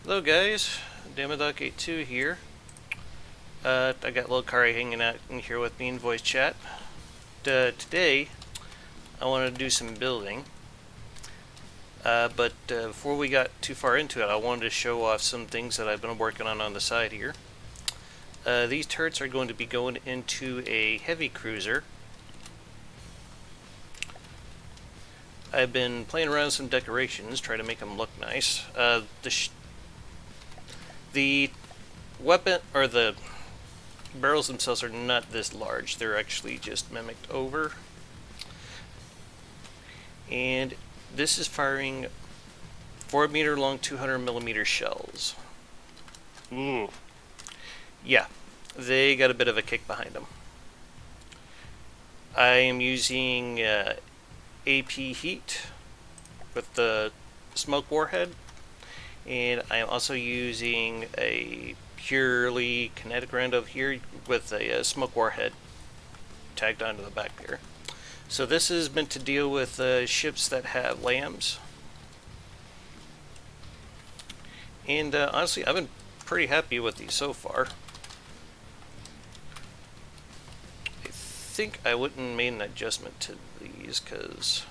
Hello guys, Damas82 here. I got little Kari hanging out in here with me in voice chat. Today, I want to do some building. But before we got too far into it, I wanted to show off some things that I've been working on the side here. These turrets are going to be going into a heavy cruiser. I've been playing around with some decorations, trying to make them look nice. The weapon, or the barrels themselves are not this large. They're actually just mimicked over. And this is firing 4-meter long 200mm shells. Ooh. Yeah, they got a bit of a kick behind them. I am using AP heat with the smoke warhead, and I am also using a purely kinetic round over here with a smoke warhead tagged onto the back there. So this is meant to deal with ships that have lambs. And honestly, I've been pretty happy with these so far. I think I wouldn't make an adjustment to these because,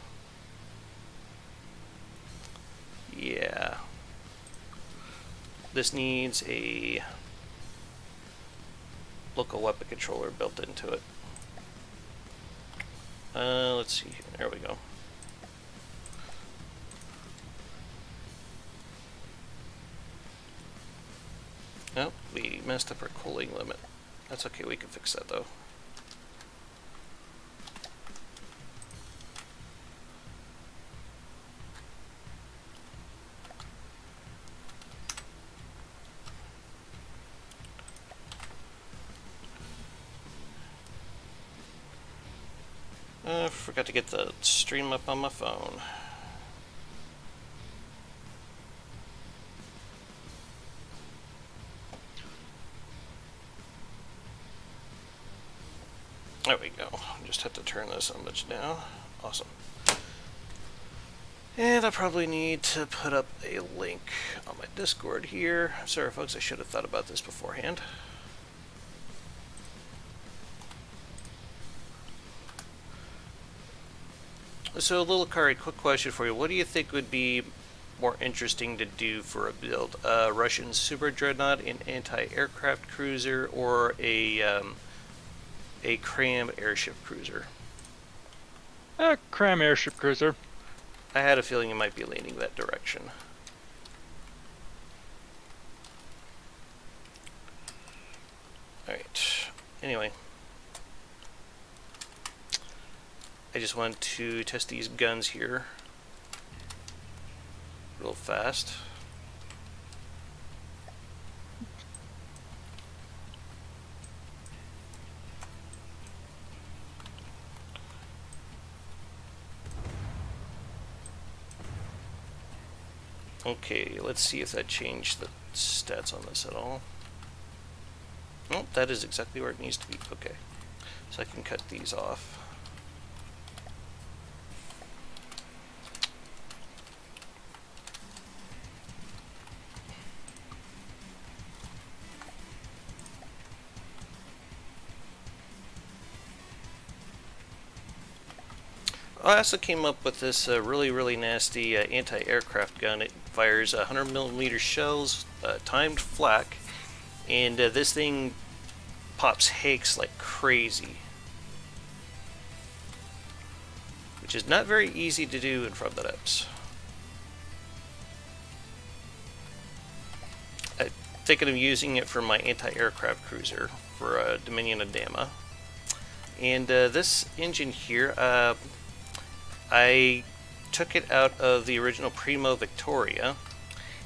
yeah, this needs a local weapon controller built into it. Let's see here. There we go. Oh, we messed up our cooling limit. That's okay, we can fix that though. Forgot to get the stream up on my phone. There we go. Just have to turn this on much now. Awesome. And I probably need to put up a link on my Discord here. Sorry folks, I should have thought about this beforehand. So, Little Kari, quick question for you. What do you think would be more interesting to do for a build? Russian super dreadnought, an anti-aircraft cruiser, or a cram airship cruiser? Cram airship cruiser. I had a feeling you might be leaning that direction. Alright. Anyway. I just want to test these guns here real fast. Okay, let's see if that changed the stats on this at all. Oh, that is exactly where it needs to be. Okay, so I can cut these off. I also came up with this really nasty anti-aircraft gun. It fires 100mm shells, timed flak, and this thing pops hakes like crazy, which is not very easy to do in front of the nets. I'm thinking of using it for my anti-aircraft cruiser for Dominion of Damas. And this engine here, I took it out of the original Primo Victoria,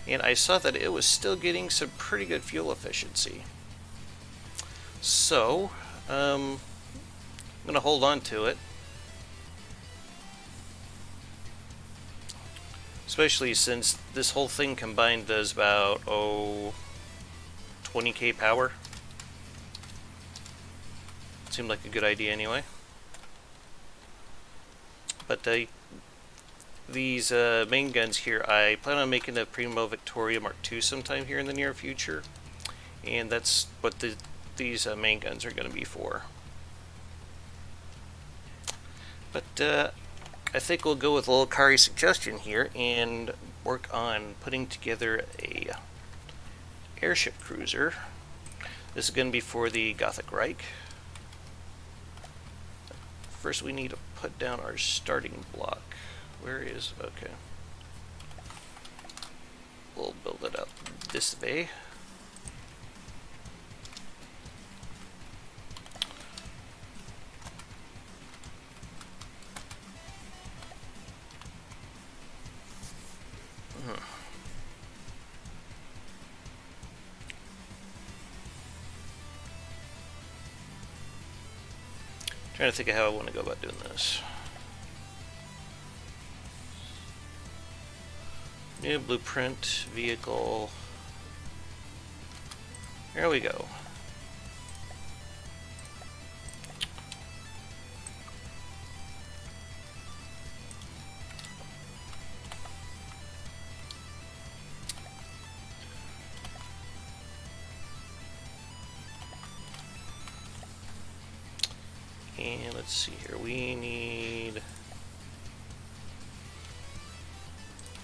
and I saw that it was still getting some pretty good fuel efficiency. So, I'm going to hold on to it. Especially since this whole thing combined does about, 20k power. Seemed like a good idea anyway. But these main guns here, I plan on making a Primo Victoria Mark II sometime here in the near future, and that's what these main guns are going to be for. But I think we'll go with little Kari's suggestion here and work on putting together a airship cruiser. This is going to be for the Gothic Reich. First we need to put down our starting block. Where is... okay. We'll build it up this way. Trying to think of how I want to go about doing this. New blueprint, vehicle. There we go. And let's see here, we need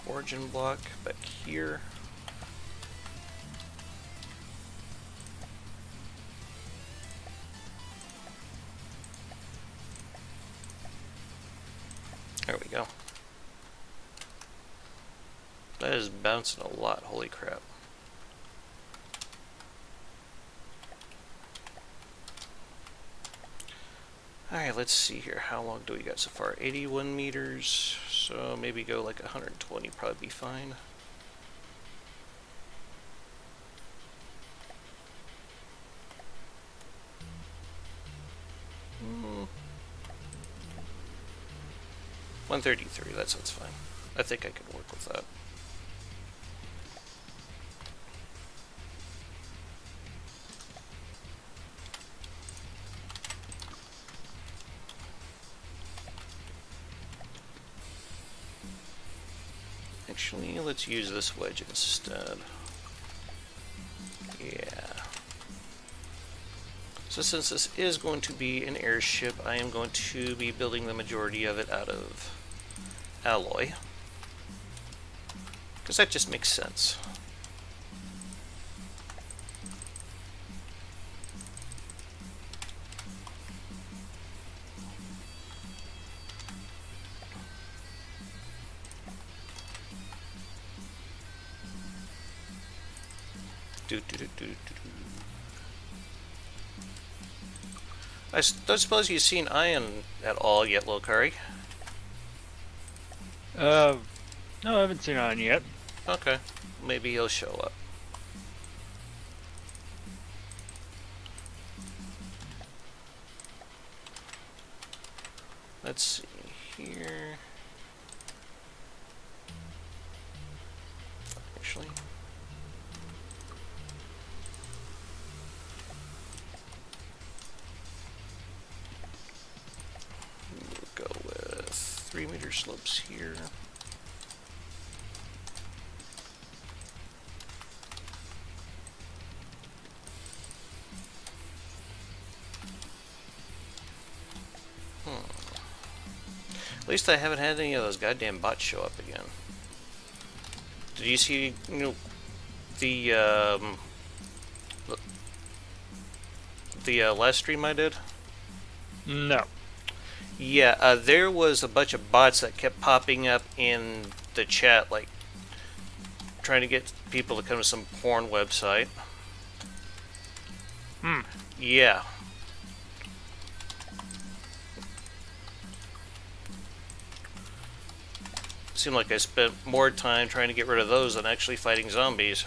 origin block back here. There we go. That is bouncing a lot, holy crap. Alright, let's see here. How long do we got so far? 81 meters. So maybe go like 120, probably be fine. Hmm. 133, that sounds fine. I think I could work with that. Actually, let's use this wedge instead. Yeah. So since this is going to be an airship, I am going to be building the majority of it out of alloy. Because that just makes sense. I don't suppose you've seen Ian at all yet, Lil Curry? No, I haven't seen Ian yet. Okay, maybe he'll show up. Let's see here. Actually, we'll go with 3-meter slopes here. At least I haven't had any of those goddamn bots show up again. Did you see, the last stream I did? No. Yeah, there was a bunch of bots that kept popping up in the chat, like, trying to get people to come to some porn website. Yeah. Seemed like I spent more time trying to get rid of those than actually fighting zombies.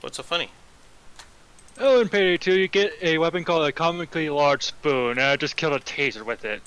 What's so funny? Oh, in Payday 2, you get a weapon called a comically large spoon, and I just killed a taser with it.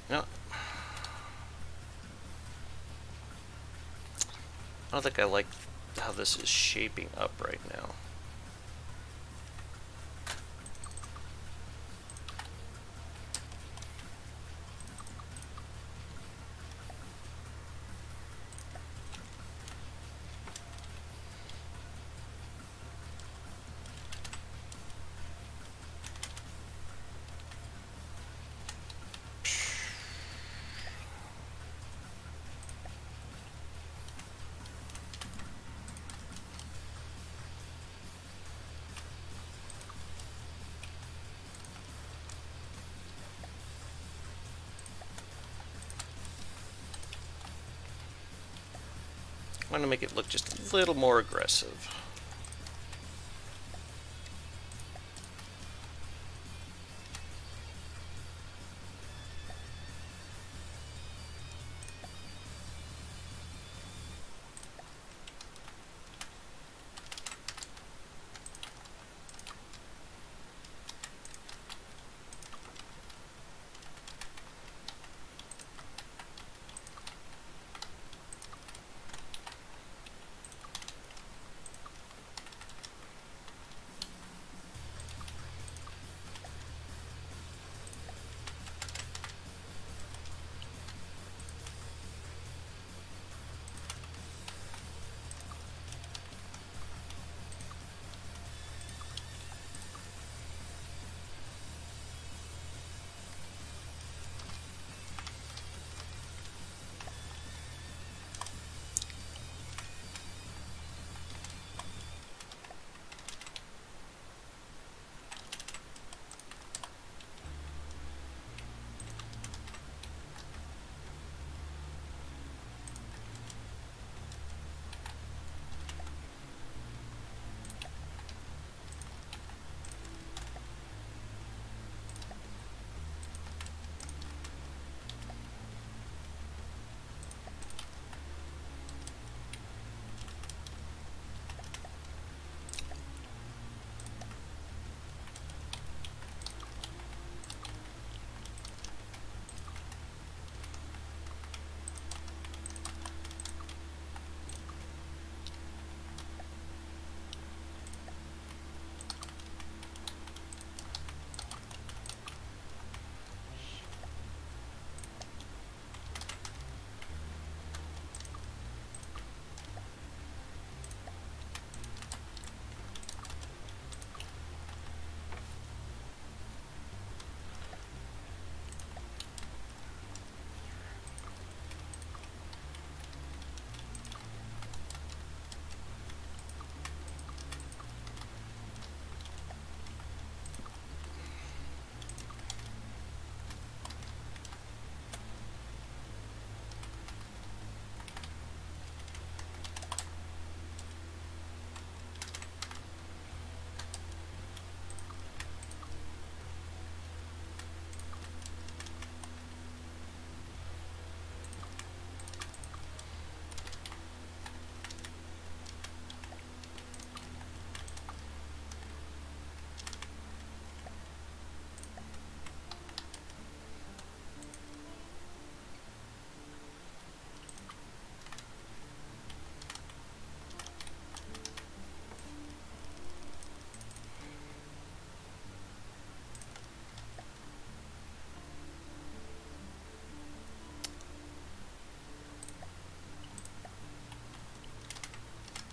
No, I don't think I like how this is shaping up right now. I want to make it look just a little more aggressive.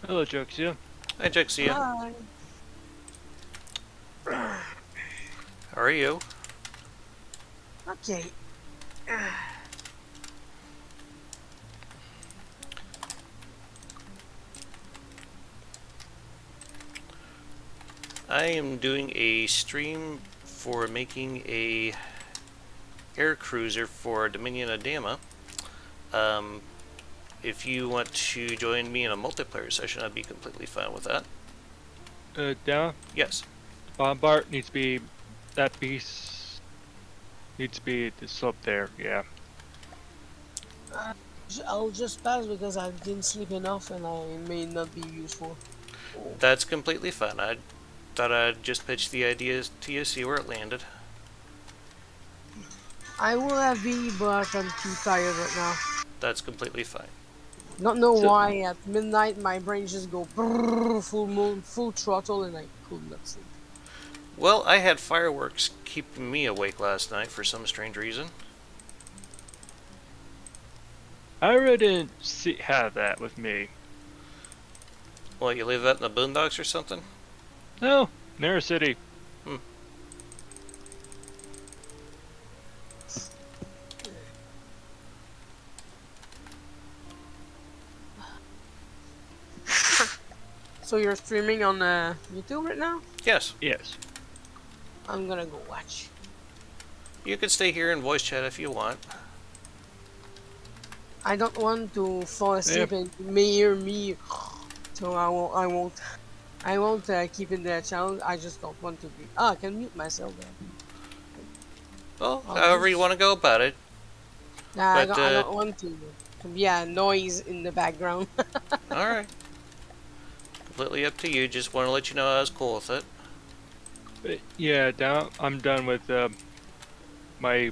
Hello, Joxia. Hi, Jexia. Hi. How are you? Okay. I am doing a stream for making a air cruiser for Dominion of Dama. Um, if you want to join me in a multiplayer session, I'd be completely fine with that. Down. Yes. Bombard needs to be that piece. Needs to be the slope there. Yeah. Uh, I'll just pass because I didn't sleep enough and I may not be useful. Oh. That's completely fine. I thought I'd just pitch the idea to you, see where it landed. I will have be, but I'm too tired right now. That's completely fine. Not know So why. At midnight, my brain just go brrr, full moon, full throttle, and I could not sleep. Well, I had fireworks keeping me awake last night for some strange reason. I really didn't have that with me. What, you leave that in the boondocks or something? No, Mirror City. Hmm. So you're streaming on YouTube right now? Yes. Yes. I'm gonna go watch. You can stay here and voice chat if you want. I don't want to fall asleep and hear me, so I won't. I won't keep in the channel. I just don't want to be. Ah, I can mute myself then. Well, I'll however you just. want to go about it. Nah, But, I don't want to be a noise in the background. alright. Completely up to you. Just want to let you know I was cool with it. Yeah, down. I'm done with my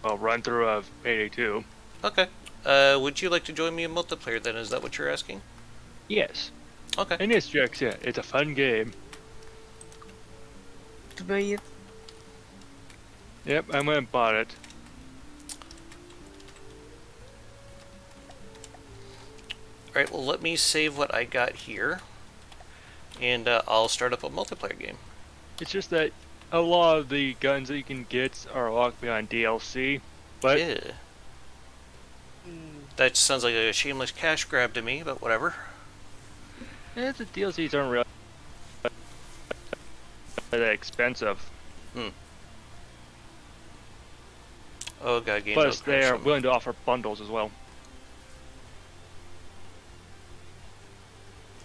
run through of Payday 2. Okay. Would you like to join me in multiplayer then? Is that what you're asking? Yes. Okay. And yes, Joxia, it's a fun game. To be it. Yep, I went and bought it. Alright, well, let me save what I got here. And I'll start up a multiplayer game. It's just that a lot of the guns that you can get are locked behind DLC, but Ew. That sounds like a shameless cash grab to me, but whatever. the DLCs aren't really that expensive. Oh god, game Plus, they are crashing. willing to offer bundles as well.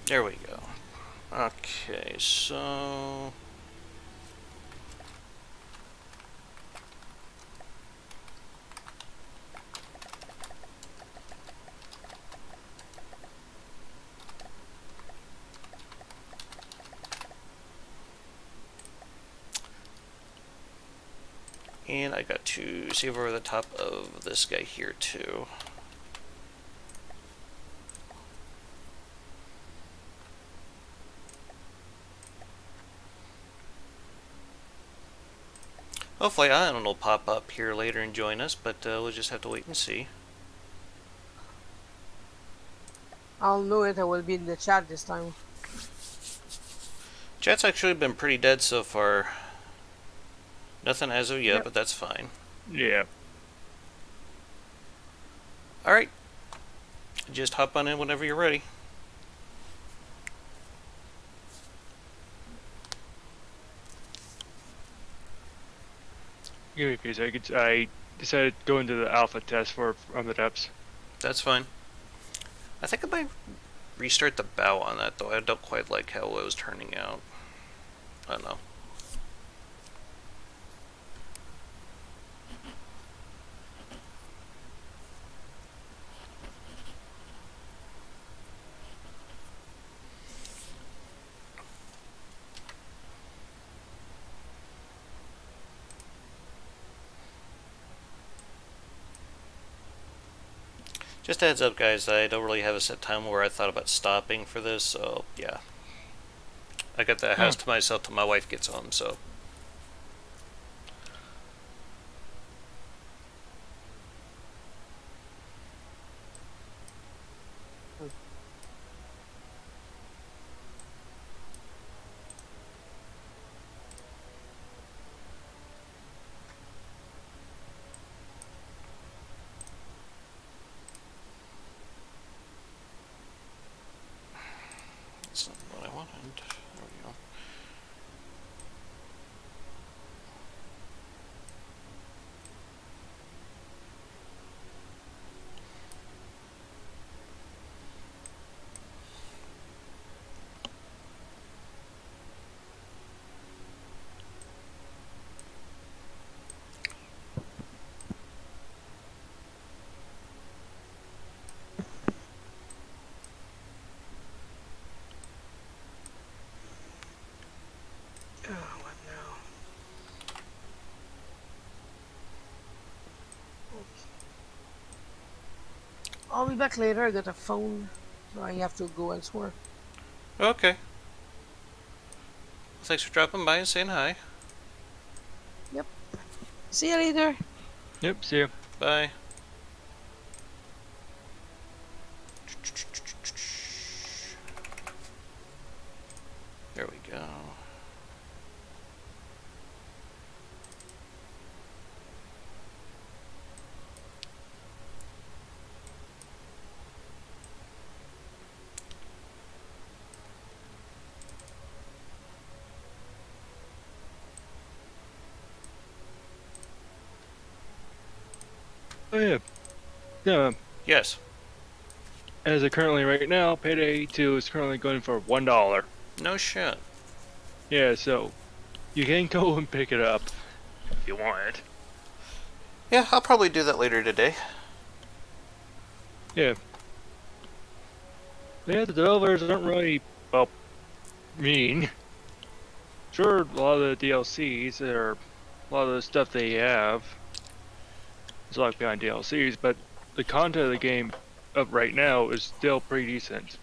There we go. Okay, so... And I got to save over the top of this guy here too. Hopefully Ion will pop up here later and join us, but we'll just have to wait and see. I'll know it. I will be in the chat this time. Chat's actually been pretty dead so far. Nothing as of yet, Yep. but that's fine. Yeah. Alright. Just hop on in whenever you're ready. Give me a few seconds. I decided to go into the alpha test from the depths. That's fine. I think I might restart the bow on that, though. I don't quite like how it was turning out. I don't know. Just a heads up, guys, I don't really have a set time where I thought about stopping for this, so yeah. I got the house to myself till my wife gets home, so. I'll be back later. I got a phone, so I have to go elsewhere. Okay. Thanks for dropping by and saying hi. Yep. See you later. Yep, see ya. Bye. There we go. Oh yeah. Yeah. Yes. As of currently right now, Payday 2 is currently going for $1. No shit. Yeah, so you can go and pick it up if you want it. Yeah, I'll probably do that later today. Yeah. Yeah, the developers aren't really, well, mean. Sure, a lot of the DLCs or a lot of the stuff they have is locked behind DLCs, but the content of the game up right now is still pretty decent.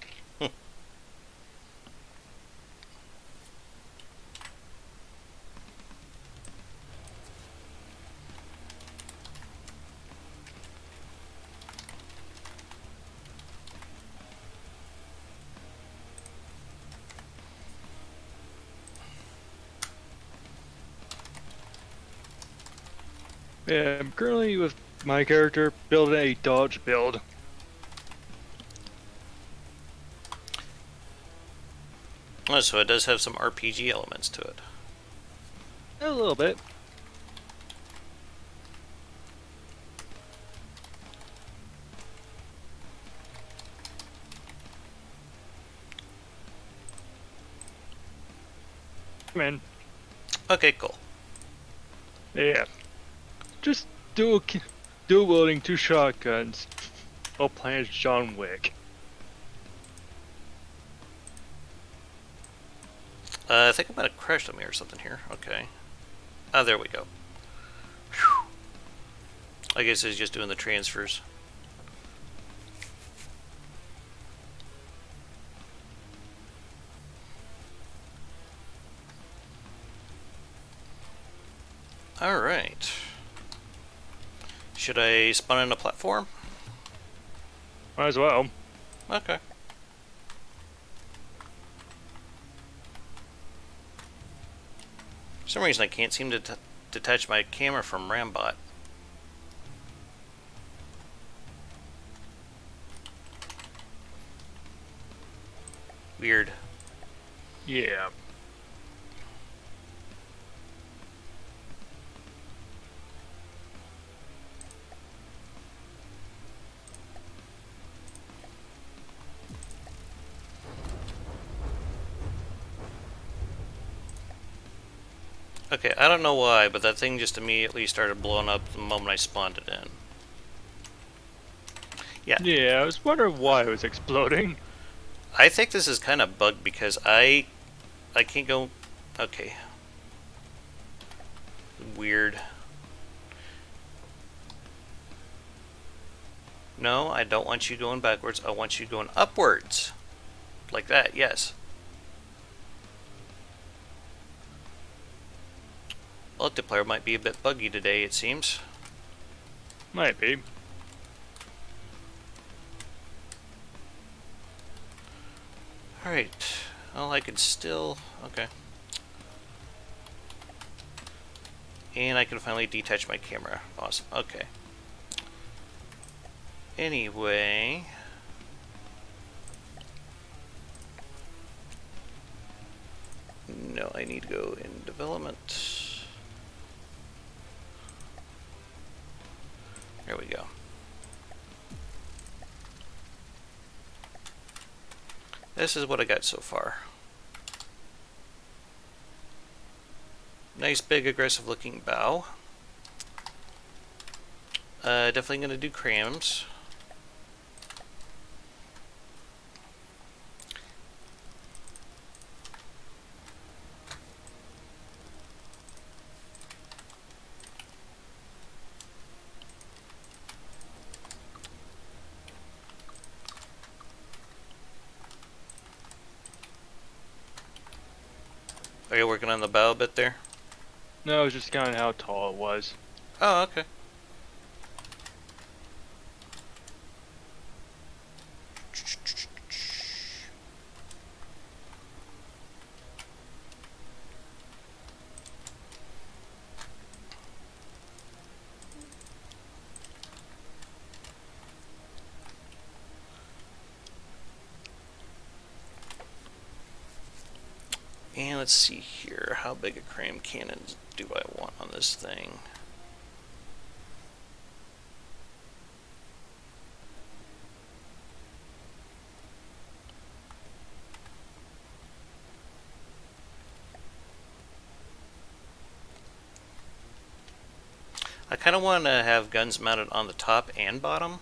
Yeah, I'm currently with my character building a dodge build. Oh, so it does have some RPG elements to it. A little bit. Man, Okay, cool. yeah. Just dual wielding 2 shotguns while playing as John Wick. I think I might have crashed on me or something here. Okay. Oh, there we go. Whew. I guess it's just doing the transfers. Alright. Should I spawn in a platform? Might as well. Okay. For some reason I can't seem to detach my camera from Rambot. Weird. Yeah. Okay, I don't know why, but that thing just immediately started blowing up the moment I spawned it in. Yeah. Yeah, I was wondering why it was exploding. I think this is kind of bugged because I can't go... Okay. Weird. No, I don't want you going backwards. I want you going upwards. Like that, yes. Multiplayer might be a bit buggy today, it seems. Might be. Alright. Well, I could still... Okay. And I can finally detach my camera. Awesome. Okay. Anyway... No, I need to go in development. There we go. This is what I got so far. Nice big aggressive looking bow. Definitely going to do crams. Are you working on the bow bit there? No, it's just kind of how tall it was. Oh, okay. And let's see here. How big a cram cannon do I want on this thing? I kind of want to have guns mounted on the top and bottom.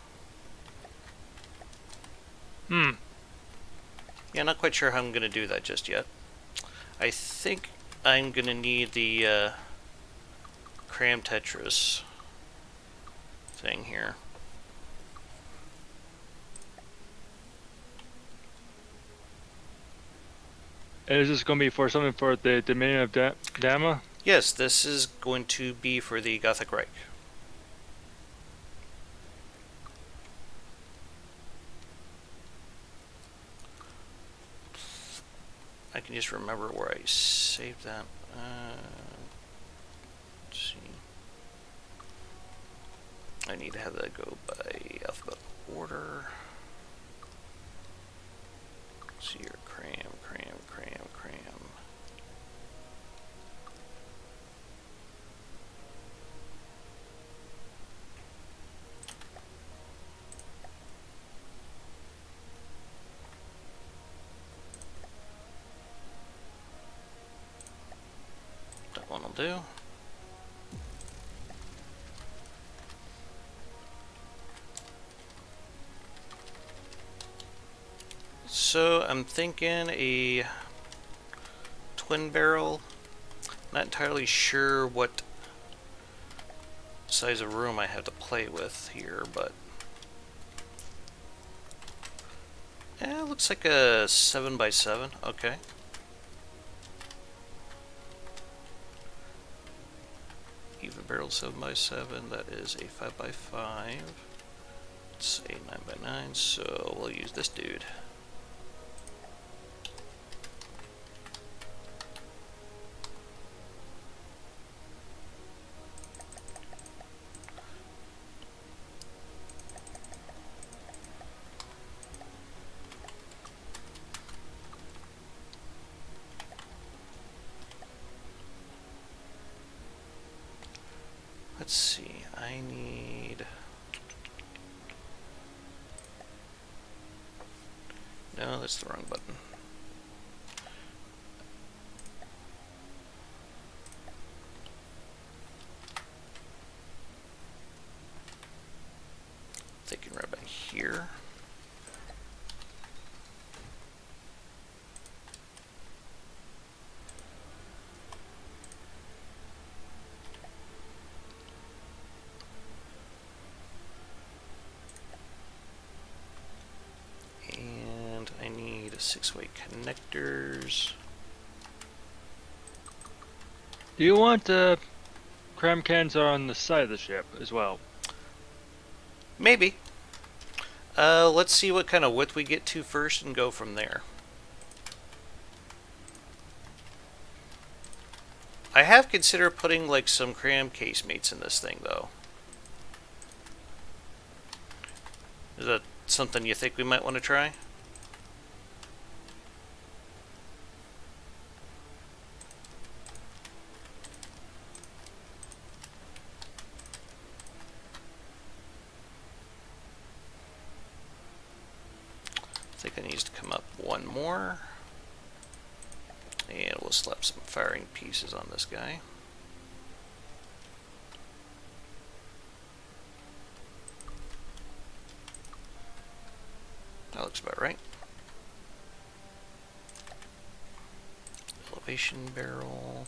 Yeah, not quite sure how I'm going to do that just yet. I think I'm going to need the cram Tetris thing here. And is this going to be for something for the Dominion of Dama? Yes, this is going to be for the Gothic Reich. I can just remember where I saved that. Let's see. I need to have that go by alphabetical order. Let's see here. Cram. That one will do. So I'm thinking a twin barrel. Not entirely sure what size of room I have to play with here, but it looks like a 7x7. Okay. Even barrel 7x7. That is a 5x5. It's a 9x9. So we'll use this dude. Let's see, I need... No, that's the wrong button. Thinking right about here. And I need 6-way connectors. Do you want cram cans on the side of the ship as well? Maybe. Let's see what kind of width we get to first and go from there. I have considered putting like some cram casemates in this thing though. Is that something you think we might want to try? I think it needs to come up one more. And we'll slap some firing pieces on this guy. That looks about right. Elevation barrel.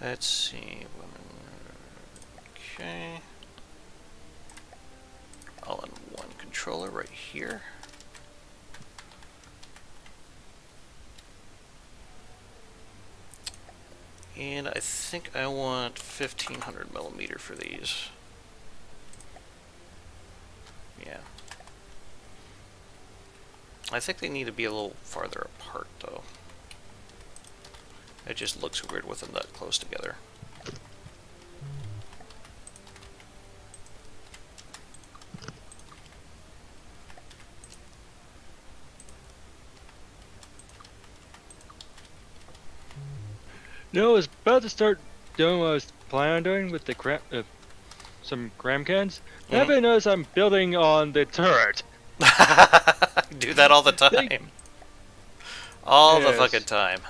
Let's see. Okay. All in one controller right here. And I think I want 1500 millimeter for these. Yeah. I think they need to be a little farther apart though. It just looks weird with them that close together. No, I was about to start doing what I was planning on doing with the some gram cans. Now I notice I'm building on the turret. Do that all the time. All the fucking time.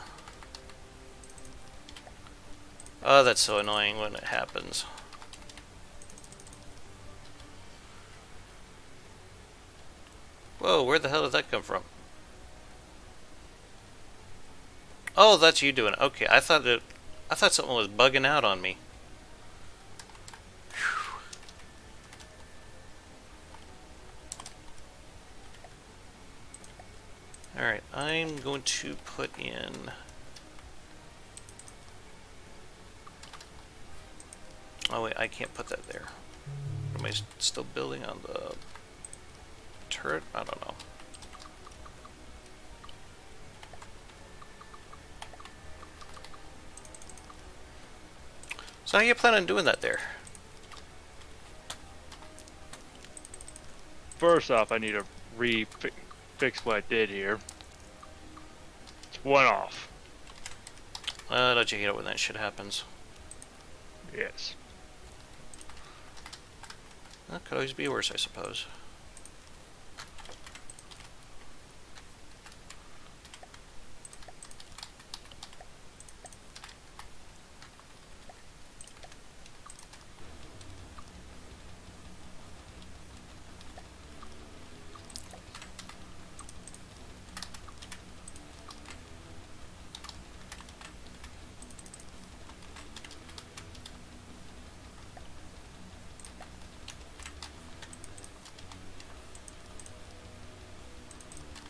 Oh, that's so annoying when it happens. Whoa, where the hell did that come from? Oh, that's you doing it. Okay, I thought something was bugging out on me. Alright, I'm going to put in... Oh wait, I can't put that there. Am I still building on the turret? I don't know. So how you plan on doing that there? First off, I need to fix what I did here. It's one off. Don't you hate it when that shit happens? Yes. That could always be worse, I suppose.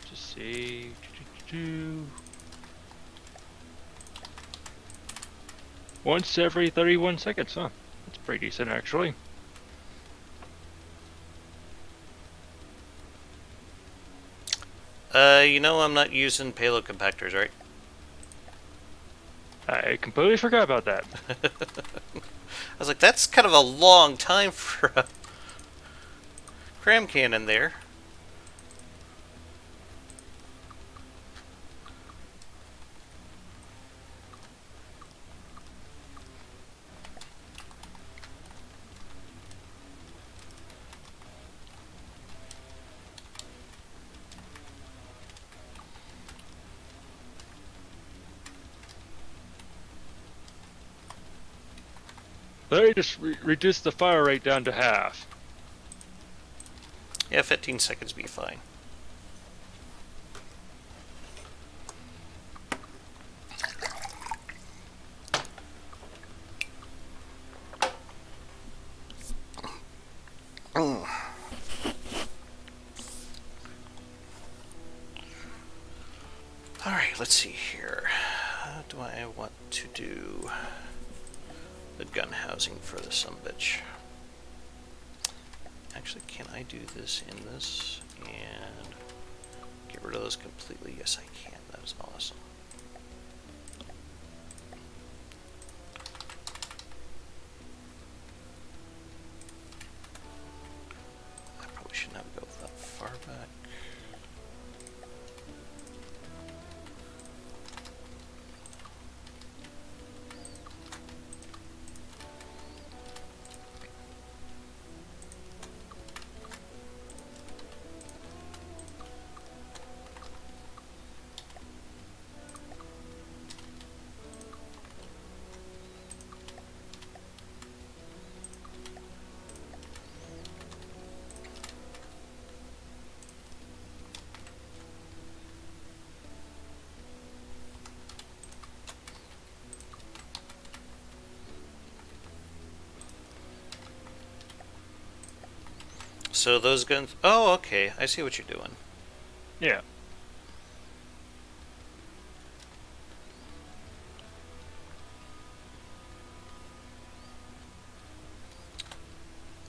Just see. 1 every 31 seconds, huh? That's pretty decent, actually. You know I'm not using payload compactors, right? I completely forgot about that. I was like, that's kind of a long time for a cram cannon there. Let me just reduce the fire rate down to half. Yeah, 15 seconds be fine. Alright, let's see here. How do I want to do the gun housing for the sumbitch? Actually, can I do this in this and get rid of those completely? Yes, I can. That is awesome. I probably shouldn't have to go that far back. So those guns. Oh, okay. I see what you're doing. Yeah.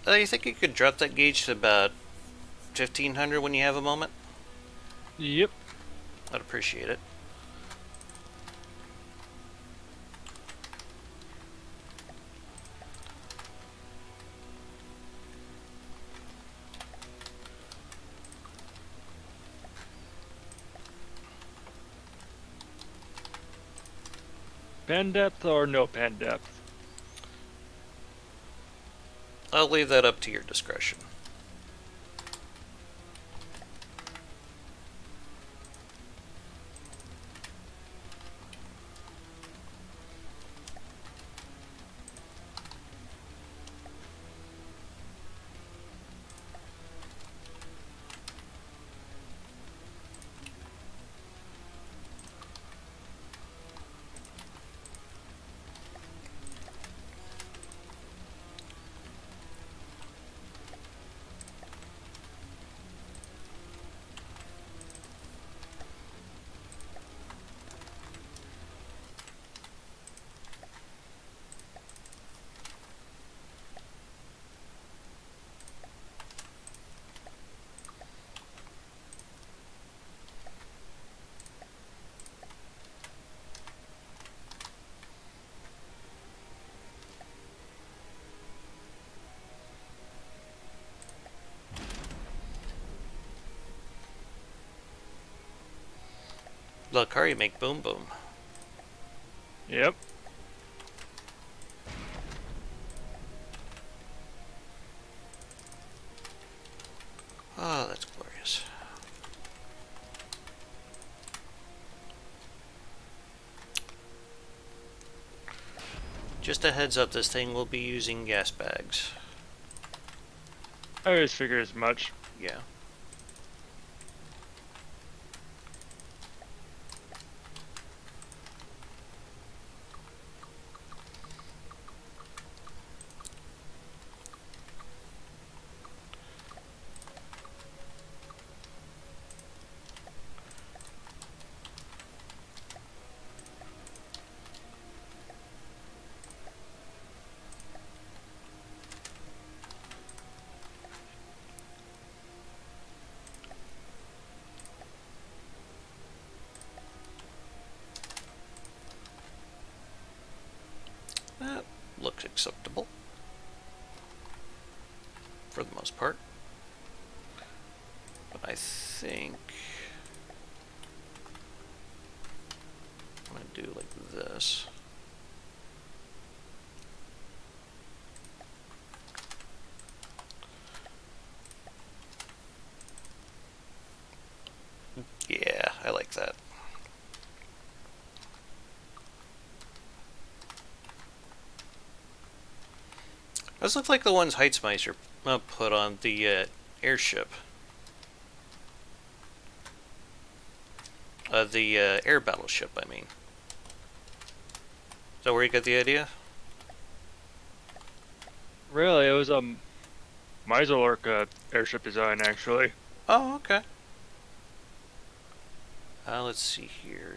You think you could drop that gauge to about 1500 when you have a moment? Yep. I'd appreciate it. Pen depth or no pen depth? I'll leave that up to your discretion. Lakari make boom boom. Yep. Oh, that's glorious. Just a heads up, this thing will be using gas bags. I always figure as much. Yeah. That looks acceptable. For the most part. But I think I'm going to do like this. Yeah, I like that. Those look like the ones Heitzmeister put on the airship. The air battleship, I mean. Is that where you got the idea? Really, it was a Meiselorca airship design, actually. Oh, okay. Let's see here.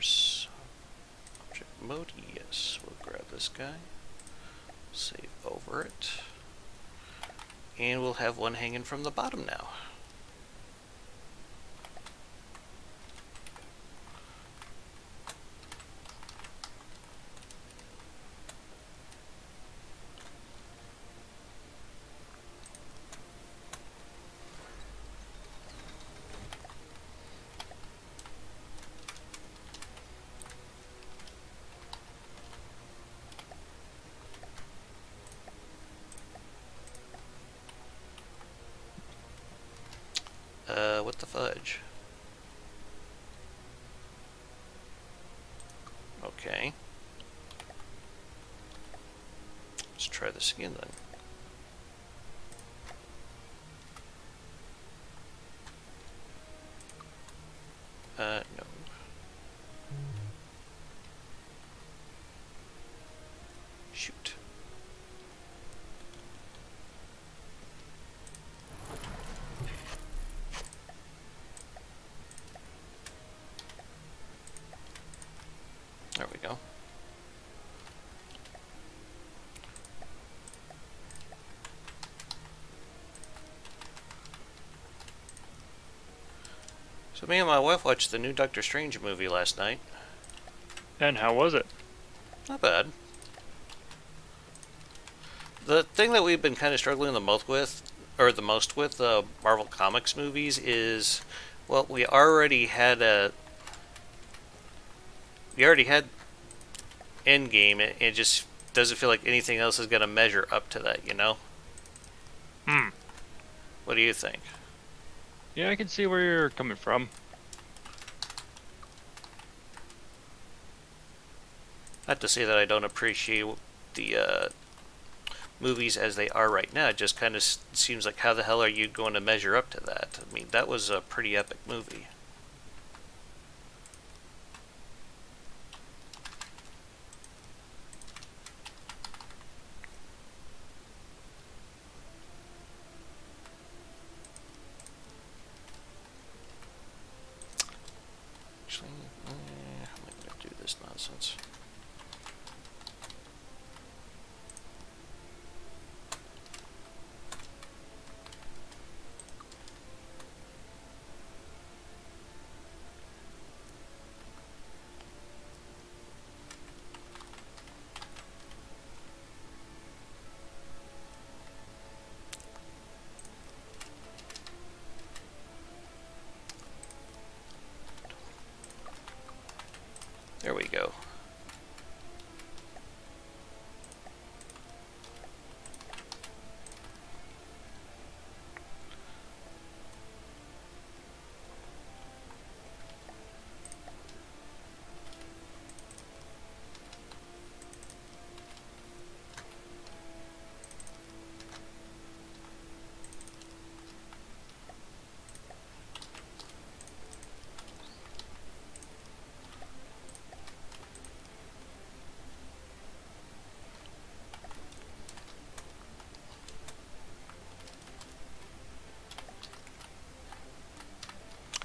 Object mode, yes. We'll grab this guy. Save over it. And we'll have one hanging from the bottom now. What the fudge? Okay. Let's try this again then. No. Shoot. So me and my wife watched the new Doctor Strange movie last night. And how was it? Not bad. The thing that we've been kind of struggling the most with, Marvel Comics movies is, well, we already had Endgame. It just doesn't feel like anything else is going to measure up to that, you know? Hmm. What do you think? Yeah, I can see where you're coming from. Not to say that I don't appreciate the movies as they are right now. It just kind of seems like, how the hell are you going to measure up to that? I mean, that was a pretty epic movie. Actually, how am I going to do this nonsense? There we go.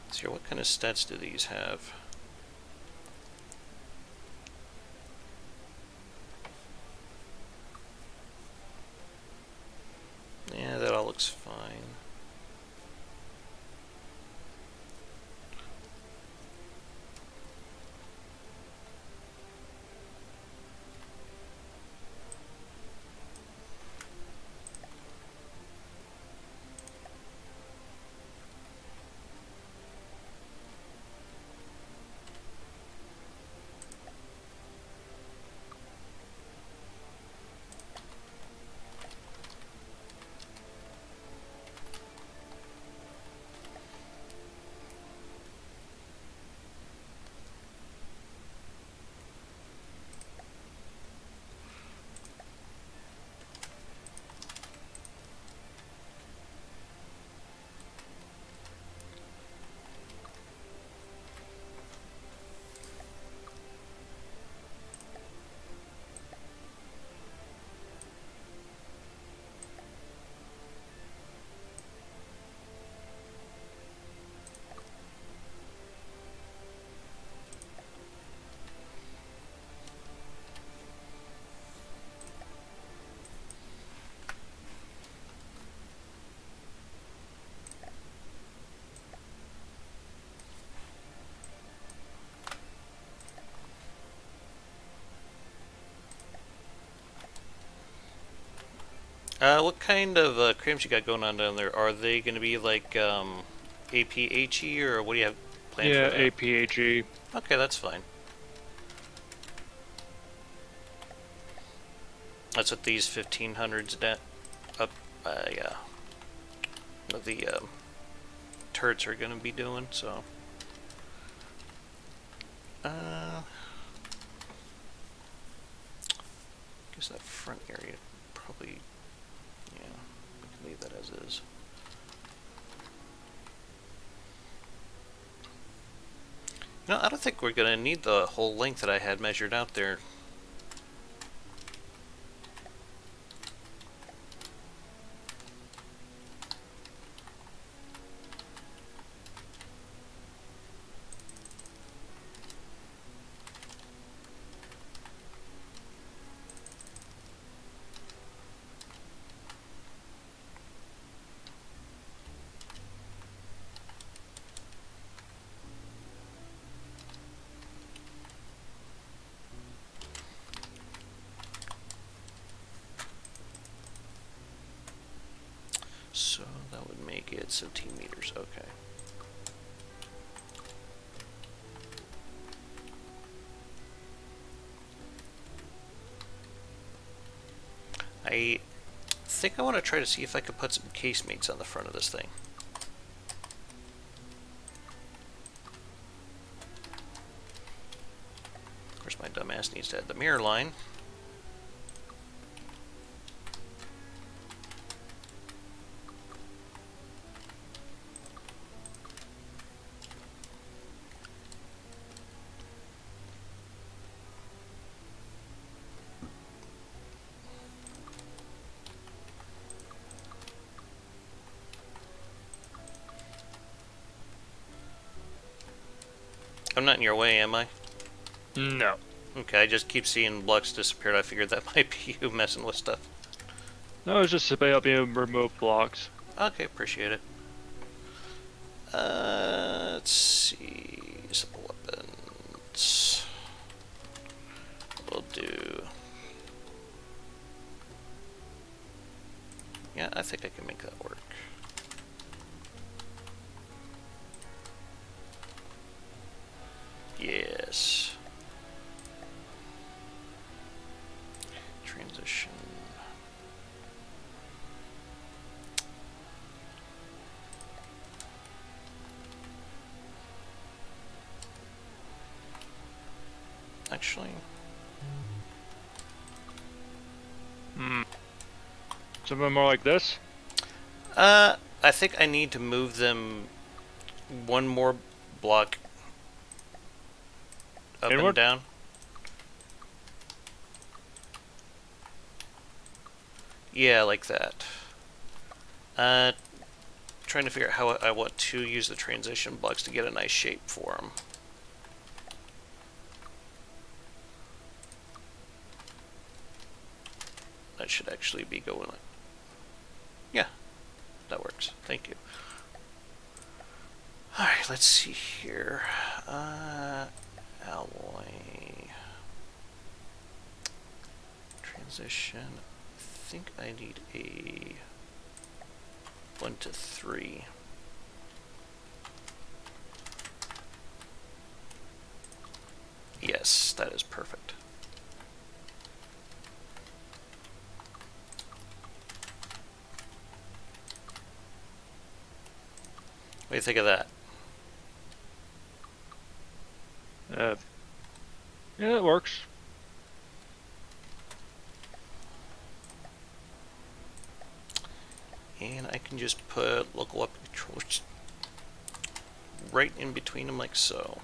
Let's see, what kind of stats do these have? Yeah, that all looks fine. What kind of cramps you got going on down there? Are they going to be like APHE, or what do you have planned Yeah, for that? APHE. Okay, that's fine. That's what these 1500s up, yeah, the turrets are going to be doing. So, guess that front area probably, yeah, we can leave that as is. No, I don't think we're going to need the whole length that I had measured out there. 17 meters, okay. I think I want to try to see if I could put some casemates on the front of this thing. Of course, my dumbass needs to add the mirror line. I'm not in your way, am I? No. Okay, I just keep seeing blocks disappear. I figured that might be you messing with stuff. No, it's just about being remove blocks. Okay, appreciate it. Let's see. Simple weapons. We'll do. Yeah, I think I can make that work. Yes. Transition. Actually, Something more like this? I think I need to move them one more block up Inward? and down. Yeah, like that. Trying to figure out how I want to use the transition blocks to get a nice shape for them. That should actually be going like... Yeah, that works. Thank you. Alright, let's see here. Alloy. Transition. I think I need a 1 to 3. Yes, that is perfect. What do you think of that? Yeah, it works. And I can just put local weapon controllers right in between them like so.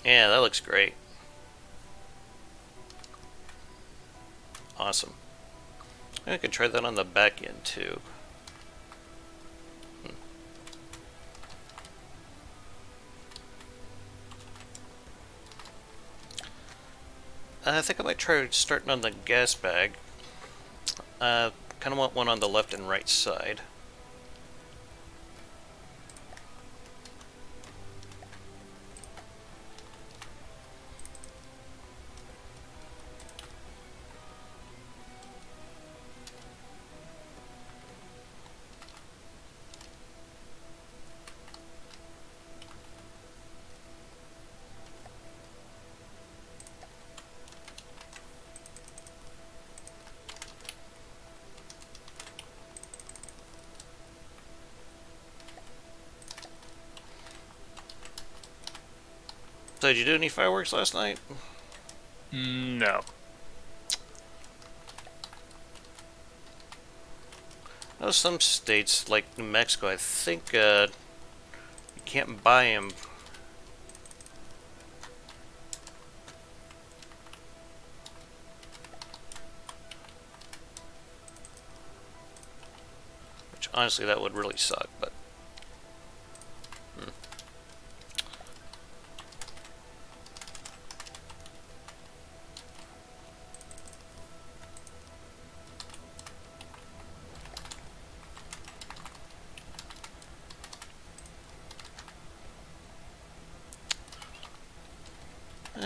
Yeah, that looks great. Awesome. I could try that on the back end too. I think I might try starting on the gas bag. Kind of want one on the left and right side. So did you do any fireworks last night? No. Oh, some states, like New Mexico, I think you can't buy them. Which, honestly, that would really suck, but...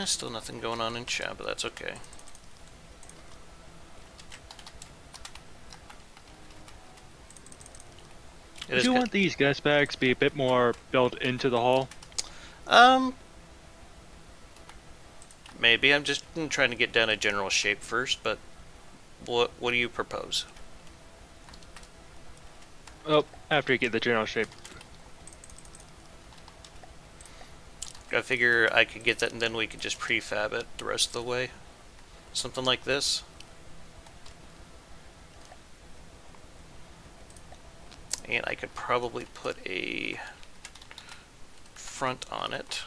Still nothing going on in chat, but that's okay. Would you want these gas bags to be a bit more built into the hull? Maybe. I'm just trying to get down a general shape first, but what do you propose? Oh, after you get the general shape. I figure I could get that and then we could just prefab it the rest of the way. Something like this. And I could probably put a front on it.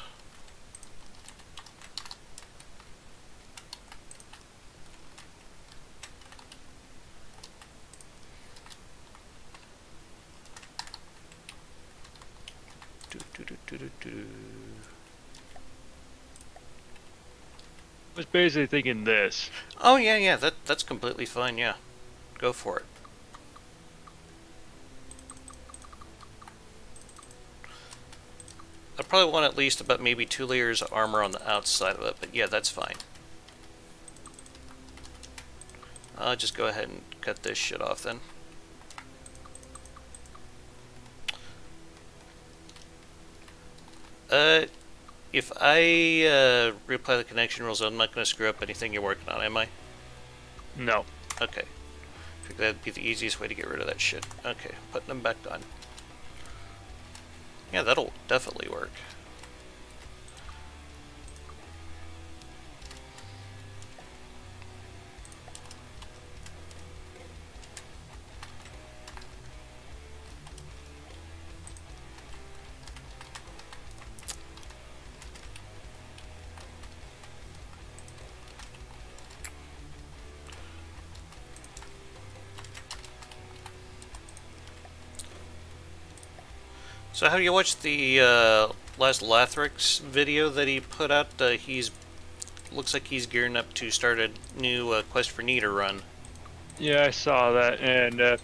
I was basically thinking this. Oh yeah, that's completely fine, yeah. Go for it. I'd probably want at least about maybe 2 layers of armor on the outside of it, but yeah, that's fine. I'll just go ahead and cut this shit off then. If I reapply the connection rules, I'm not going to screw up anything you're working on, am I? No. Okay. I think that'd be the easiest way to get rid of that shit. Okay, putting them back on. Yeah, that'll definitely work. So have you watched the last Lathrix video that he put out? Looks like he's gearing up to start a new Quest for Neater run. Yeah, I saw that, and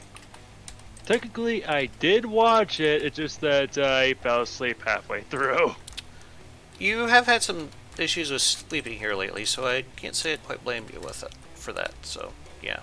technically I did watch it, it's just that I fell asleep halfway through. You have had some issues with sleeping here lately, so I can't say I quite blame you with it for that, so yeah.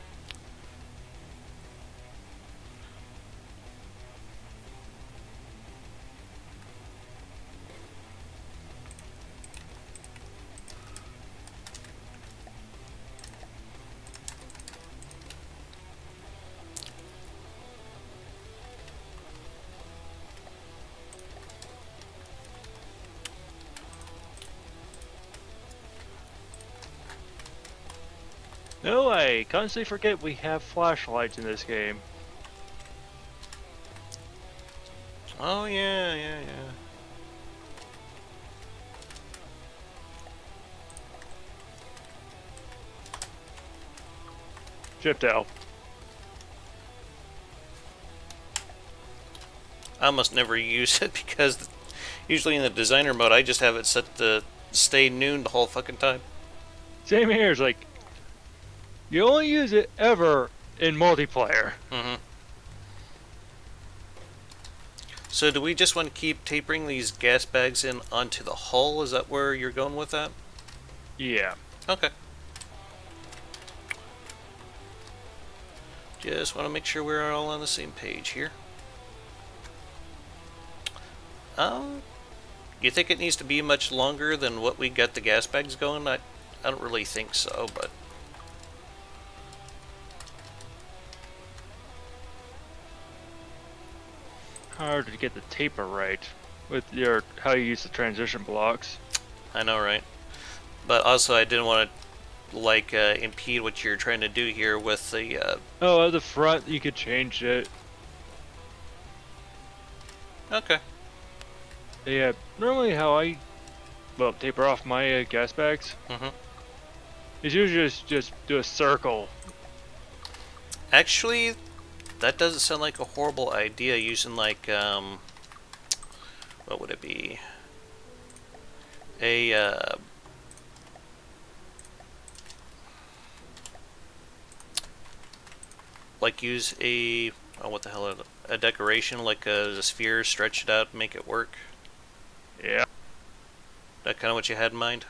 No, I constantly forget we have flashlights in this game. Oh yeah. Shift L. I almost never use it because usually in the designer mode I just have it set to stay noon the whole fucking time. Same here, it's like, you only use it ever in multiplayer. So do we just want to keep tapering these gas bags in onto the hull? Is that where you're going with that? Yeah. Okay. Just want to make sure we're all on the same page here. You think it needs to be much longer than what we got the gas bags going? I don't really think so, but... Hard to get the taper right with your how you use the transition blocks. I know, right? But also I didn't want to, like, impede what you're trying to do here with the... Oh, at the front you could change it. Okay. Yeah, normally how I taper off my gas bags Mhm. is usually just do a circle. Actually, that doesn't sound like a horrible idea. Using like what would it be? A like use a what the hell? A decoration like a sphere, stretch it out, make it work. Yeah. That kind of what you had in mind?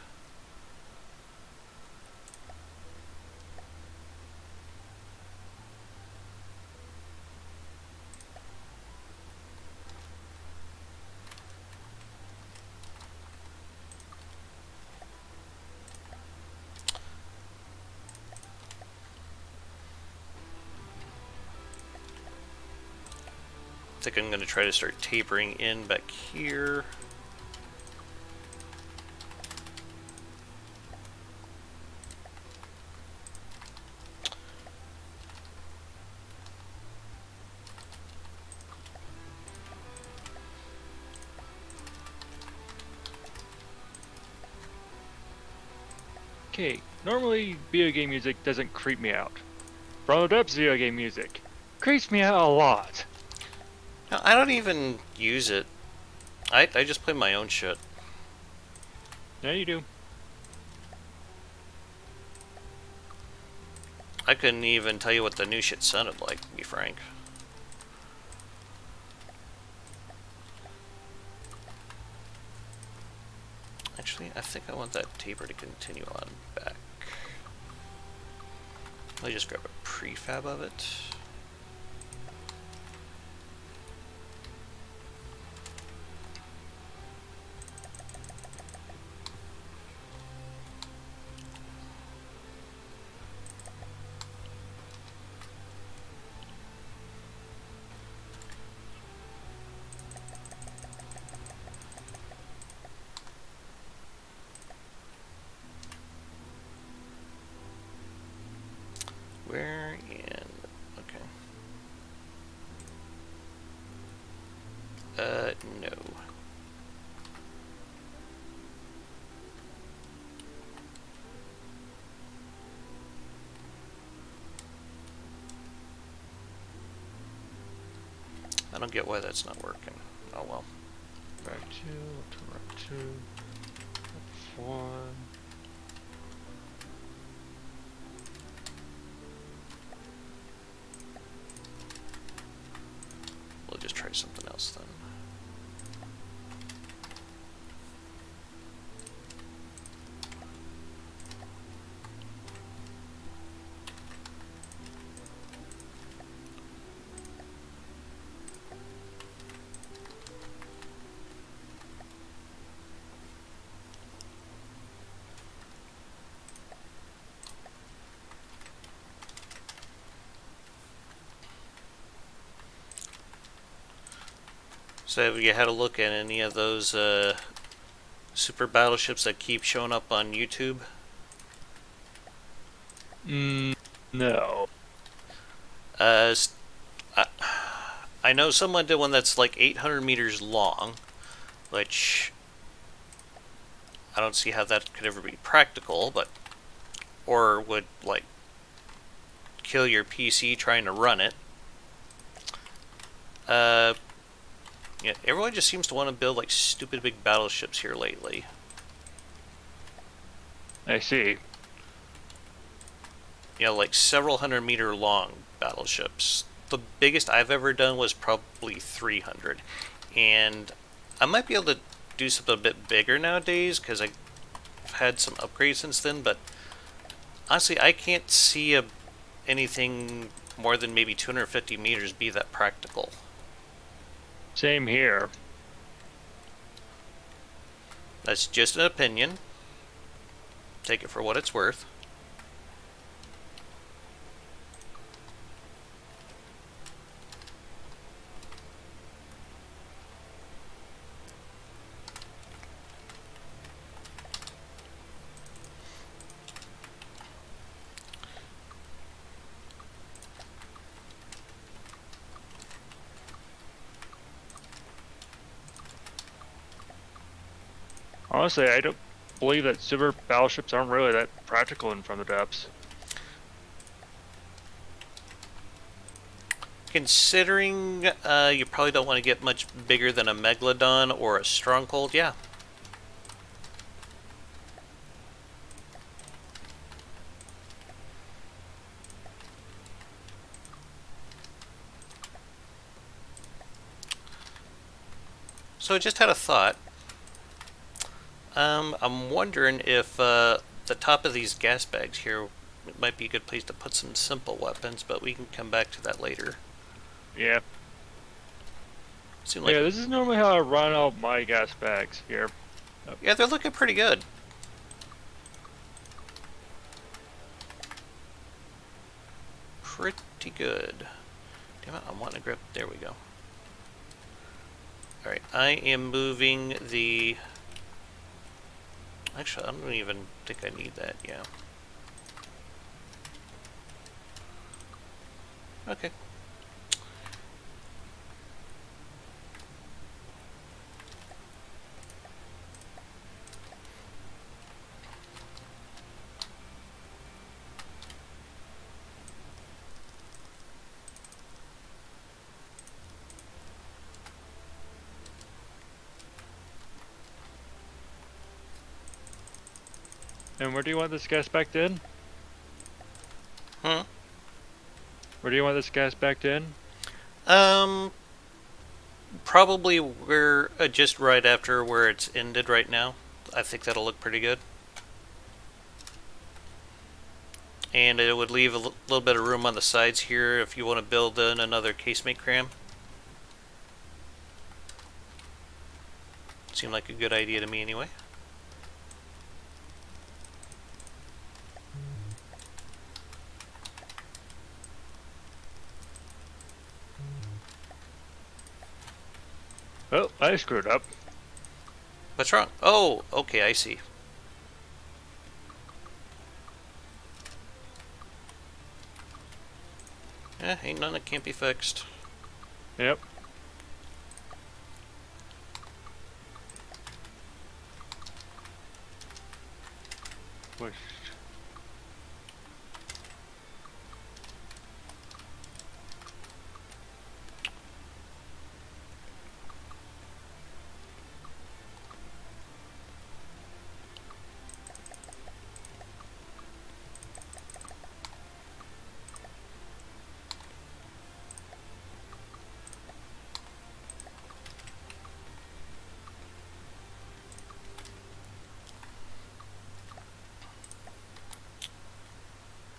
I think I'm going to try to start tapering in back here. Okay, normally video game music doesn't creep me out. From Depth's video game music creeps me out a lot. No, I don't even use it. I just play my own shit. Yeah, you do. I couldn't even tell you what the new shit sounded like, to be frank. Actually, I think I want that taper to continue on back. Let me just grab a prefab of it. Where in... Okay. No. I don't get why that's not working. Oh well. Right two, right two, one. We'll just try something else then. So have you had a look at any of those super battleships that keep showing up on YouTube? No. Uh, I, I know someone did one that's like 800 meters long, which I don't see how that could ever be practical, but or would like kill your PC trying to run it. Uh, yeah, everyone just seems to want to build like stupid big battleships here lately. I see. You know, like several 100 meter long battleships. The biggest I've ever done was probably 300, and I might be able to do something a bit bigger nowadays because I've had some upgrades since then. But honestly, I can't see anything more than maybe 250 meters be that practical. Same here. That's just an opinion. Take it for what it's worth. Honestly, I don't believe that super battleships aren't really that practical in from the depths. Considering you probably don't want to get much bigger than a Megalodon or a Stronghold, yeah. So I just had a thought. I'm wondering if the top of these gas bags here might be a good place to put some simple weapons, but we can come back to that later. Yeah. Seem like Yeah, this is normally how I run out my gas bags here. yeah, they're looking pretty good. Pretty good. Damn it, I want to grab. There we go. Alright, I am moving the. Actually, I don't even think I need that, yeah. Okay. And where do you want this gas backed in? Huh? Where do you want this gas backed in? Um, probably we're just right after where it's ended right now. I think that'll look pretty good. And it would leave a little bit of room on the sides here if you want to build in another casemate cram. Seemed like a good idea to me anyway. Oh, I screwed up. What's wrong? Oh, okay, I see. Ain't none that can't be fixed. Yep. Push.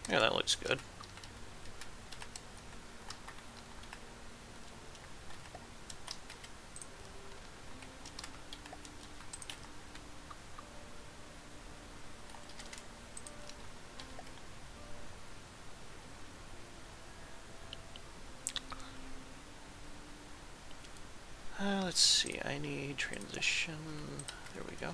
Yeah, that looks good. Let's see, I need transition. There we go.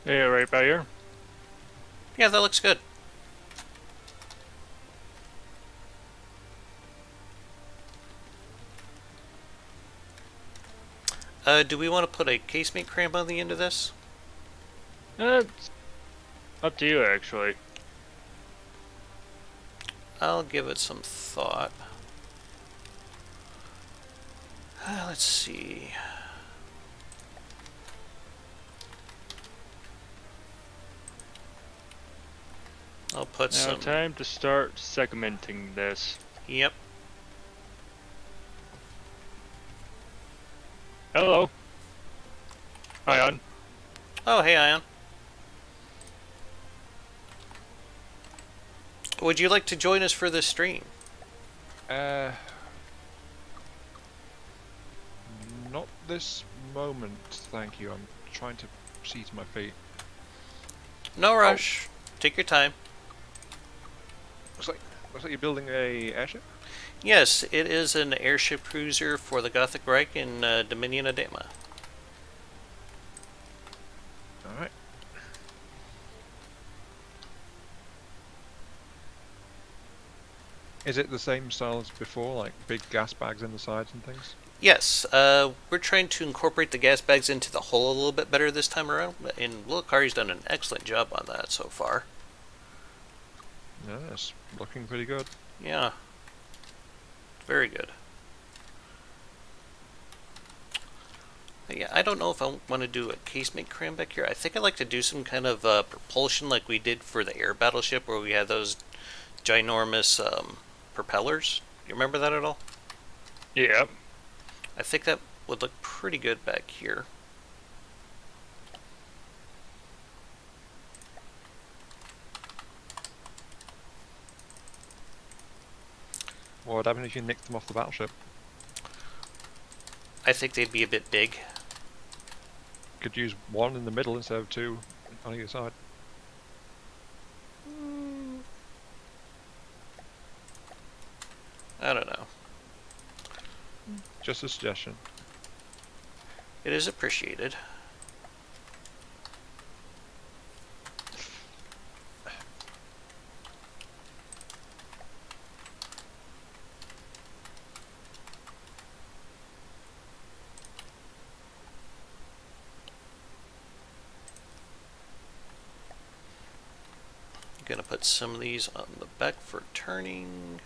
Yeah, right by here. Yeah, that looks good. Do we want to put a casemate cramp on the end of this? It's up to you, actually. I'll give it some thought. Let's see. I'll put Now, some. time to start segmenting this. Yep. Hello. Ion. Oh, hey, Ion. Would you like to join us for this stream? Not this moment, thank you. I'm trying to seat to my feet. No rush. Take your time. Looks like you're building a airship. Yes, it is an airship cruiser for the Gothic Reich in Dominion of Damas. All right. Is it the same style as before, like big gas bags in the sides and things? Yes, we're trying to incorporate the gas bags into the hull a little bit better this time around, and Lilakari's done an excellent job on that so far. Yeah, it's looking pretty good. Yeah. Very good. But yeah, I don't know if I want to do a casemate cram back here. I think I'd like to do some kind of propulsion like we did for the air battleship where we had those ginormous propellers. You remember that at all? Yeah. I think that would look pretty good back here. What would happen if you nicked them off the battleship? I think they'd be a bit big. Could use one in the middle instead of two on either side. I don't know. Just a suggestion. It is appreciated. Gonna put some of these on the back for turning.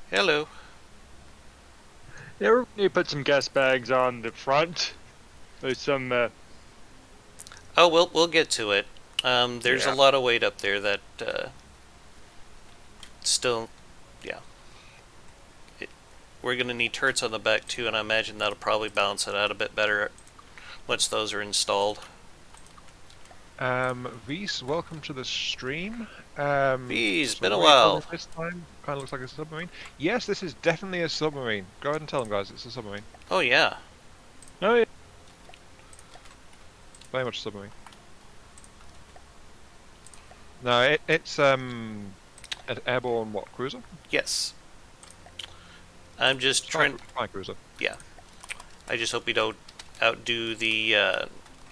Hello. Yeah, we need to put some gas bags on the front. There's some. Oh, we'll get to it. There's a lot of weight up there that still, yeah. We're gonna need turrets on the back too, and I imagine that'll probably balance it out a bit better once those are installed. Reese, welcome to the stream. Bees, so been a what are you calling while. it this time kind of looks like a submarine. Yes, this is definitely a submarine. Go ahead and tell them, guys, it's a submarine. Oh yeah. Oh yeah. Very much a submarine. No, it's an airborne cruiser? Yes. I'm just trying. Spy cruiser. Yeah. I just hope we don't outdo the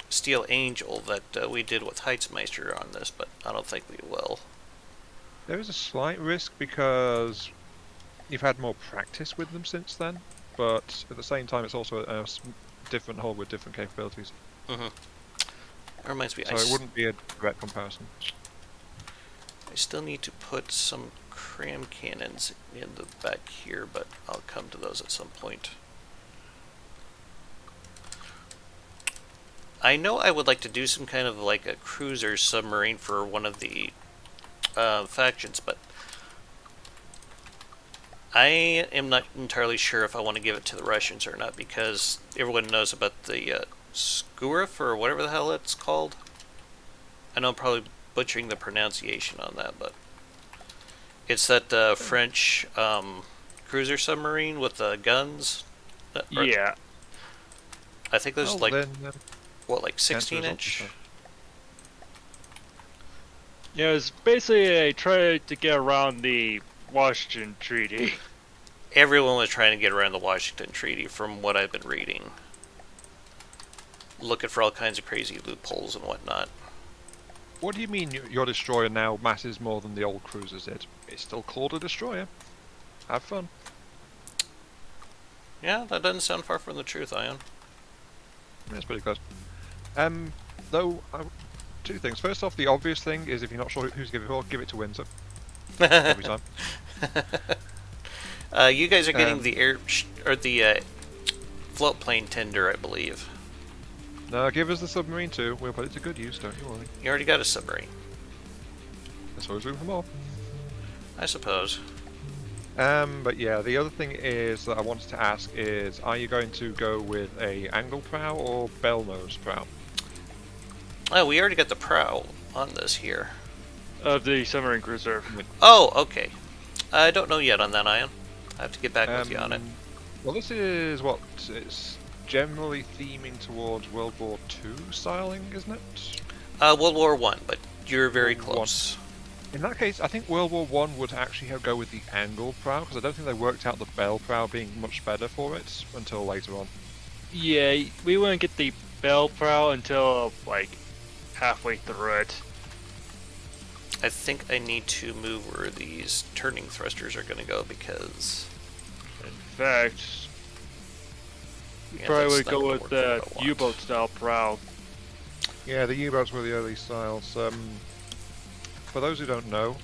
Steel Angel that we did with Heitzmeister on this, but I don't think we will. There is a slight risk because you've had more practice with them since then, but at the same time it's also a different hull with different capabilities. Mm-hmm. That reminds me, So it wouldn't be a direct comparison. I still need to put some cram cannons in the back here, but I'll come to those at some point. I know I would like to do some kind of like a cruiser submarine for one of the factions, but I am not entirely sure if I want to give it to the Russians or not, because everyone knows about the Skurif or whatever the hell it's called. I know I'm probably butchering the pronunciation on that, but it's that French cruiser submarine with the guns. Yeah. I think there's like what, like answer is 16-inch? also- Yeah, it's basically a try to get around the Washington Treaty. Everyone was trying to get around the Washington Treaty, from what I've been reading. Looking for all kinds of crazy loopholes and whatnot. What do you mean your destroyer now masses more than the old cruisers did? It's still called a destroyer. Have fun. Yeah, that doesn't sound far from the truth, Ion. That's pretty close. Though, two things. First off, the obvious thing is if you're not sure who's to give it for, give it to Windsor. Every time. You guys are getting the the float plane tender, I believe. No, give us the submarine too. We'll put it to good use, don't you worry. You already got a submarine, There's always room for more. I suppose. But yeah, the other thing is that I wanted to ask is, are you going to go with a angle prow or bell nose prow? Oh, we already got the prow on this here. Of the submarine cruiser. Oh, okay. I don't know yet on that, Ion. I have to get back with you on it. Well, this is what? It's generally theming towards World War II styling, isn't it? World War One, but you're very World War One. close. In that case, I think World War One would actually go with the angled prow, because I don't think they worked out the bell prow being much better for it until later on. Yeah, we wouldn't get the bell prow until like halfway through it. I think I need to move where these turning thrusters are going to go because In fact, yeah, probably that's would not go gonna with work the for what I want. U-boat style prow. Yeah, the U-boats were the early styles. For those who don't know,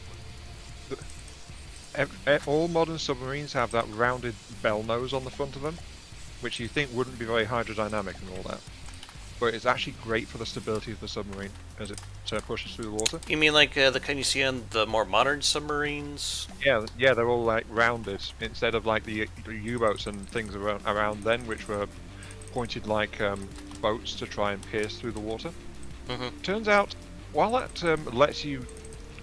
all modern submarines have that rounded bell nose on the front of them, which you think wouldn't be very hydrodynamic and all that. But it's actually great for the stability of the submarine as it pushes through the water. You mean like the kind you see on the more modern submarines? Yeah, they're all like rounded instead of like the U-boats and things around then, which were pointed like boats to try and pierce through the water. Mm-hmm. Turns out, while that lets you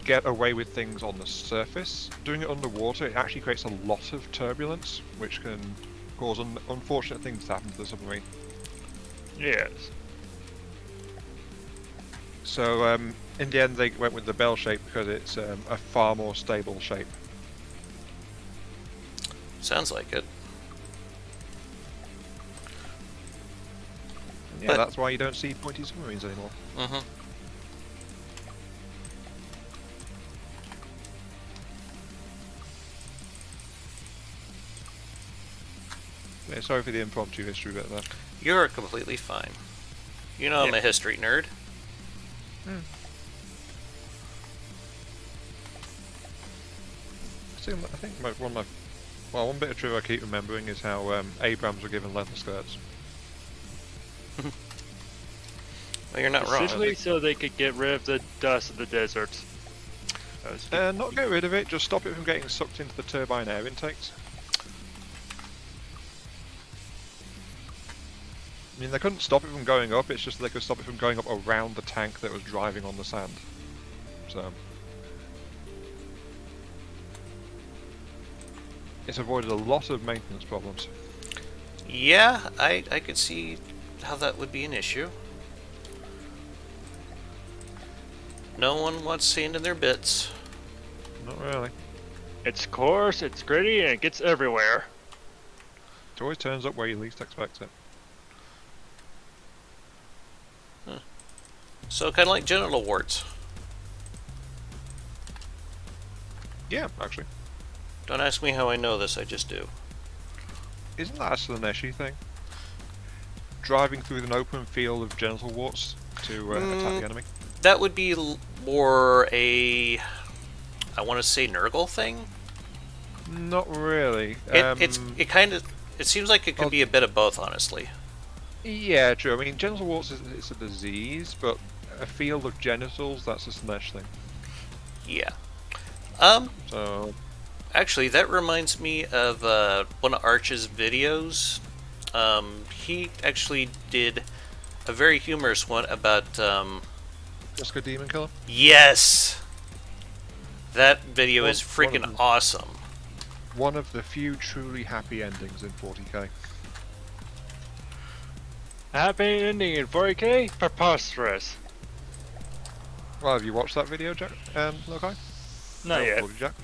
get away with things on the surface, doing it underwater, it actually creates a lot of turbulence, which can cause unfortunate things to happen to the submarine. Yes. So, in the end, they went with the bell shape because it's a far more stable shape. Sounds like it. Yeah, But- that's why you don't see pointy submarines anymore. Mm-hmm. Yeah, sorry for the impromptu history bit there. You're completely fine. You know I'm a history nerd. I think one bit of trivia I keep remembering is how Abrams were given leather skirts. Well, you're not wrong. Essentially, so they could get rid of the dust of the deserts. Not get rid of it, just stop it from getting sucked into the turbine air intakes. I mean, they couldn't stop it from going up, it's just they could stop it from going up around the tank that was driving on the sand. So... it's avoided a lot of maintenance problems. Yeah, I could see how that would be an issue. No one wants sand in their bits. Not really. It's coarse, it's gritty, and it gets everywhere. It always turns up where you least expect it. So kind of like genital warts. Yeah, actually. Don't ask me how I know this, I just do. Isn't that a Slaneshi thing? Driving through an open field of genital warts to attack the enemy? That would be more a, I want to say Nurgle thing. Not really. It seems like it could be a bit of both, honestly. Yeah, true. I mean, genital warts it's a disease, but a field of genitals, that's a Slanesh thing. Yeah. So... Actually, that reminds me of one of Arch's videos. He actually did a very humorous one about... Jessica Demon Killer? Yes! That video is One of freaking them. awesome. One of the few truly happy endings in 40k. Happy ending in 40k? Preposterous. Well, have you watched that video, Jack? Lokai? Not yet. Bloody Jack.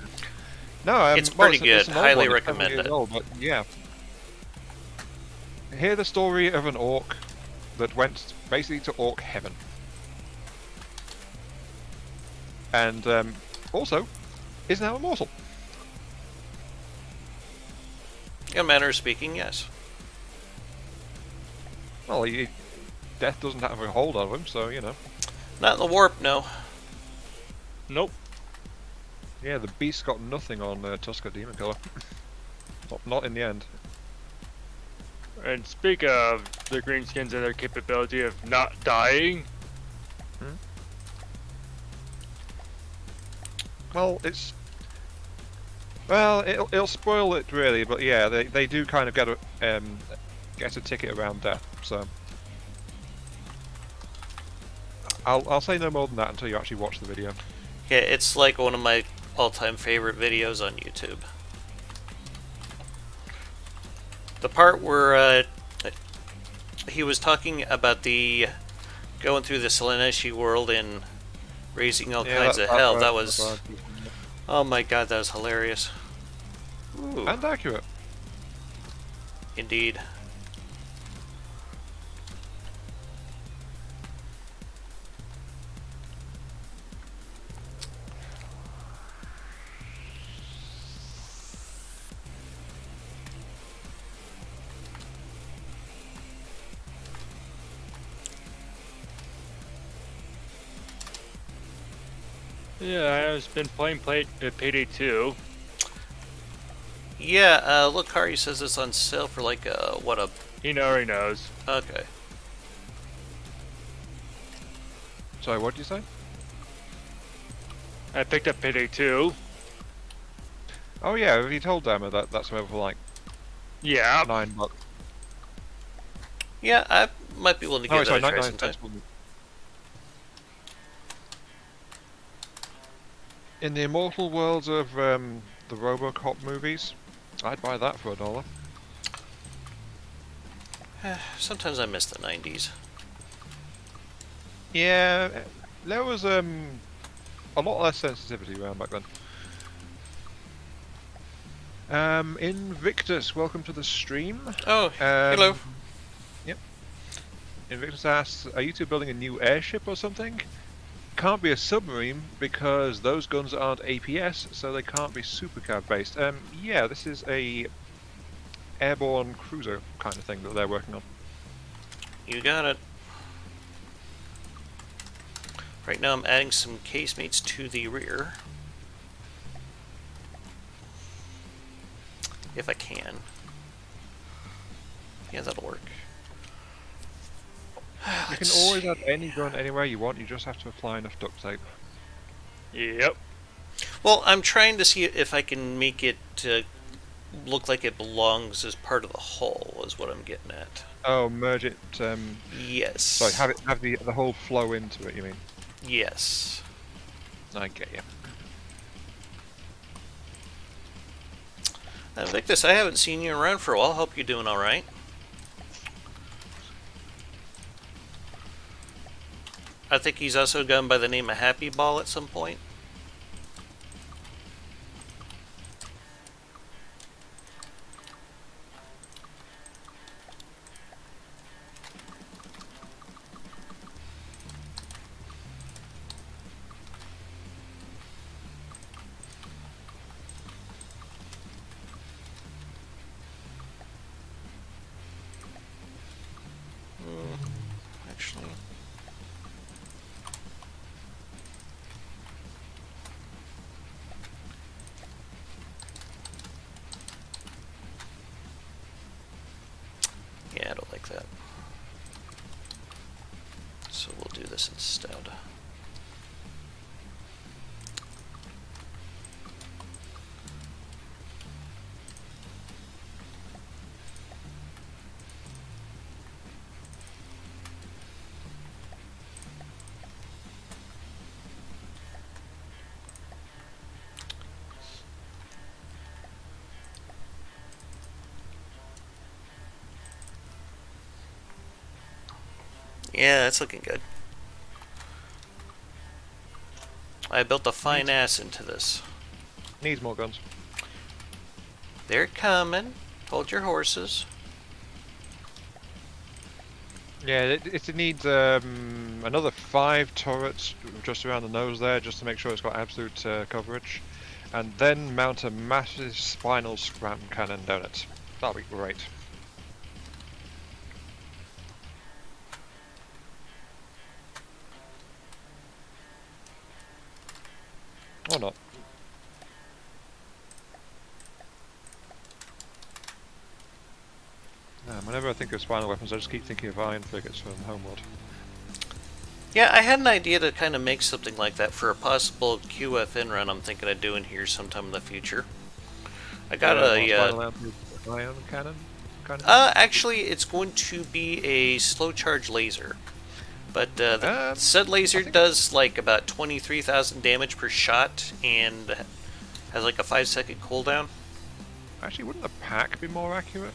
No, It's pretty good. an old Highly one. It's 7 recommend years it. old, but yeah. Hear the story of an orc that went basically to orc heaven. And also is now immortal. In a manner of speaking, yes. Well, death doesn't have a hold on him, so you know. Not in the warp, no. Nope. Yeah, the beast got nothing on Tuska Demon Killer. Not in the end. And speak of the greenskins and their capability of not dying, Well, it'll spoil it really, but yeah, they do kind of get a ticket around death. So I'll say no more than that until you actually watch the video. Yeah, it's like one of my all-time favorite videos on YouTube. The part where he was talking about the going through the Selenishi world and raising all kinds of hell. That was, oh my god, that was hilarious. Ooh, and accurate. indeed. Yeah, I've been playing Payday 2. Yeah, look, Kari says it's on sale for like what a. He already knows. Okay. Sorry, what did you say? I picked up Payday 2. Oh yeah, have you told Dama that that's available for like Yeah. $9? Yeah, I might be willing to give sorry, that a try 99 sometime. cents. In the immortal worlds of the RoboCop movies, I'd buy that for $1. Sometimes I miss the 90s. Yeah, there was a lot less sensitivity around back then. Invictus, welcome to the stream. Oh, hello. Yep. Invictus asks, are you two building a new airship or something? Can't be a submarine because those guns aren't APS, so they can't be supercab based. Yeah, this is a airborne cruiser kind of thing that they're working on. You got it. Right now I'm adding some casemates to the rear. If I can. Yeah, that'll work. You can always add any gun anywhere you want, you just have to apply enough duct tape. Yep. Well, I'm trying to see if I can make it look like it belongs as part of the hull, is what I'm getting at. Oh, merge it, Yes. sorry, have the whole flow into it, you mean? Yes. I get you. Victus, I haven't seen you around for a while. Hope you're doing alright. I think he's also gone by the name of Happy Ball at some point. Actually. Yeah, I don't like that. So we'll do this instead. Yeah, that's looking good. I built a fine ass into this. Needs more guns. They're coming. Hold your horses. Yeah, it needs another 5 turrets just around the nose there, just to make sure it's got absolute coverage. And then mount a massive spinal scram cannon down it. That'll be great. Or not. Whenever I think of spinal weapons, I just keep thinking of iron frigates from Homeworld. Yeah, I had an idea to kind of make something like that for a possible QFN run I'm thinking of doing here sometime in the future. I got Spinal ion cannon kind of. actually, it's going to be a slow charge laser. But the said laser does like about 23,000 damage per shot and has like a 5-second cooldown. Actually, wouldn't the pack be more accurate?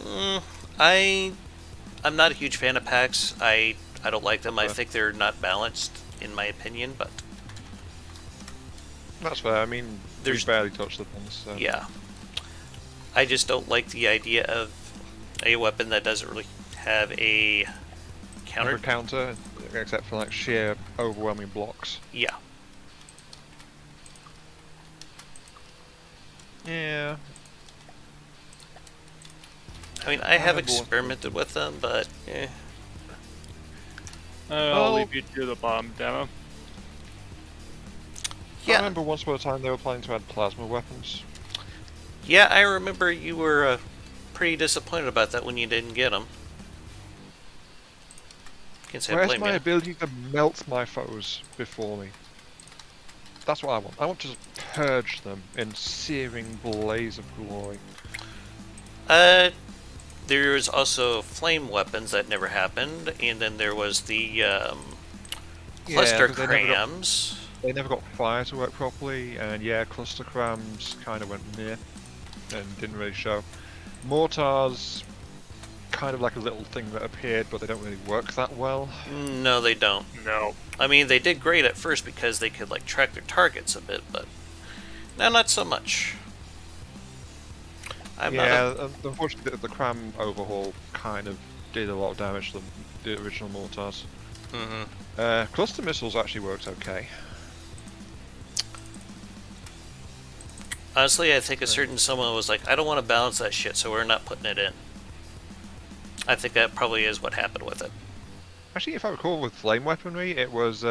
Mm, I I'm not a huge fan of packs. I don't like them. I think they're not balanced, in my opinion. But That's fair. I mean, we there's barely touched the things. So. yeah, I just don't like the idea of a weapon that doesn't really have a Never counter. counter, except for like sheer overwhelming blocks. Yeah, Yeah. I mean I have remember what- experimented with them, but I'll Well- leave you to the bottom demo. I yeah, remember once upon a time they were planning to add plasma weapons. yeah. I remember you were pretty disappointed about that when you didn't get them. Can't say I Where's blame my you. ability to melt my foes before me? That's what I want. I want to just purge them in searing blaze of glory. Uh, there's also flame weapons that never happened, and then there was the cluster 'cause crams. they never got fire to work properly, and yeah, cluster crams kind of went meh and didn't really show. Mortars, kind of like a little thing that appeared, but they don't really work that well. No, they don't. No. I mean, they did great at first because they could like track their targets a bit, but now not so much. I'm not Yeah, a, unfortunately, the cram overhaul kind of did a lot of damage to the original mortars. Mhm. Cluster missiles actually works okay. Honestly, I think a certain someone was like, I don't want to balance that shit, so we're not putting it in. I think that probably is what happened with it. Actually, if I recall, with flame weaponry, it was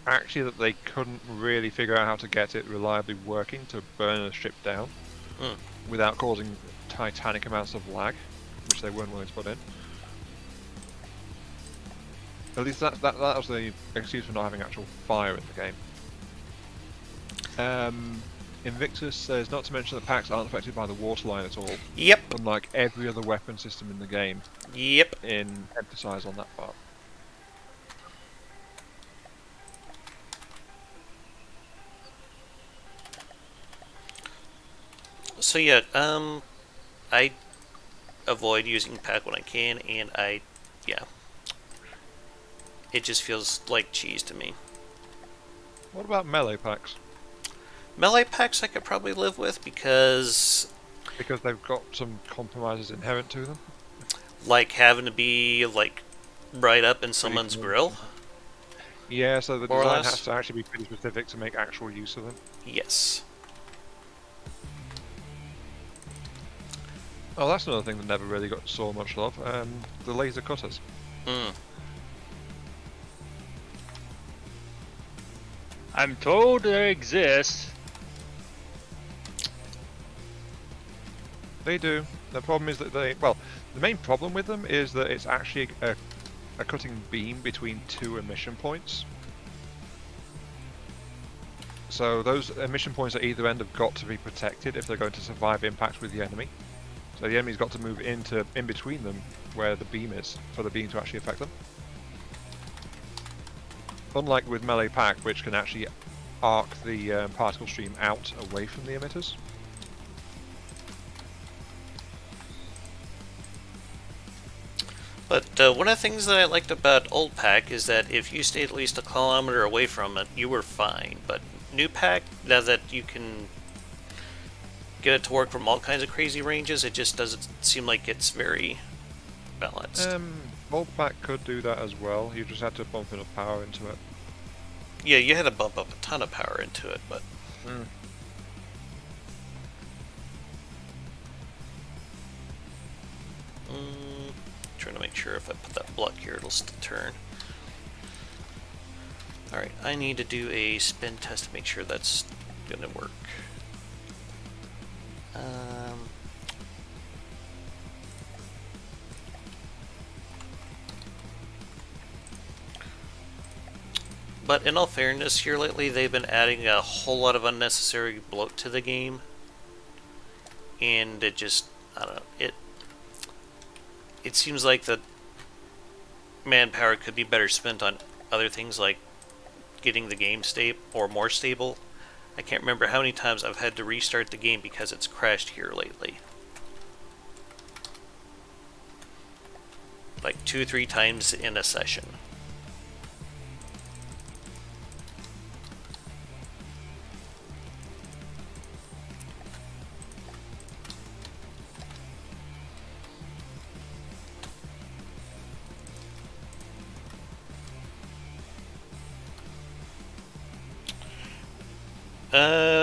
actually that they couldn't really figure out how to get it reliably working to burn a ship down Hmm. without causing titanic amounts of lag, which they weren't willing to put in. At least that was the excuse for not having actual fire in the game. Invictus says not to mention that packs aren't affected by the waterline at all, Yep. unlike every other weapon system in the game. Yep. In emphasize on that part. So yeah, I avoid using pack when I can, and yeah, it just feels like cheese to me. What about melee packs? Melee packs I could probably live with because, Because they've got some compromises inherent to them. like, having to be like right up in someone's cool. grill. Yeah, so the More or design less. has to actually be pretty specific to make actual use of them. Yes. Oh, that's another thing that never really got so much love. The laser cutters. Mm. I'm told they exist. They do. The problem is that the main problem with them is that it's actually a cutting beam between two emission points. So those emission points at either end have got to be protected if they're going to survive impact with the enemy. So the enemy's got to move in between them where the beam is for the beam to actually affect them. Unlike with melee pack, which can actually arc the particle stream out away from the emitters. But one of the things that I liked about old pack is that if you stayed at least a kilometer away from it, you were fine. But new pack, now that you can get it to work from all kinds of crazy ranges, it just doesn't seem like it's very balanced. Old pack could do that as well. You just had to bump enough power into it. Yeah, you had to bump up a ton of power into it, but trying to make sure if I put that block here, it'll still turn. Alright, I need to do a spin test to make sure that's gonna work. But in all fairness, here lately they've been adding a whole lot of unnecessary bloat to the game. And it just, I don't know, it seems like the manpower could be better spent on other things like getting the game stable or more stable. I can't remember how many times I've had to restart the game because it's crashed here lately. like 2-3 times in a session.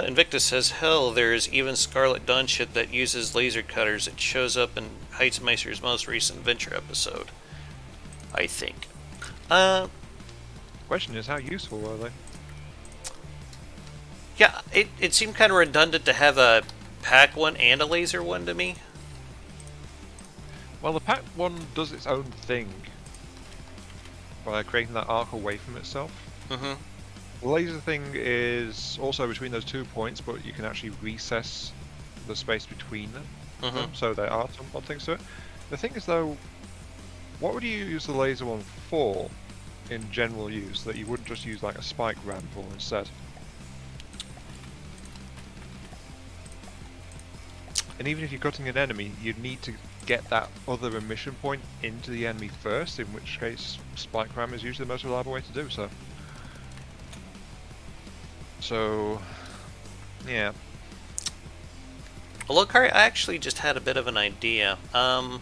Invictus says, hell, there's even Scarlet Dawn shit that uses laser cutters. It shows up in Heitzmeister's most recent Venture episode, I think. Question is, how useful are they? Yeah, it seemed kind of redundant to have a pack one and a laser one to me. Well, the pack one does its own thing by creating that arc away from itself. Mm-hmm. The laser thing is also between those 2 points, but you can actually recess the space between them, Mm-hmm. so there are some odd things to it. The thing is, though, what would you use the laser one for in general use that you wouldn't just use like a spike ram for instead? And even if you're cutting an enemy, you'd need to get that other emission point into the enemy first, in which case spike ram is usually the most reliable way to do so. So, yeah. Well, look, I actually just had a bit of an idea. I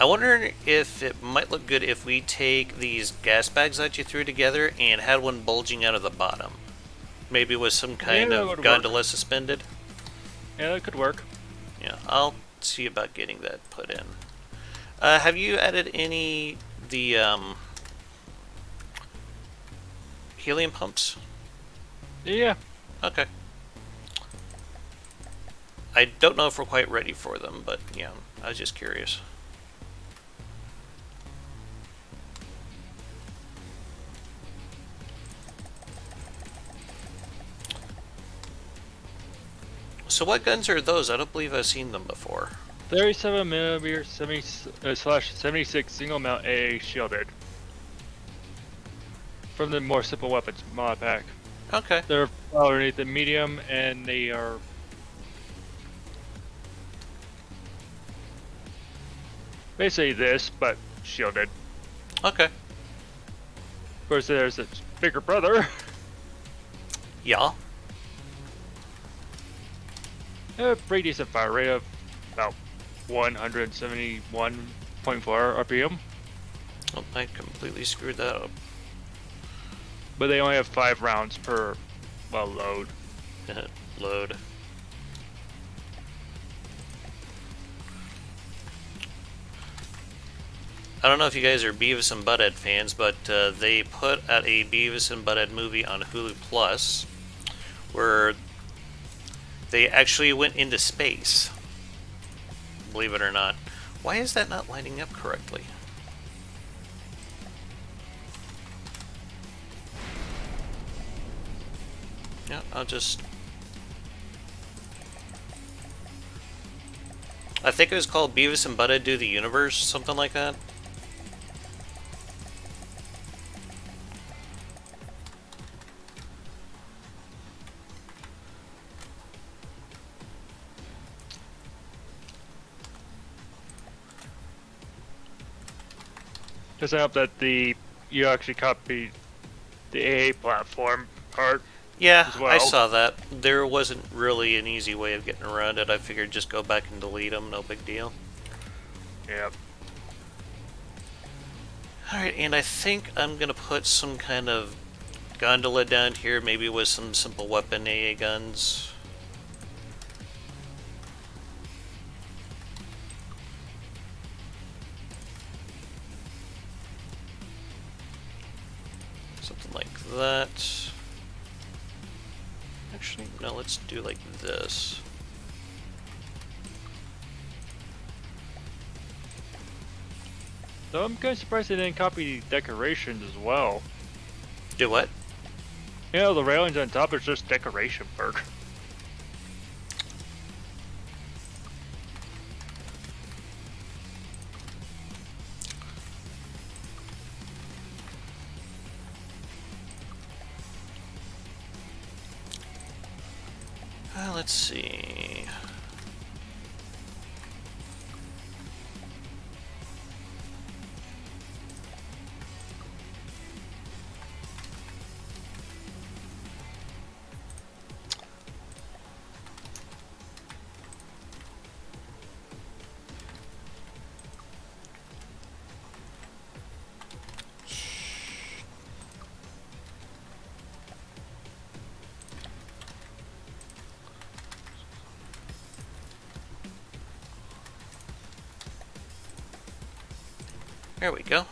wonder if it might look good if we take these gas bags that you threw together and had one bulging out of the bottom. Maybe with some kind that of would gondola suspended. Yeah, that could work. Yeah, I'll see about getting that put in. Have you added the helium pumps? Yeah. Okay. I don't know if we're quite ready for them, but yeah, I was just curious. So what guns are those? I don't believe I've seen them before. 37mm 76 single mount AA shielded. From the more simple weapons mod pack. Okay. They're underneath the medium, and they are basically this, but shielded. Okay. Of course, there's a bigger brother. Yeah. A pretty decent fire rate of about 171.4 RPM. Oh, I completely screwed that up. But they only have 5 rounds per, well, load. Load. I don't know if you guys are Beavis and Butthead fans, but they put out a Beavis and Butthead movie on Hulu Plus where they actually went into space. Believe it or not. Why is that not lining up correctly? Yeah, I'll just... I think it was called Beavis and Butthead Do the Universe, something like that. Just I hope that you actually copy the AA platform part. Yeah, As well. I saw that. There wasn't really an easy way of getting around it. I figured just go back and delete them, no big deal. Yep. Alright, and I think I'm gonna put some kind of gondola down here, maybe with some simple weapon AA guns. Something like that. Actually, no, let's do like this. So I'm kind of surprised they didn't copy the decorations as well. Do what? You know, the railings on top is just decoration work. Let's see. There we go.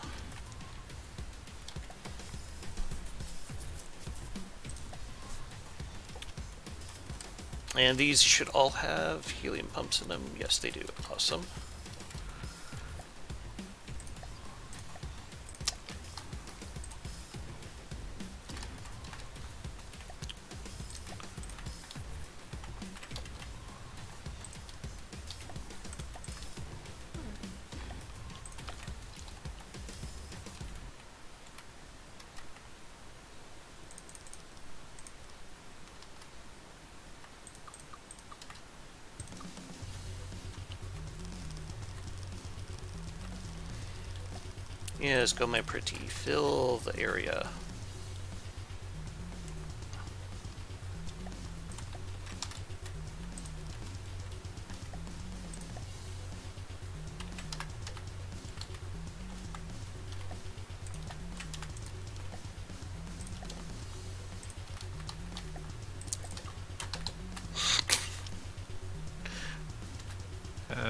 And these should all have helium pumps in them. Yes, they do. Awesome. Yes, go my pretty. Fill the area.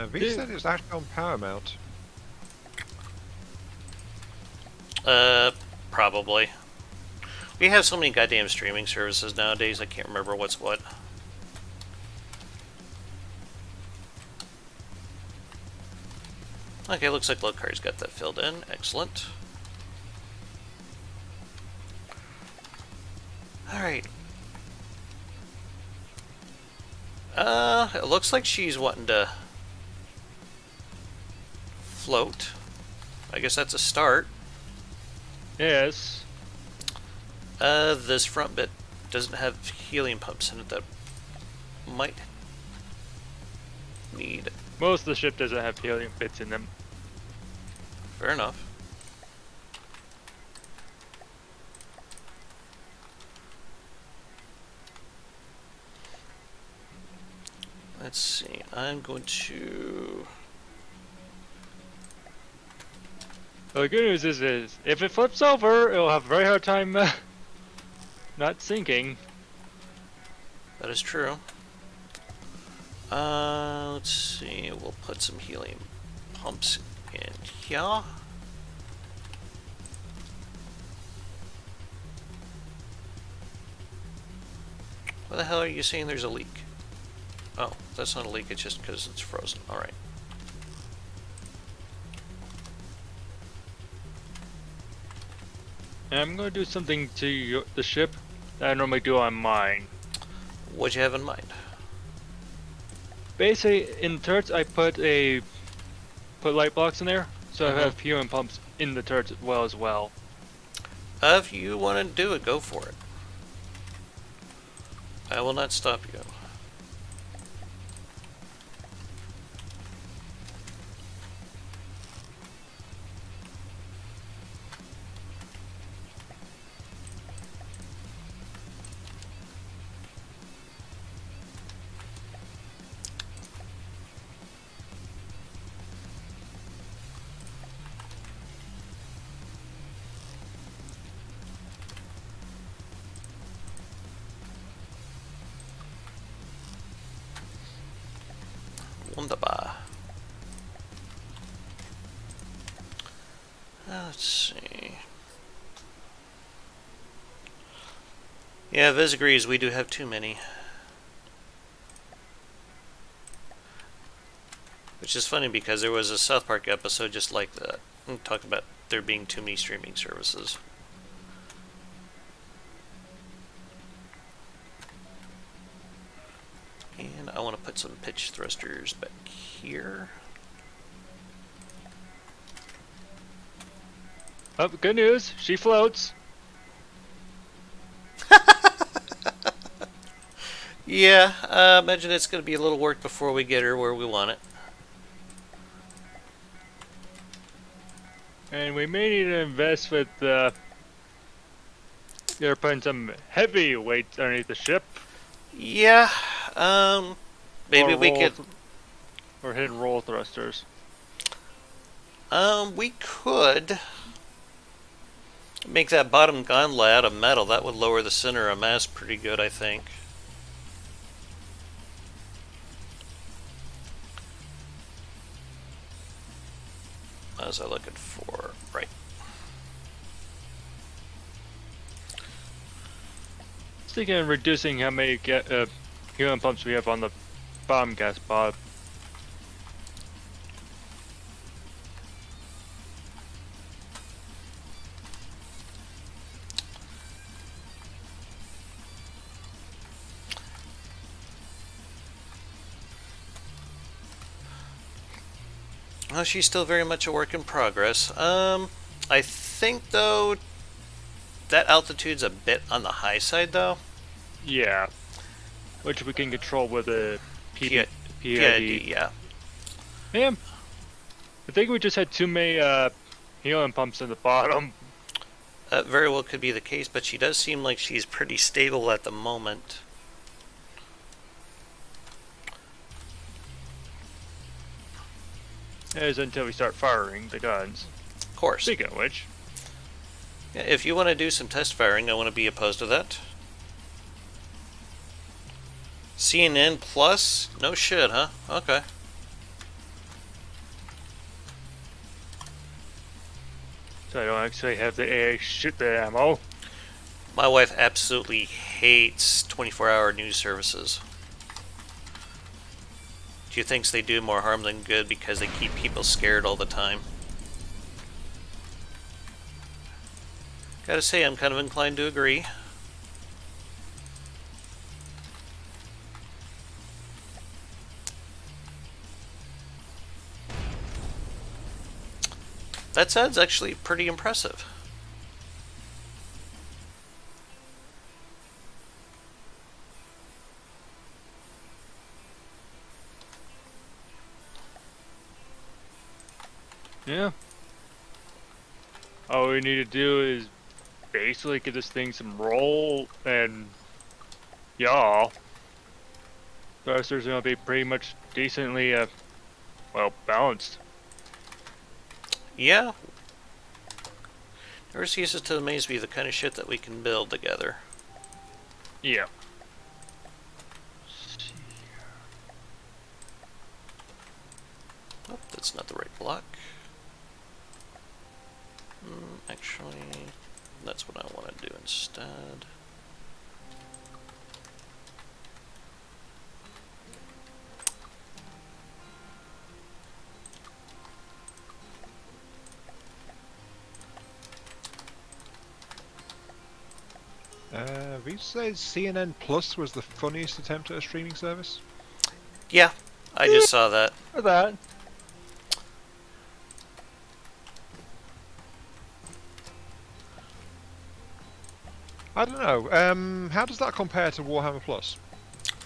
V said it's actually on Paramount. Probably. We have so many goddamn streaming services nowadays, I can't remember what's what. Okay, looks like Locar's got that filled in. Excellent. Alright. It looks like she's wanting to float. I guess that's a start. Yes. This front bit doesn't have helium pumps in it that might need. Most of the ship doesn't have helium bits in them. Fair enough. Let's see. I'm going to. Well, the good news is if it flips over, it'll have a very hard time not sinking. That is true. Let's see. We'll put some helium pumps in here. Why the hell are you saying there's a leak? Oh, that's not a leak, it's just because it's frozen. Alright. And I'm going to do something to the ship that I normally do on mine. What'd you have in mind? Basically, in turrets, I put light blocks in there, so I have helium pumps in the turrets as well. If you want to do it, go for it. I will not stop you. Wunderbar. Let's see. Yeah, Viz agrees, we do have too many. Which is funny because there was a South Park episode just like that. Talk about there being too many streaming services. And I want to put some pitch thrusters back here. Oh, good news, she floats. Yeah, imagine it's going to be a little work before we get her where we want it. And we may need to invest with you're putting some heavy weight underneath the ship. Yeah, maybe Or we could. Or hidden roll thrusters. We could make that bottom gondola out of metal. That would lower the center of mass pretty good, I think. was I looking for? Right. Thinking of reducing how many helium pumps we have on the bottom gas pod. Well, she's still very much a work in progress. I think though that altitude's a bit on the high side though. Yeah, which we can control with a PID, PID. yeah. Yeah, I think we just had too many helium pumps in the bottom. Very well could be the case, but she does seem like she's pretty stable at the moment. As until we start firing the guns. Of course. Speaking of which, Yeah, if you want to do some test firing, I want to be opposed to that. CNN plus? No shit, huh? Okay. so I don't actually have the AA shoot the ammo. My wife absolutely hates 24-hour news services. She thinks they do more harm than good because they keep people scared all the time. Gotta say, I'm kind of inclined to agree. That sounds actually pretty impressive. Yeah. All we need to do is basically get this thing some roll and y'all. Thrusters are gonna be pretty much decently well balanced. Yeah. Never ceases to amaze me the kind of shit that we can build together. Yeah. Oh, that's not the right block. Actually, that's what I want to do instead. Reese says CNN Plus was the funniest attempt at a streaming service. Yeah, I just saw that. For that. I don't know. How does that compare to Warhammer Plus?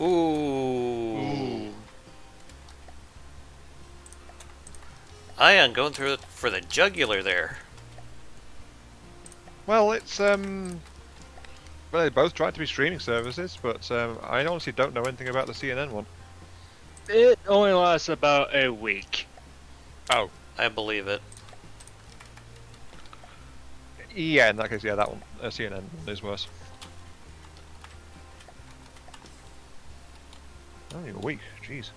Ooh. Ion going through it for the jugular there. Well, it's well, they both tried to be streaming services, but I honestly don't know anything about the CNN one. It only lasts about a week. Oh, I believe it. yeah. In that case, yeah, that one, CNN one is worse. Only a week. Jeez.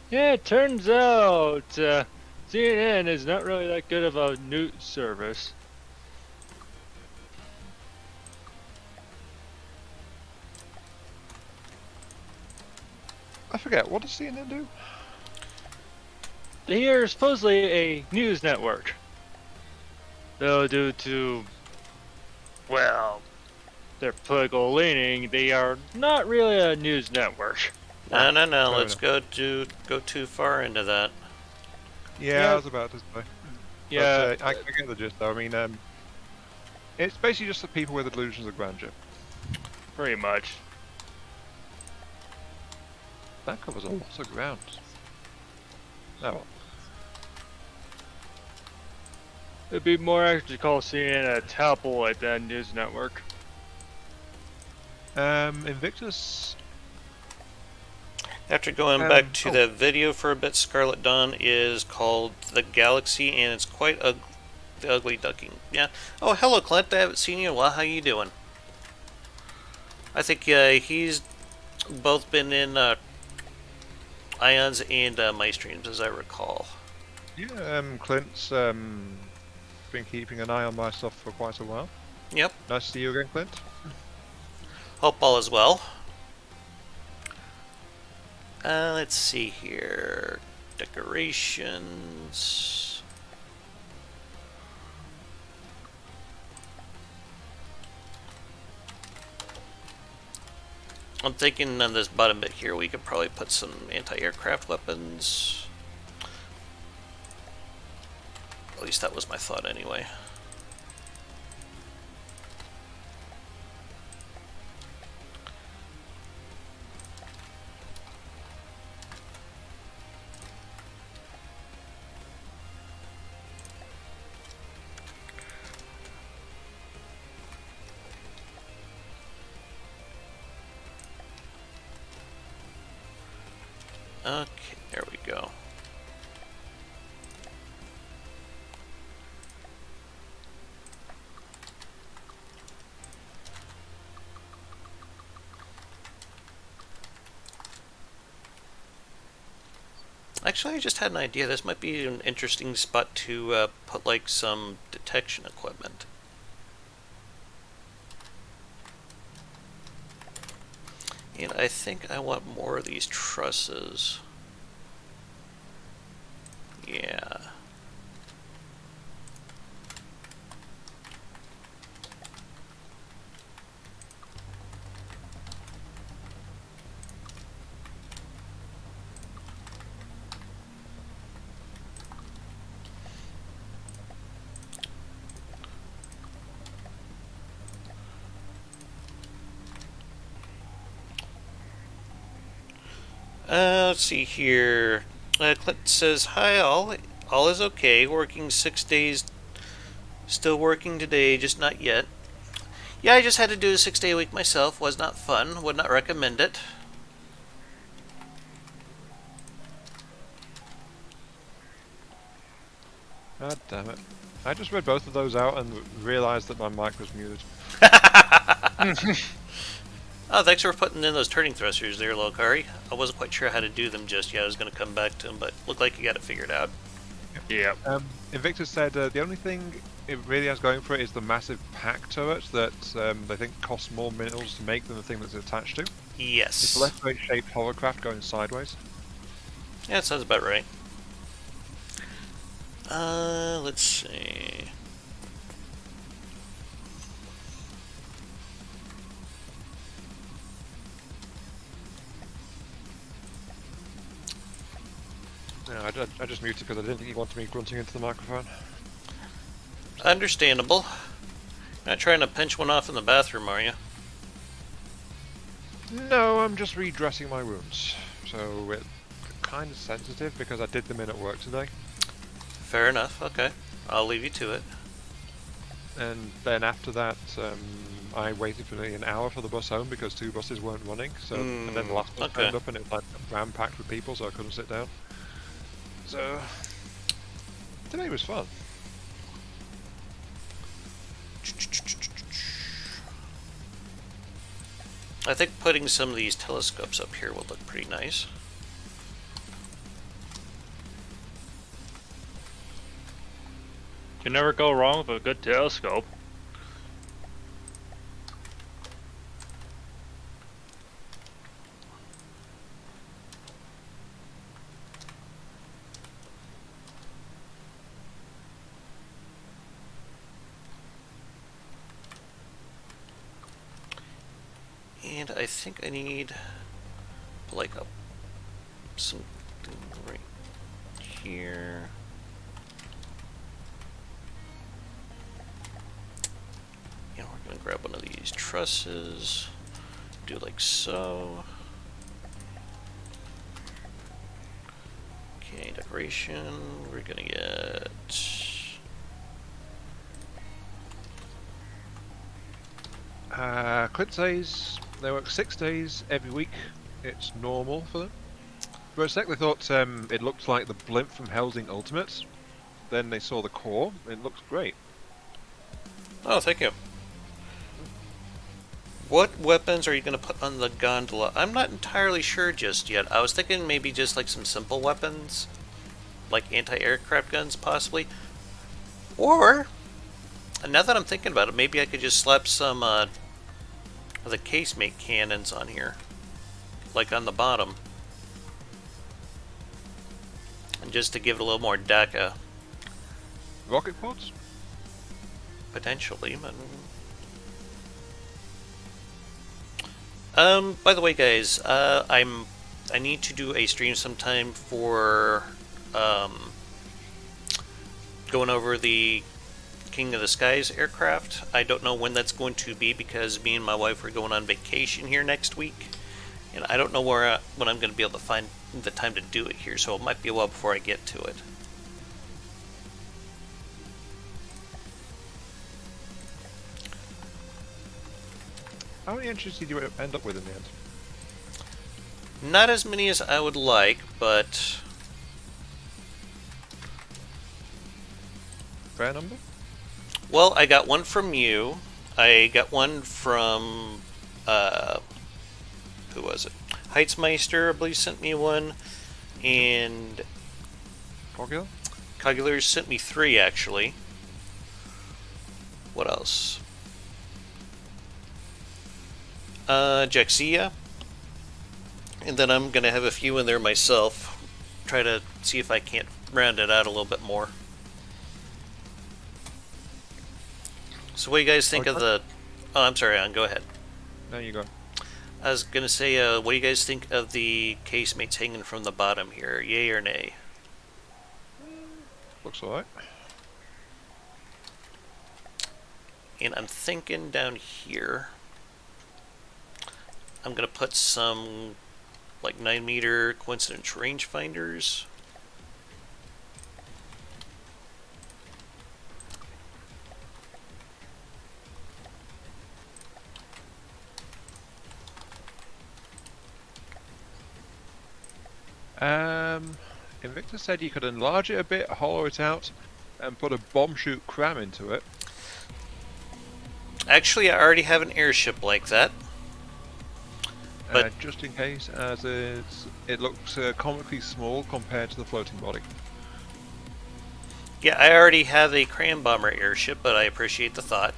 Yeah, it turns out CNN is not really that good of a news service. I forget. What does CNN do? They are supposedly a news network. Though due to, well, their political leaning, they are not really a news network. No, no, no. fair Let's go too far into that. Yeah, Yeah. I was about to say. Yeah, But, I get the gist, though. I mean, it's basically just the people with delusions of grandeur. pretty much. That covers a lot of ground. Oh, well. It'd be more actually to call CNN a tabloid than news network. Invictus. After going back to the video for a bit, Scarlet Dawn is called The Galaxy, and it's quite the ugly ducking. Yeah. Oh, hello, Clint. I haven't seen you in a while. How you doing? I think he's both been in Ion's and my streams, as I recall. Yeah, Clint's been keeping an eye on my stuff for quite a while. Yep. Nice to see you again, Clint. Hope all is well. Let's see here. Decorations. I'm thinking on this bottom bit here we could probably put some anti-aircraft weapons. At least that was my thought anyway. Okay, there we go. Actually, I just had an idea. This might be an interesting spot to put like some detection equipment. And I think I want more of these trusses. Yeah. Let's see here. Clint says, "Hi, all. All is okay. Working 6 days. Still working today, just not yet. Yeah, I just had to do a 6-day week myself. Was not fun. Would not recommend it." God damn it. I just read both of those out and realised that my mic was muted. Oh, thanks for putting in those turning thrusters there, Lokari. I wasn't quite sure how to do them just yet. I was going to come back to them, but looked like you got it figured out. Yeah. Invictus said the only thing it really has going for it is the massive pack turret that they think costs more minerals to make than the thing that's attached to. Yes. It's a less great shaped hovercraft going sideways. Yeah, that sounds about right. Let's see. Yeah, I just muted because I didn't think you wanted me grunting into the microphone. Understandable. Not trying to pinch one off in the bathroom, are you? No, I'm just redressing my wounds. So it's kind of sensitive because I did them in at work today. Fair enough. Okay. I'll leave you to it. And then after that, I waited for nearly an hour for the bus home because 2 buses weren't running. So and then the last bus okay. turned up and it was like ram-packed with people, so I couldn't sit down. So today was fun. I think putting some of these telescopes up here will look pretty nice. You never go wrong with a good telescope. And I think I need like something right here. And we're gonna grab one of these trusses, do like so. Okay, decoration. We're gonna get Clint says they work 6 days every week. It's normal for them. For a sec they thought it looked like the blimp from Helsing Ultimates. Then they saw the core. It looks great. Oh, thank you. What weapons are you going to put on the gondola? I'm not entirely sure just yet. I was thinking maybe just like some simple weapons. like anti-aircraft guns, possibly. Or, now that I'm thinking about it, maybe I could just slap some of the casemate cannons on here, like on the bottom, and just to give it a little more deca, Rocket pods? potentially. But by the way, guys, I need to do a stream sometime for going over the King of the Skies aircraft. I don't know when that's going to be because me and my wife are going on vacation here next week, and I don't know when I'm going to be able to find the time to do it here, so it might be a while before I get to it. How many entries did you end up with in the end? Not as many as I would like, but Fair number? well, I got one from you. I got one from who was it? Heitzmeister, I believe, sent me one, and Cogula? Cogulars sent me 3 actually. What else? Jaxia, and then I'm gonna have a few in there myself. Try to see if I can't round it out a little bit more. So, what do you guys think of the? Oh, I'm sorry, Ann, go ahead. There you go. I was gonna say, what do you guys think of the casemates hanging from the bottom here? Yay or nay? Looks alright. And I'm thinking down here, I'm gonna put some like 9-meter coincidence rangefinders. Invictus said you could enlarge it a bit, hollow it out, and put a bomb shoot cram into it. Actually, I already have an airship like that. But Just in case, as it looks comically small compared to the floating body. yeah, I already have a cram bomber airship, but I appreciate the thought.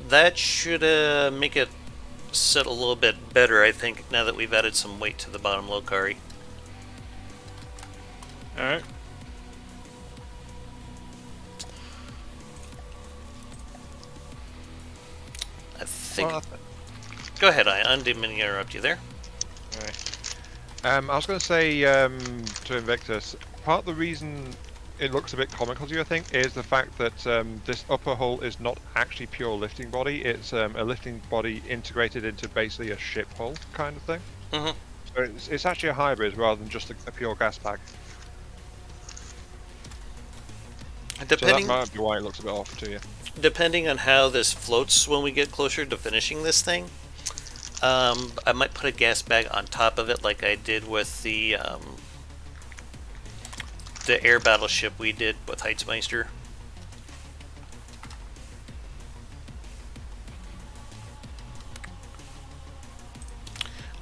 That should make it sit a little bit better, I think, now that we've added some weight to the bottom Lokari. Alright. I think. Well, Go ahead, I didn't mean to interrupt you there. I was going to say to Invictus, part of the reason it looks a bit comical to you, I think, is the fact that this upper hull is not actually pure lifting body. It's a lifting body integrated into basically a ship hull kind of thing. Mm-hmm. So it's actually a hybrid rather than just a pure gas bag. Depending, So that might be why it looks a bit off to you. depending on how this floats when we get closer to finishing this thing, I might put a gas bag on top of it, like I did with the air battleship we did with Heitzmeister.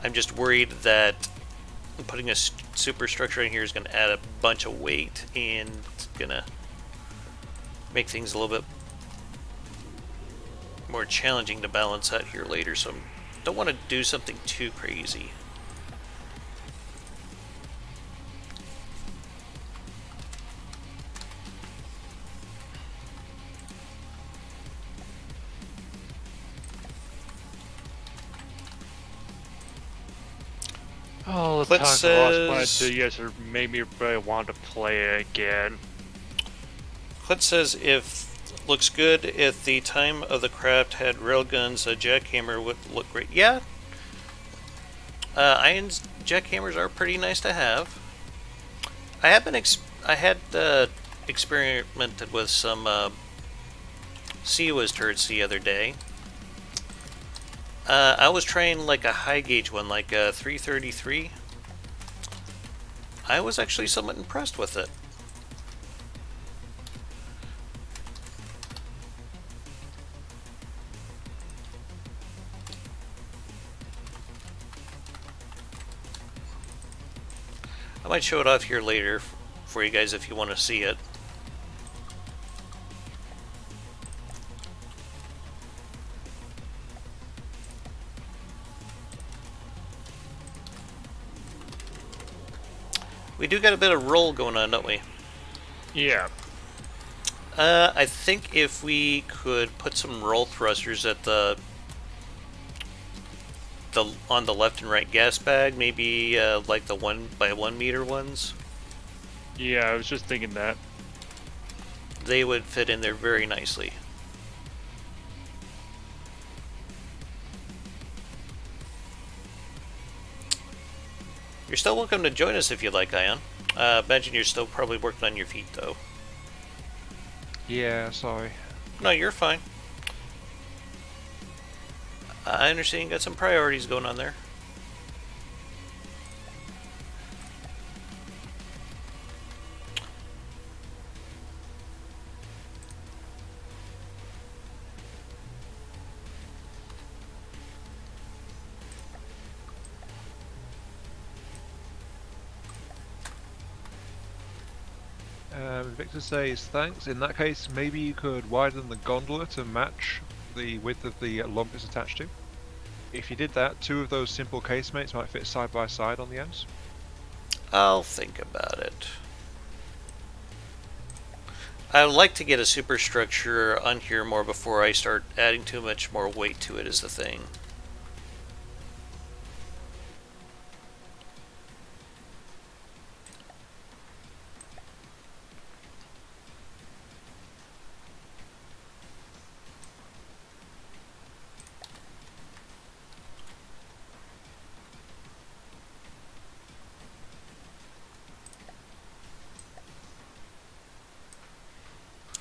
I'm just worried that putting a superstructure in here is going to add a bunch of weight and it's going to make things a little bit more challenging to balance out here later, so I don't want to do something too crazy. Oh, the Clint Lost Planet says- 2 yesterday made me really want to play it again. Clint says if looks good, if the time of the craft had railguns, a jackhammer would look great. Yeah, iron jackhammers are pretty nice to have. I have been experimented with some COS turrets the other day. I was trying like a high gauge one, like a 333. I was actually somewhat impressed with it. I might show it off here later for you guys if you want to see it. We do got a bit of roll going on, don't we? Yeah. I think if we could put some roll thrusters at the on the left and right gas bag, maybe like the 1 by 1 meter ones, Yeah, I was just thinking that. they would fit in there very nicely. You're still welcome to join us if you'd like, Ion. Imagine you're still probably working on your feet, though. Yeah, sorry. No, you're fine. I understand you got some priorities going on there. Victor says, thanks. In that case, maybe you could widen the gondola to match the width of the lump it's attached to. If you did that, 2 of those simple casemates might fit side by side on the ends. I'll think about it. I would like to get a superstructure on here more before I start adding too much more weight to it is the thing.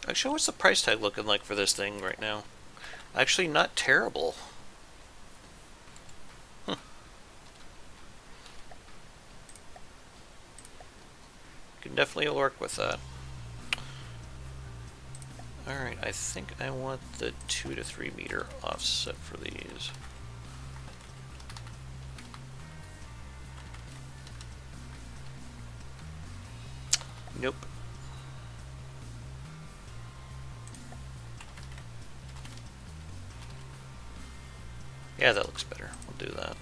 Actually, what's the price tag looking like for this thing right now? Actually, not terrible. Can definitely work with that. Alright, I think I want the 2 to 3 meter offset for these. Nope. Yeah, that looks better. We'll do that.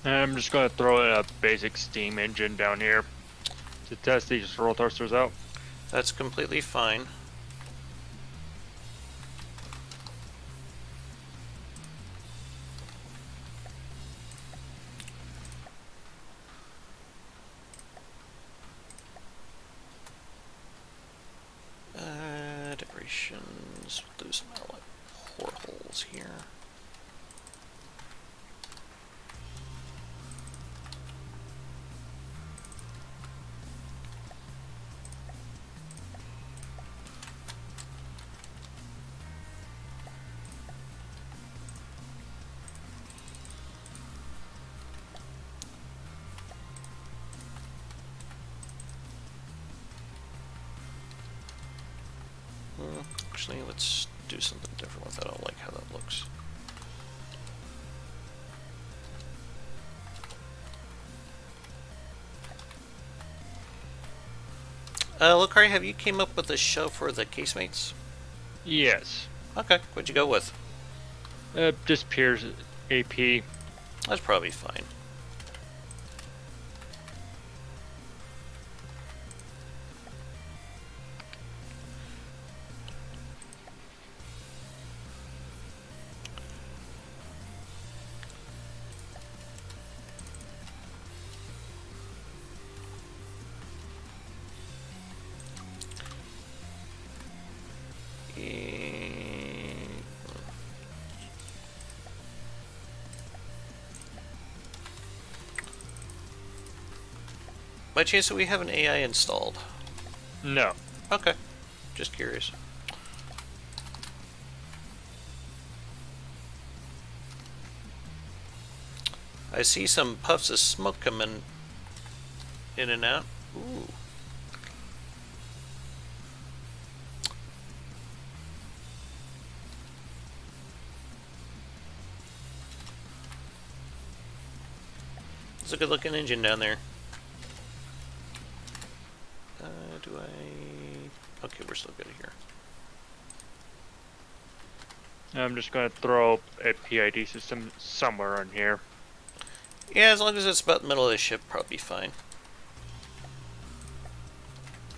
I'm just gonna throw in a basic steam engine down here to test these roll thrusters out. That's completely fine. Decorations. We'll do some outlet portholes here. Actually, let's do something different with that. I don't like how that looks. Lokari, have you came up with a show for the casemates? Yes. Okay, what'd you go with? Just Pierce AP. That's probably fine. By chance, do we have an AI installed? No. Okay, just curious. I see some puffs of smoke coming in and out. Ooh. It's a good looking engine down there. Do I... Okay, we're still good here. I'm just gonna throw a PID system somewhere in here. Yeah, as long as it's about the middle of the ship, probably fine.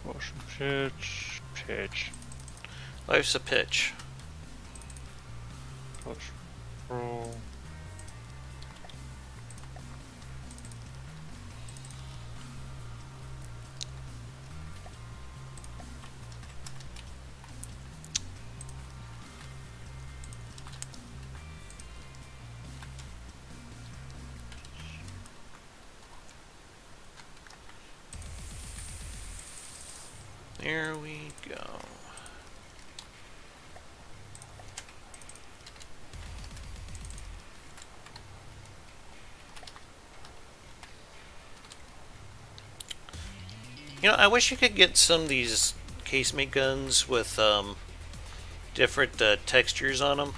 Motion pitch. Pitch. Life's a pitch. Push. Roll. There we go. You know, I wish you could get some of these casemate guns with different textures on them.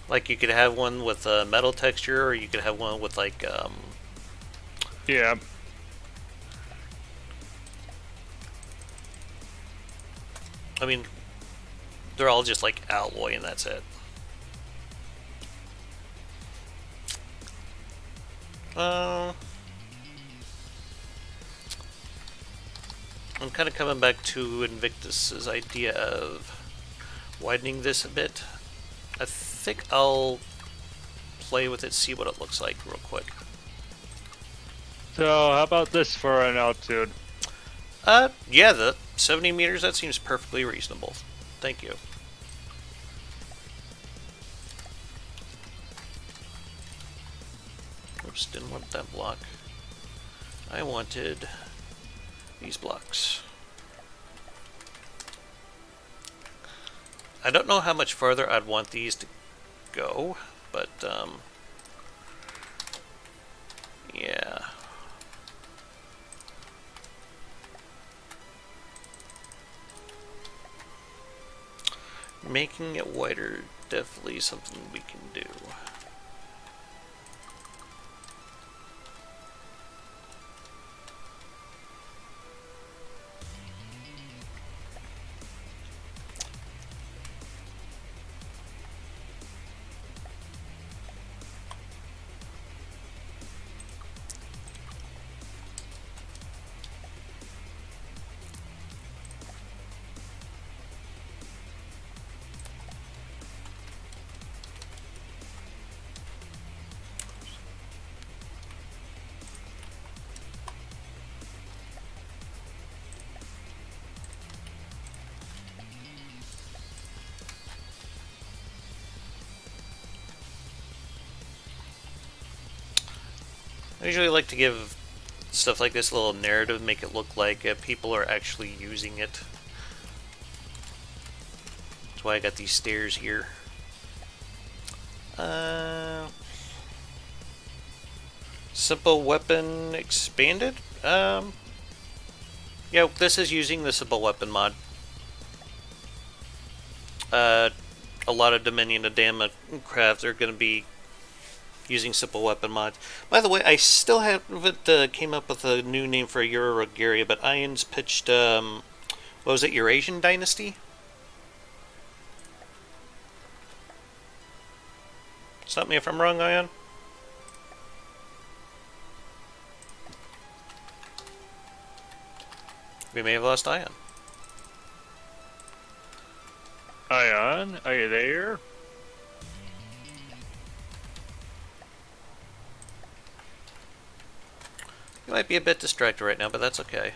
Like you could have one with a metal texture, or you could have one with like Yeah. I mean, they're all just like alloy and that's it. I'm kind of coming back to Invictus's idea of widening this a bit. I think I'll play with it, see what it looks like real quick. So how about this for an altitude? Yeah, the 70 meters, that seems perfectly reasonable. Thank you. Oops, didn't want that block. I wanted these blocks. I don't know how much farther I'd want these to go, but, yeah. Making it wider, definitely something we can do. I usually like to give stuff like this a little narrative, make it look like people are actually using it. That's why I got these stairs here. Simple weapon expanded? Yeah, this is using the simple weapon mod. A lot of Dominion of Damas craft are going to be using simple weapon mods. By the way, I still haven't came up with a new name for Euro-Rogaria, but Ian's pitched, what was it, Eurasian Dynasty? Stop me if I'm wrong, Ian. We may have lost Ian. Ion, are you there? You might be a bit distracted right now, but that's okay.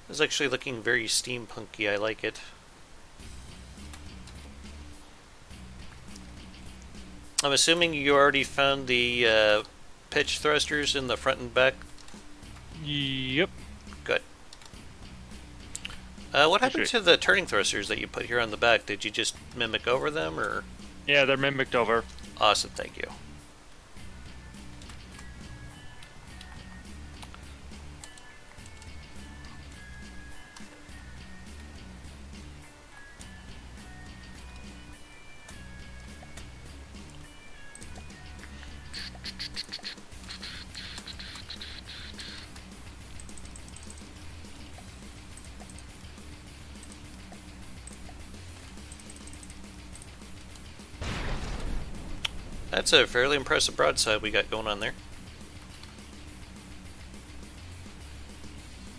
It's actually looking very steampunky. I like it. I'm assuming you already found the pitch thrusters in the front and back. Yep. Good. What happened to the turning thrusters that you put here on the back? Did you just mimic over them, or? Yeah, they're mimicked over. Awesome, thank you. That's a fairly impressive broadside we got going on there.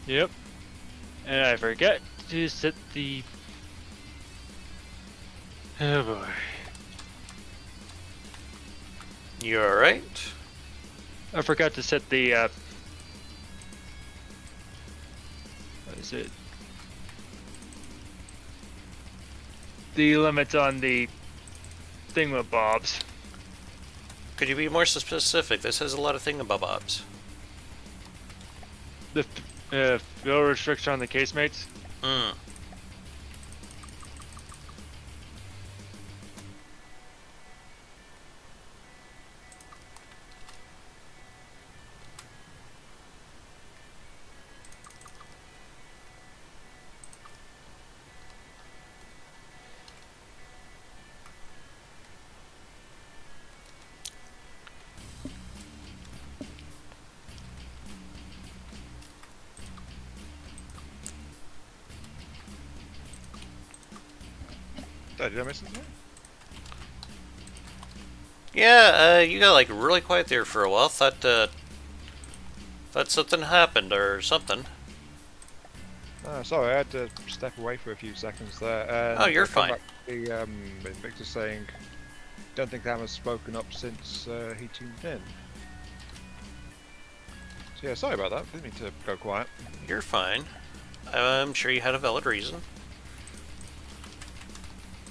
Yep. And I forget to set the... Oh boy. You alright? I forgot to set the, what is it? The limits on the thingamabobs. Could you be more specific? This has a lot of thingamabobs. The fuel restriction on the casemates. Hmm. Did I miss something? Yeah, you got like really quiet there for a while. Thought something happened or something. Sorry, I had to step away for a few seconds there. And Oh, you're I come fine. back to the Invictus saying, don't think Damas spoken up since he tuned in. So yeah, sorry about that. Didn't mean to go quiet. You're fine. I'm sure you had a valid reason.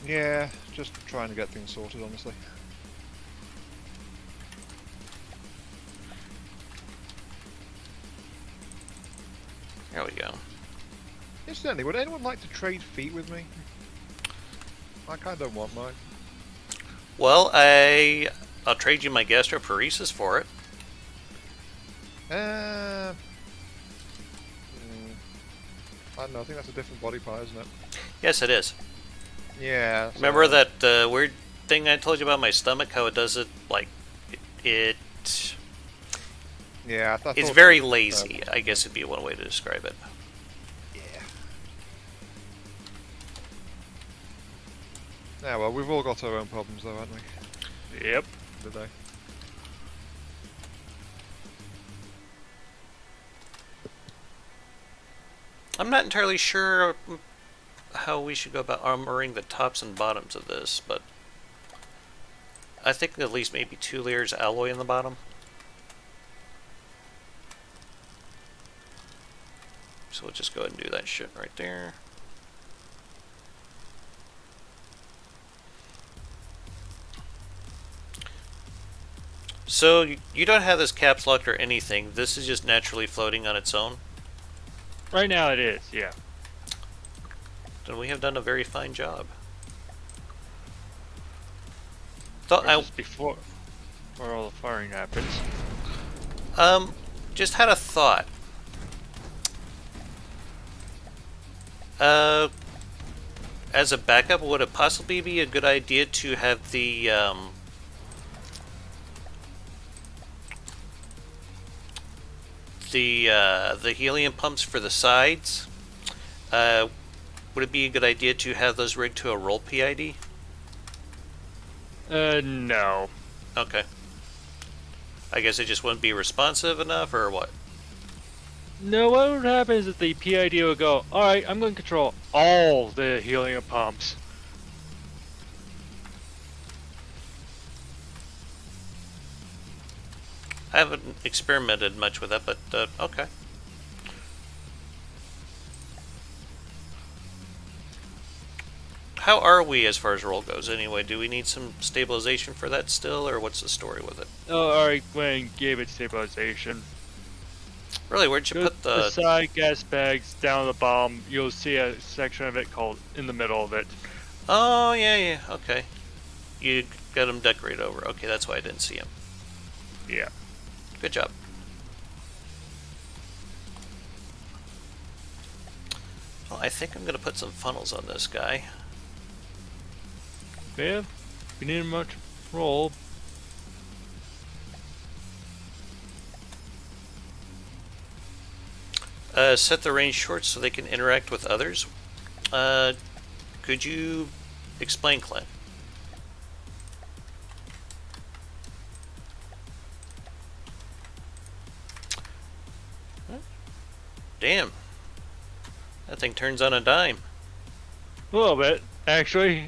Yeah, just trying to get things sorted, honestly. There we go. Incidentally, would anyone like to trade feet with me? I kind of want mine. Well, I'll trade you my gastroparesis for it. I don't know, I think that's a different body part, isn't it? Yes, it is. Yeah. Remember that weird thing I told you about my stomach? How it does it, like, it... Yeah, I thought It's very lazy, I guess would be one way to describe it. Yeah. Yeah, well, we've all got our own problems though, haven't we? Yep. Today. I'm not entirely sure how we should go about armoring the tops and bottoms of this, but I think at least maybe 2 layers alloy in the bottom. So we'll just go ahead and do that shit right there. So you don't have this caps locked or anything. This is just naturally floating on its own. Right now it is, yeah. Then we have done a very fine job. Thought Or just before all the firing happens. Just had a thought. As a backup, would it possibly be a good idea to have the helium pumps for the sides? Would it be a good idea to have those rigged to a roll PID? No. Okay. I guess it just wouldn't be responsive enough, or what? No, what would happen is that the PID would go, alright, I'm going to control all the helium pumps. I haven't experimented much with that, but okay. How are we as far as roll goes anyway? Do we need some stabilization for that still, or what's the story with it? Oh, alright, when gave it stabilization. Really, where'd you Go put to the side gas bags down the bottom, you'll see a section of it called in the middle of it. Oh, yeah, okay. You got them decorated over. Okay, that's why I didn't see them. Yeah. Good job. Well, I think I'm going to put some funnels on this guy. Yeah, we need much roll. Set the range short so they can interact with others. Could you explain, Clint? Damn. That thing turns on a dime. A little bit, actually.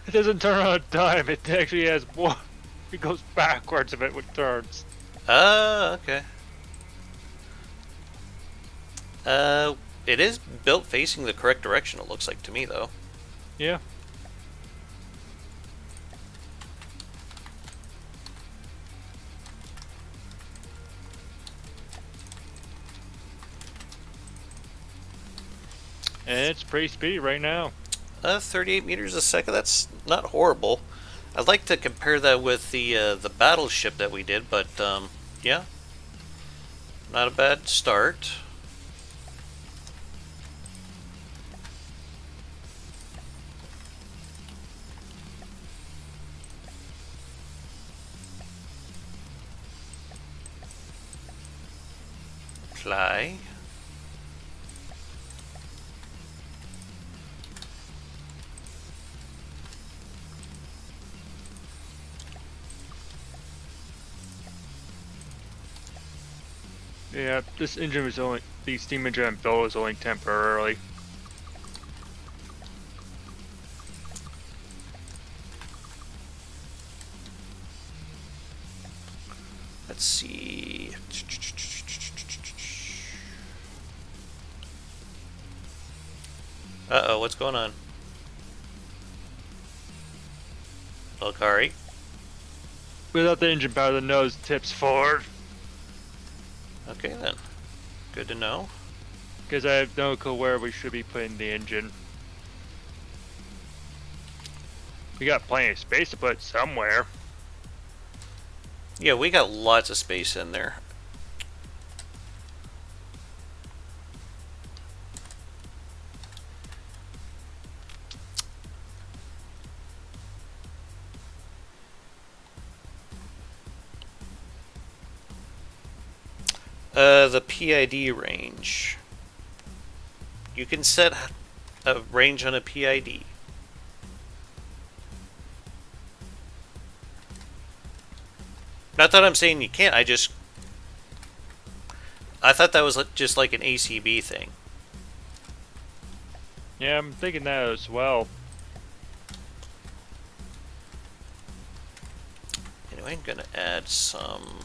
It doesn't turn on a dime, it actually has more. It goes backwards if it turns. Okay. It is built facing the correct direction, it looks like to me, though. Yeah. And it's pretty speedy right now. 38 meters a second, that's not horrible. I'd like to compare that with the battleship that we did, but yeah. Not a bad start. Fly. Yeah, this engine was only, the steam engine and built was only temporarily. Let's see. Uh-oh, what's going on? Valkari? Without the engine power, the nose tips forward. Okay then. Good to know. Because I have no clue where we should be putting the engine. We got plenty of space to put it somewhere. Yeah, we got lots of space in there. The PID range. You can set a range on a PID. Not that I'm saying you can't, I thought that was just like an ACB thing. Yeah, I'm thinking that as well. Anyway, I'm gonna add some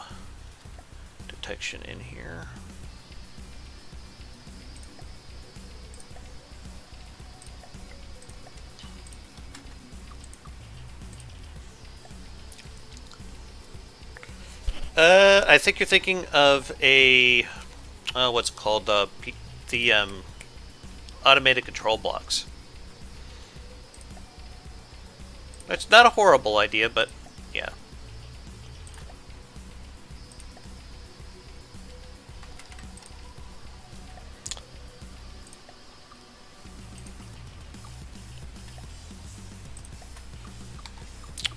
detection in here. I think you're thinking of a what's it called? The automated control blocks. It's not a horrible idea, but Yeah.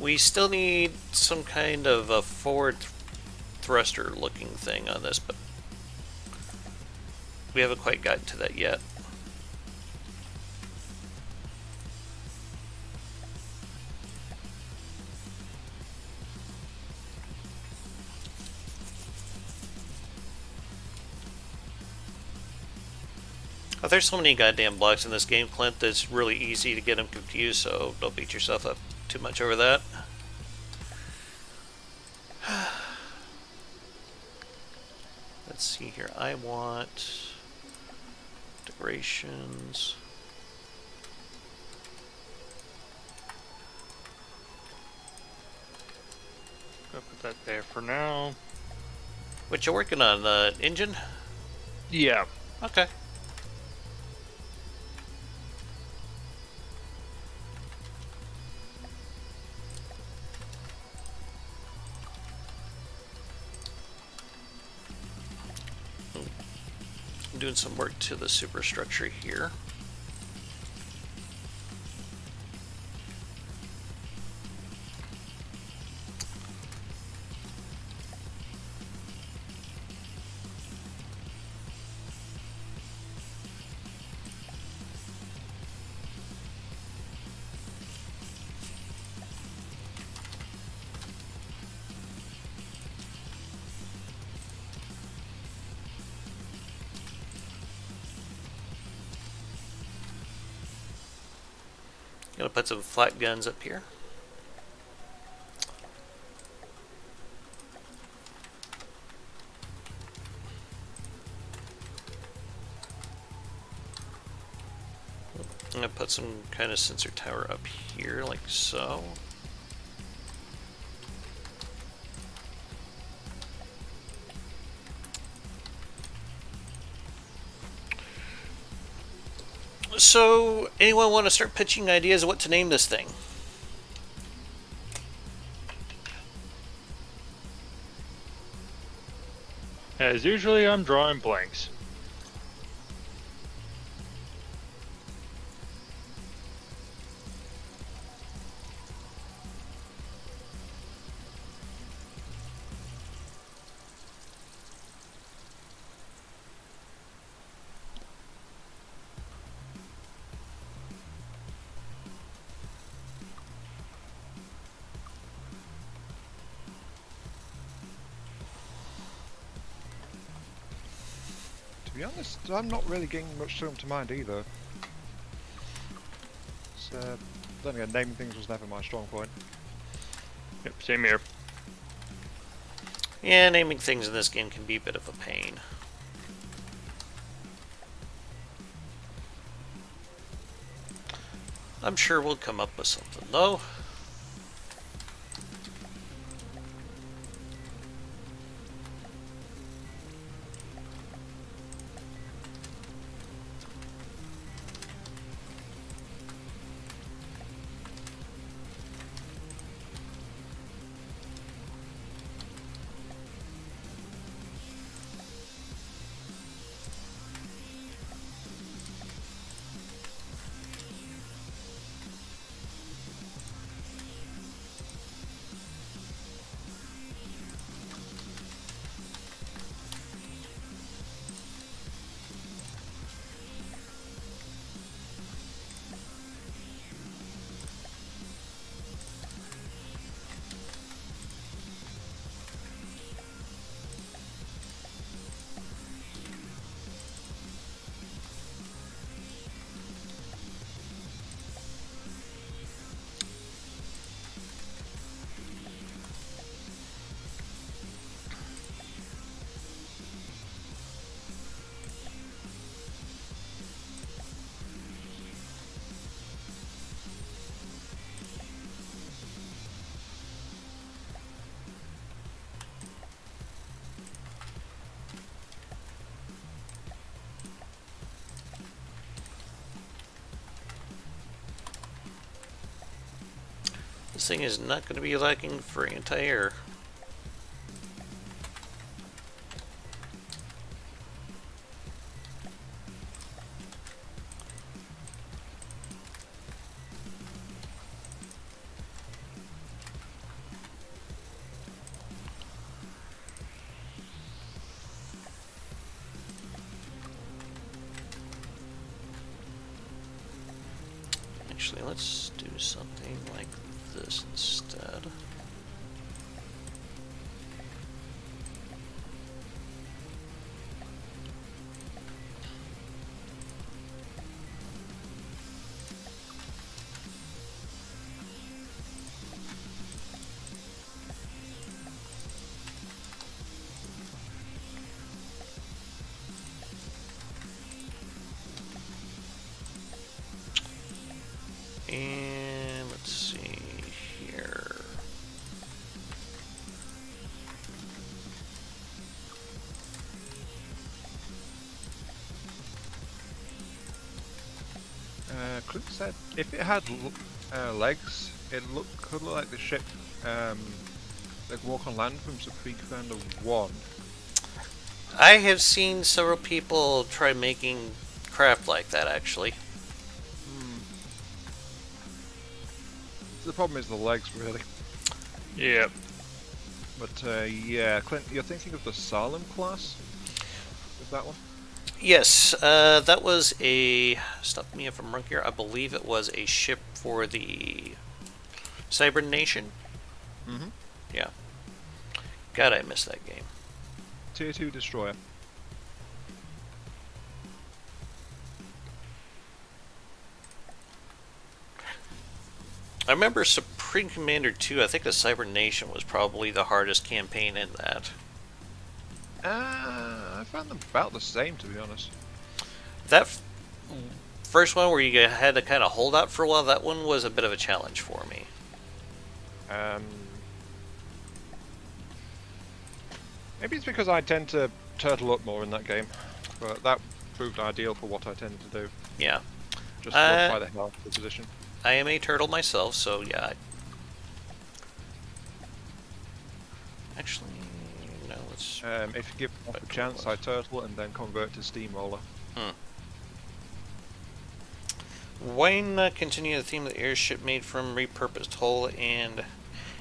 We still need some kind of a forward thruster looking thing on this, but we haven't quite gotten to that yet. Oh, there's so many goddamn blocks in this game, Clint, that it's really easy to get them confused, so don't beat yourself up too much over that. Let's see here. I want decorations. I'll put that there for now. What you working on? The engine? Yeah. Okay. I'm doing some work to the superstructure here. Gonna put some flat guns up here. I'm gonna put some kind of sensor tower up here, like so. So, anyone want to start pitching ideas of what to name this thing? As usually, I'm drawing blanks. To be honest, I'm not really getting much to them to mind either. So, then again, naming things was never my strong point. Yep, same here. Yeah, naming things in this game can be a bit of a pain. I'm sure we'll come up with something, though. This thing is not going to be lacking for anti-air. Actually, let's do something like this instead. And let's see here. Clint said if it had legs, could look like the ship like Walk on Land from Supreme Commander 1. I have seen several people try making craft like that, actually. The problem is the legs, really. Yep. But yeah, Clint, you're thinking of the Salem class? Is that one? Yes, that was a... Stop me if I'm wrong here. I believe it was a ship for the Cyber Nation. Mm-hmm. Yeah. God, I missed that game. Tier 2 destroyer. I remember Supreme Commander 2, I think the Cyber Nation was probably the hardest campaign in that. I found them about the same, to be honest. That first one where you had to kind of hold out for a while, that one was a bit of a challenge for me. Maybe it's because I tend to turtle up more in that game, but that proved ideal for what I tend to do. Yeah. Just walk by the hell of the position. I am a turtle myself, so yeah. Actually, no, let's... If you give me a chance, I turtle and then convert to steamroller. Why not continue the theme of the airship made from repurposed hull and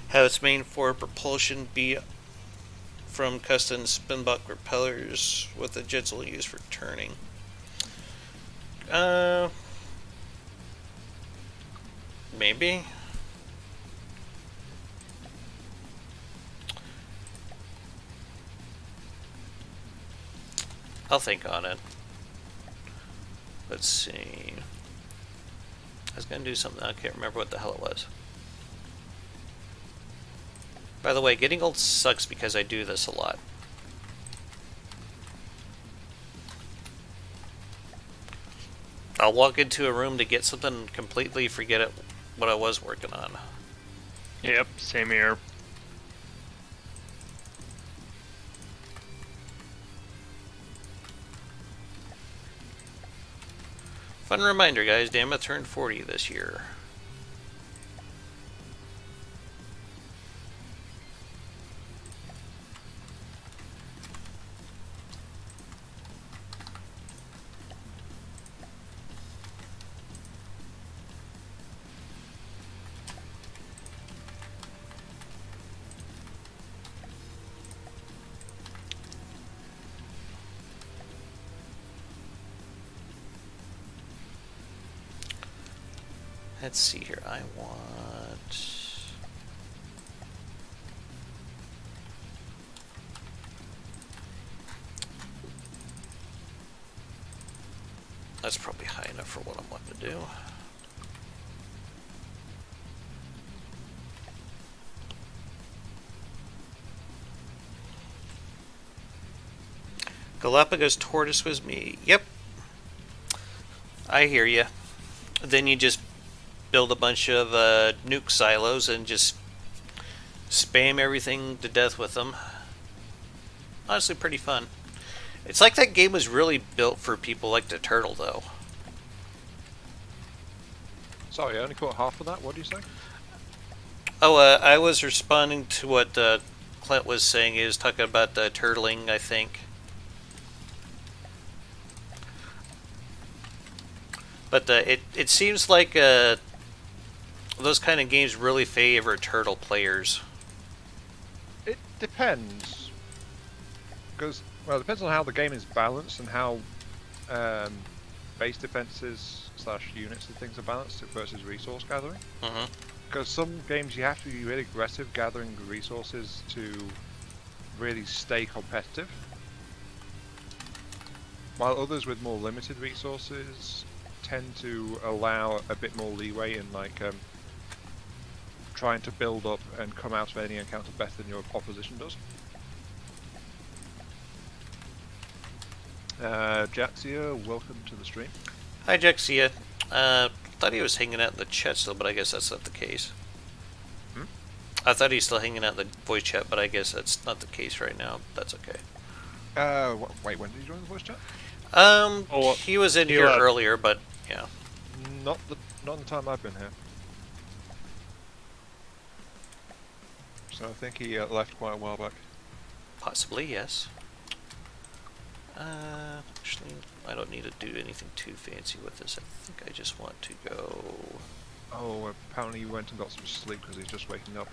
have its main forward propulsion be from custom spinblock propellers with the jets only used for turning? Maybe. I'll think on it. Let's see. I was gonna do something, I can't remember what the hell it was. By the way, getting old sucks because I do this a lot. I'll walk into a room to get something, completely forget it, what I was working on. Yep, same here. Fun reminder, guys, Damas turned 40 this year. Let's see here. I want... That's probably high enough for what I'm wanting to do. Galapagos tortoise was me. Yep. I hear you. Then you just build a bunch of nuke silos and just spam everything to death with them. Honestly, pretty fun. It's like that game was really built for people like the turtle, though. Sorry, I only caught half of that. What do you say? Oh, I was responding to what Clint was saying. He was talking about the turtling, I think. But it seems like those kind of games really favor turtle players. It depends, because well, it depends on how the game is balanced and how base defenses / units and things are balanced versus resource gathering. Mm-hmm. Because some games you have to be really aggressive gathering resources to really stay competitive, while others with more limited resources tend to allow a bit more leeway in like trying to build up and come out of any encounter better than your opposition does. Jaxia, welcome to the stream. Hi, Jaxia. Thought he was hanging out in the chat still, but I guess that's not the case. Hmm? I thought he's still hanging out in the voice chat, but I guess that's not the case right now. That's okay. Wait, when did you join the voice chat? He was in he here left. earlier, but yeah. Not in the time I've been here. So I think he left quite a while back. Possibly, yes. Actually, I don't need to do anything too fancy with this. I think I just want to go... Oh, apparently he went and got some sleep because he's just waking up.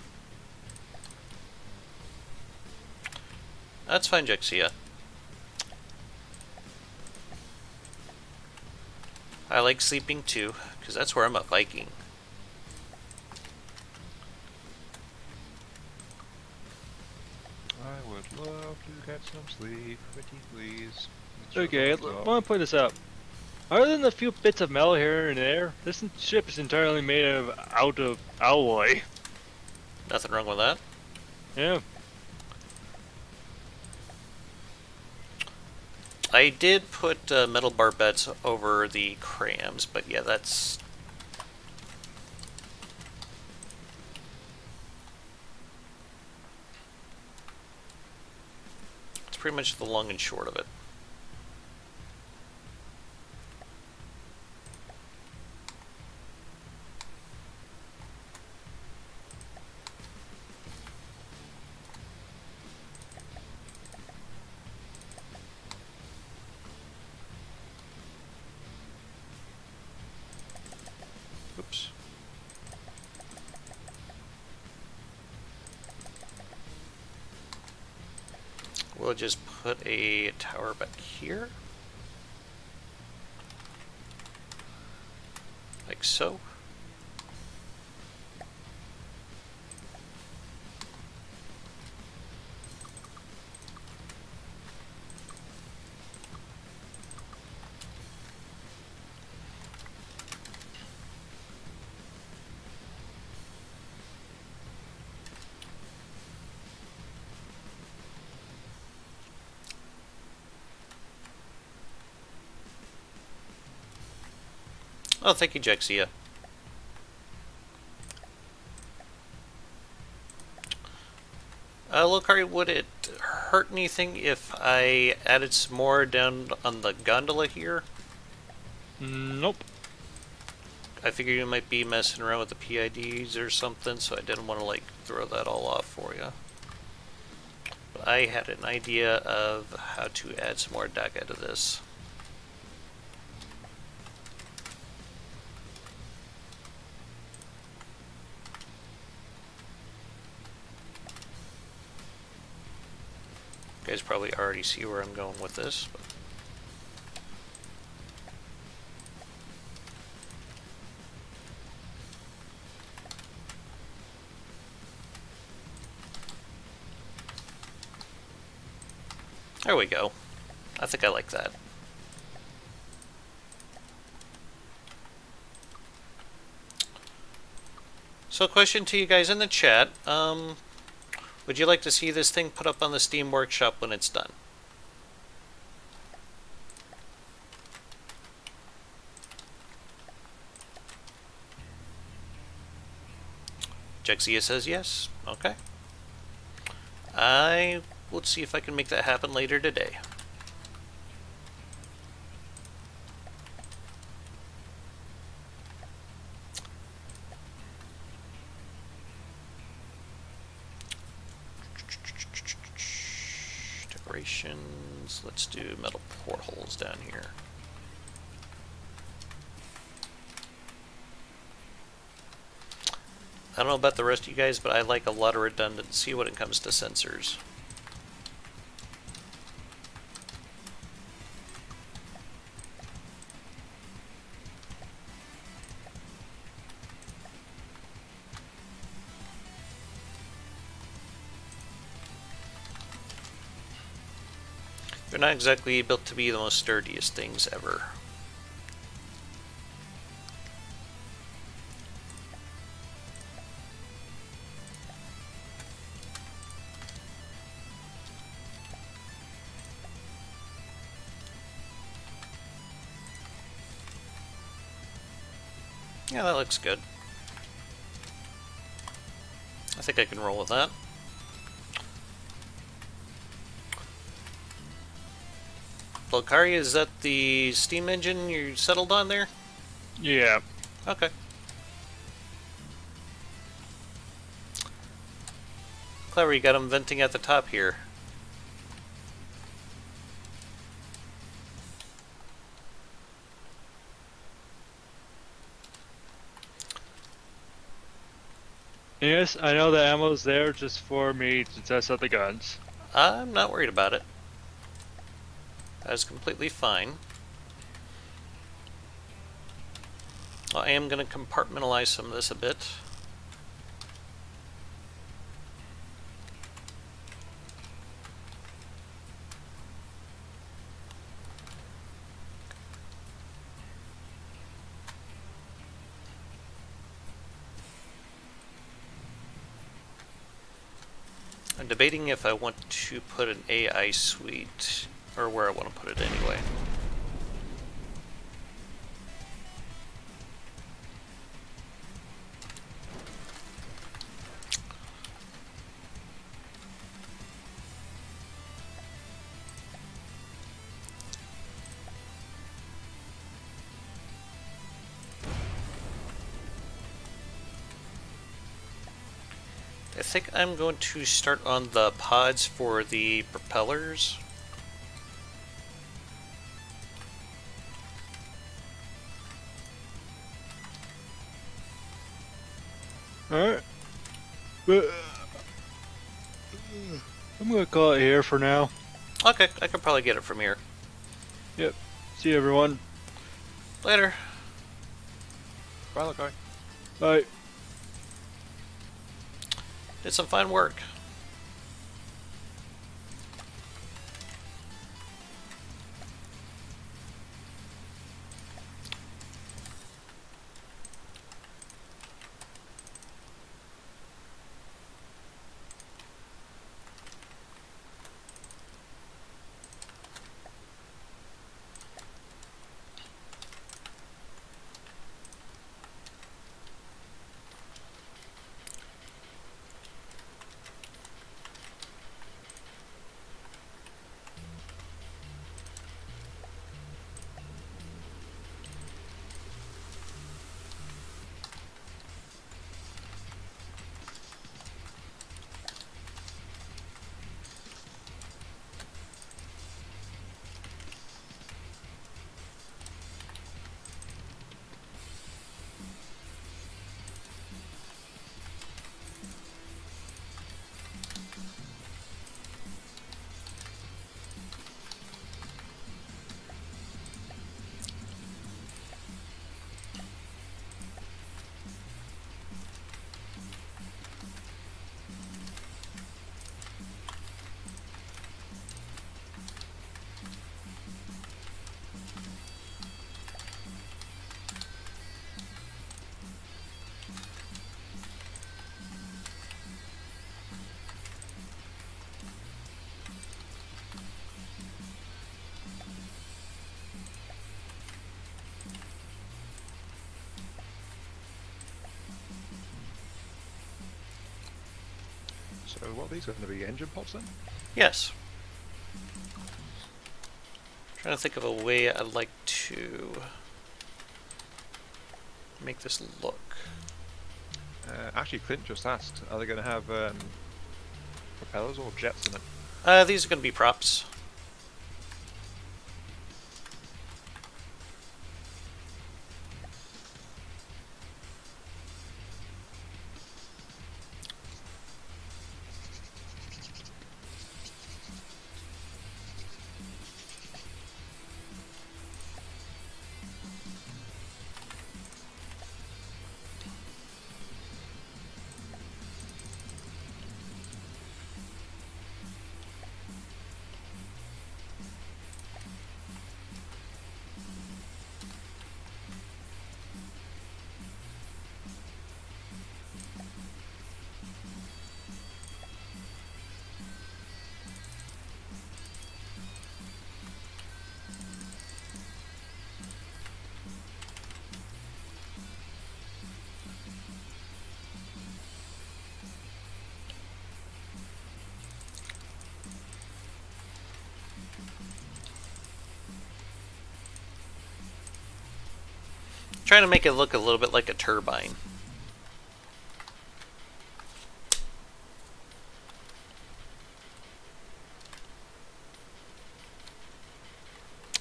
That's fine, Jaxia. I like sleeping too, because that's where I'm a Viking. I would love to get some sleep, pretty please. Okay, I want to point this out. Other than a few bits of metal here and there, this ship is entirely made out of alloy. Nothing wrong with that. Yeah. I did put metal barbettes over the crams, but yeah, that's... It's pretty much the long and short of it. Oops. We'll just put a tower back here. Like so. Oh, thank you, Jaxia. Lokari, would it hurt anything if I added some more down on the gondola here? Nope. I figured you might be messing around with the PIDs or something, so I didn't want to like throw that all off for you. But I had an idea of how to add some more DACA to this. You guys probably already see where I'm going with this. But there we go. I think I like that. So, question to you guys in the chat. Would you like to see this thing put up on the Steam Workshop when it's done? Jaxia says yes. Okay. I will see if I can make that happen later today. decorations. Let's do metal portholes down here. I don't know about the rest of you guys, but I like a lot of redundancy when it comes to sensors. They're not exactly built to be the most sturdiest things ever. Yeah, that looks good. I think I can roll with that. Volkari, is that the steam engine you settled on there? Yeah. Okay. Clever, you got them venting at the top here. Yes, I know the ammo's there just for me to test out the guns. I'm not worried about it. That's completely fine. I am going to compartmentalize some of this a bit. I'm debating if I want to put an AI suite, or where I want to put it anyway. I think I'm going to start on the pods for the propellers. Alright. But I'm gonna call it here for now. Okay, I could probably get it from here. Yep. See you, everyone. Later. Bye, look, guy. Bye. Did some fine work. So what are these going to be? Engine pods then? Yes. Trying to think of a way I'd like to make this look. Actually, Clint just asked, are they going to have propellers or jets in it? These are going to be props. Trying to make it look a little bit like a turbine.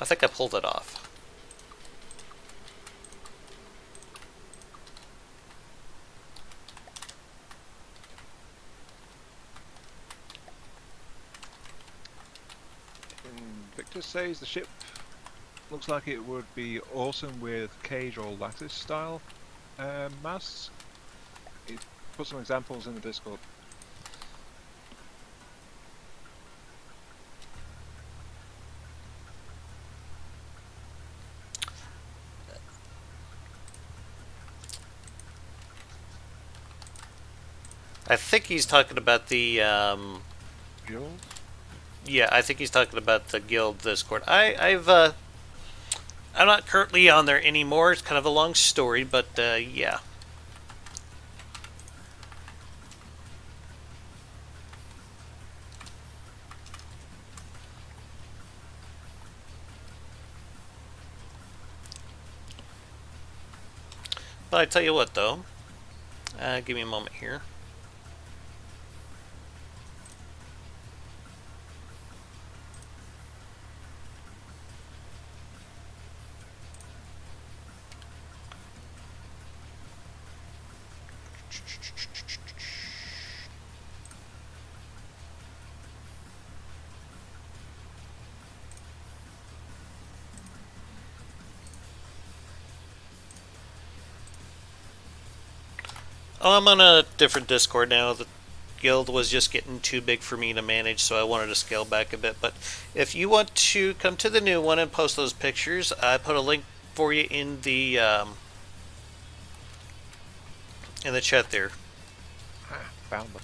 I think I pulled it off. Victor says the ship looks like it would be awesome with cage or lattice style masts. He put some examples in the Discord. I think he's talking about the Guild? yeah, I think he's talking about the guild Discord. I'm not currently on there anymore. It's kind of a long story, but yeah. But I tell you what, though. Give me a moment here. Oh, I'm on a different Discord now. The guild was just getting too big for me to manage, so I wanted to scale back a bit. But if you want to come to the new one and post those pictures, I put a link for you in the chat there. Ah, found them.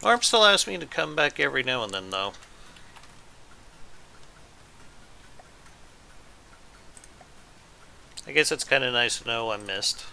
Arm still asks me to come back every now and then, though. I guess it's kind of nice to know I'm missed.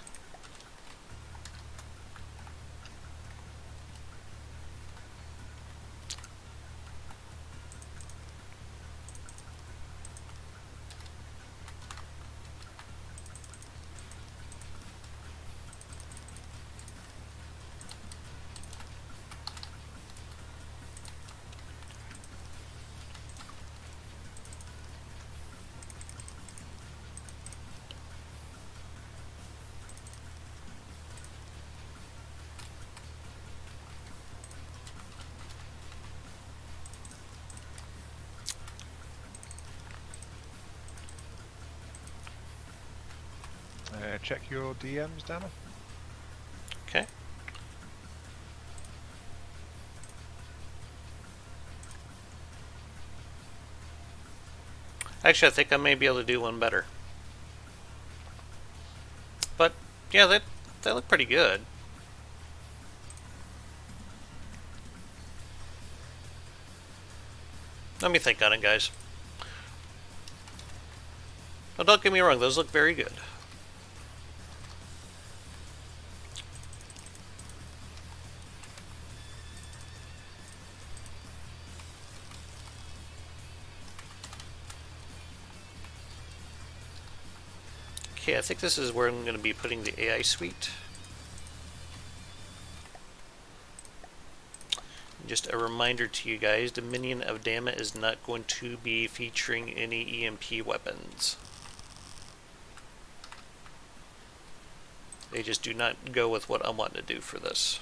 Check your DMs, Damas. Okay. Actually, I think I may be able to do one better. But yeah, they look pretty good. Let me think on it, guys. Well, don't get me wrong; those look very good. Okay, I think this is where I'm going to be putting the AI suite. Just a reminder to you guys, Dominion of Damas is not going to be featuring any EMP weapons. They just do not go with what I want to do for this.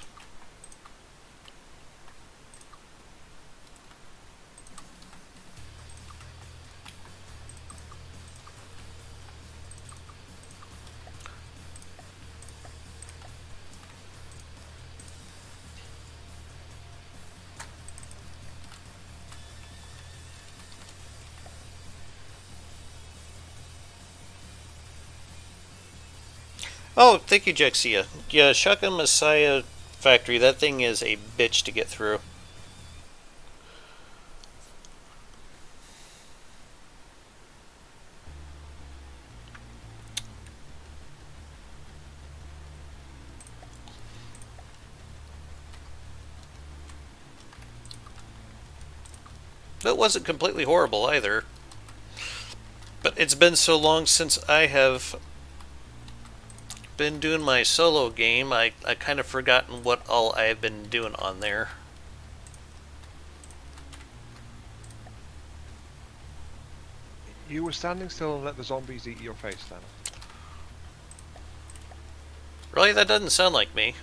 Oh, thank you, Jexia. Yeah, Shotgun Messiah Factory, that thing is a bitch to get through. It wasn't completely horrible either. But it's been so long since I have been doing my solo game, I kind of forgotten what all I have been doing on there. You were standing still and let the zombies eat your face, Dana. Really, that doesn't sound like me.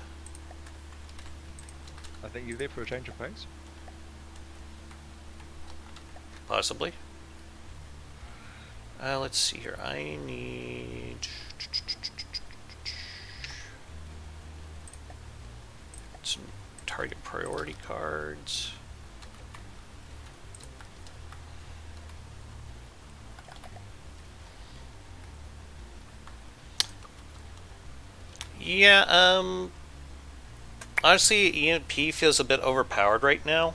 I think you did for a change of pace. Possibly. Let's see here. I need... some target priority cards. Yeah, honestly, EMP feels a bit overpowered right now.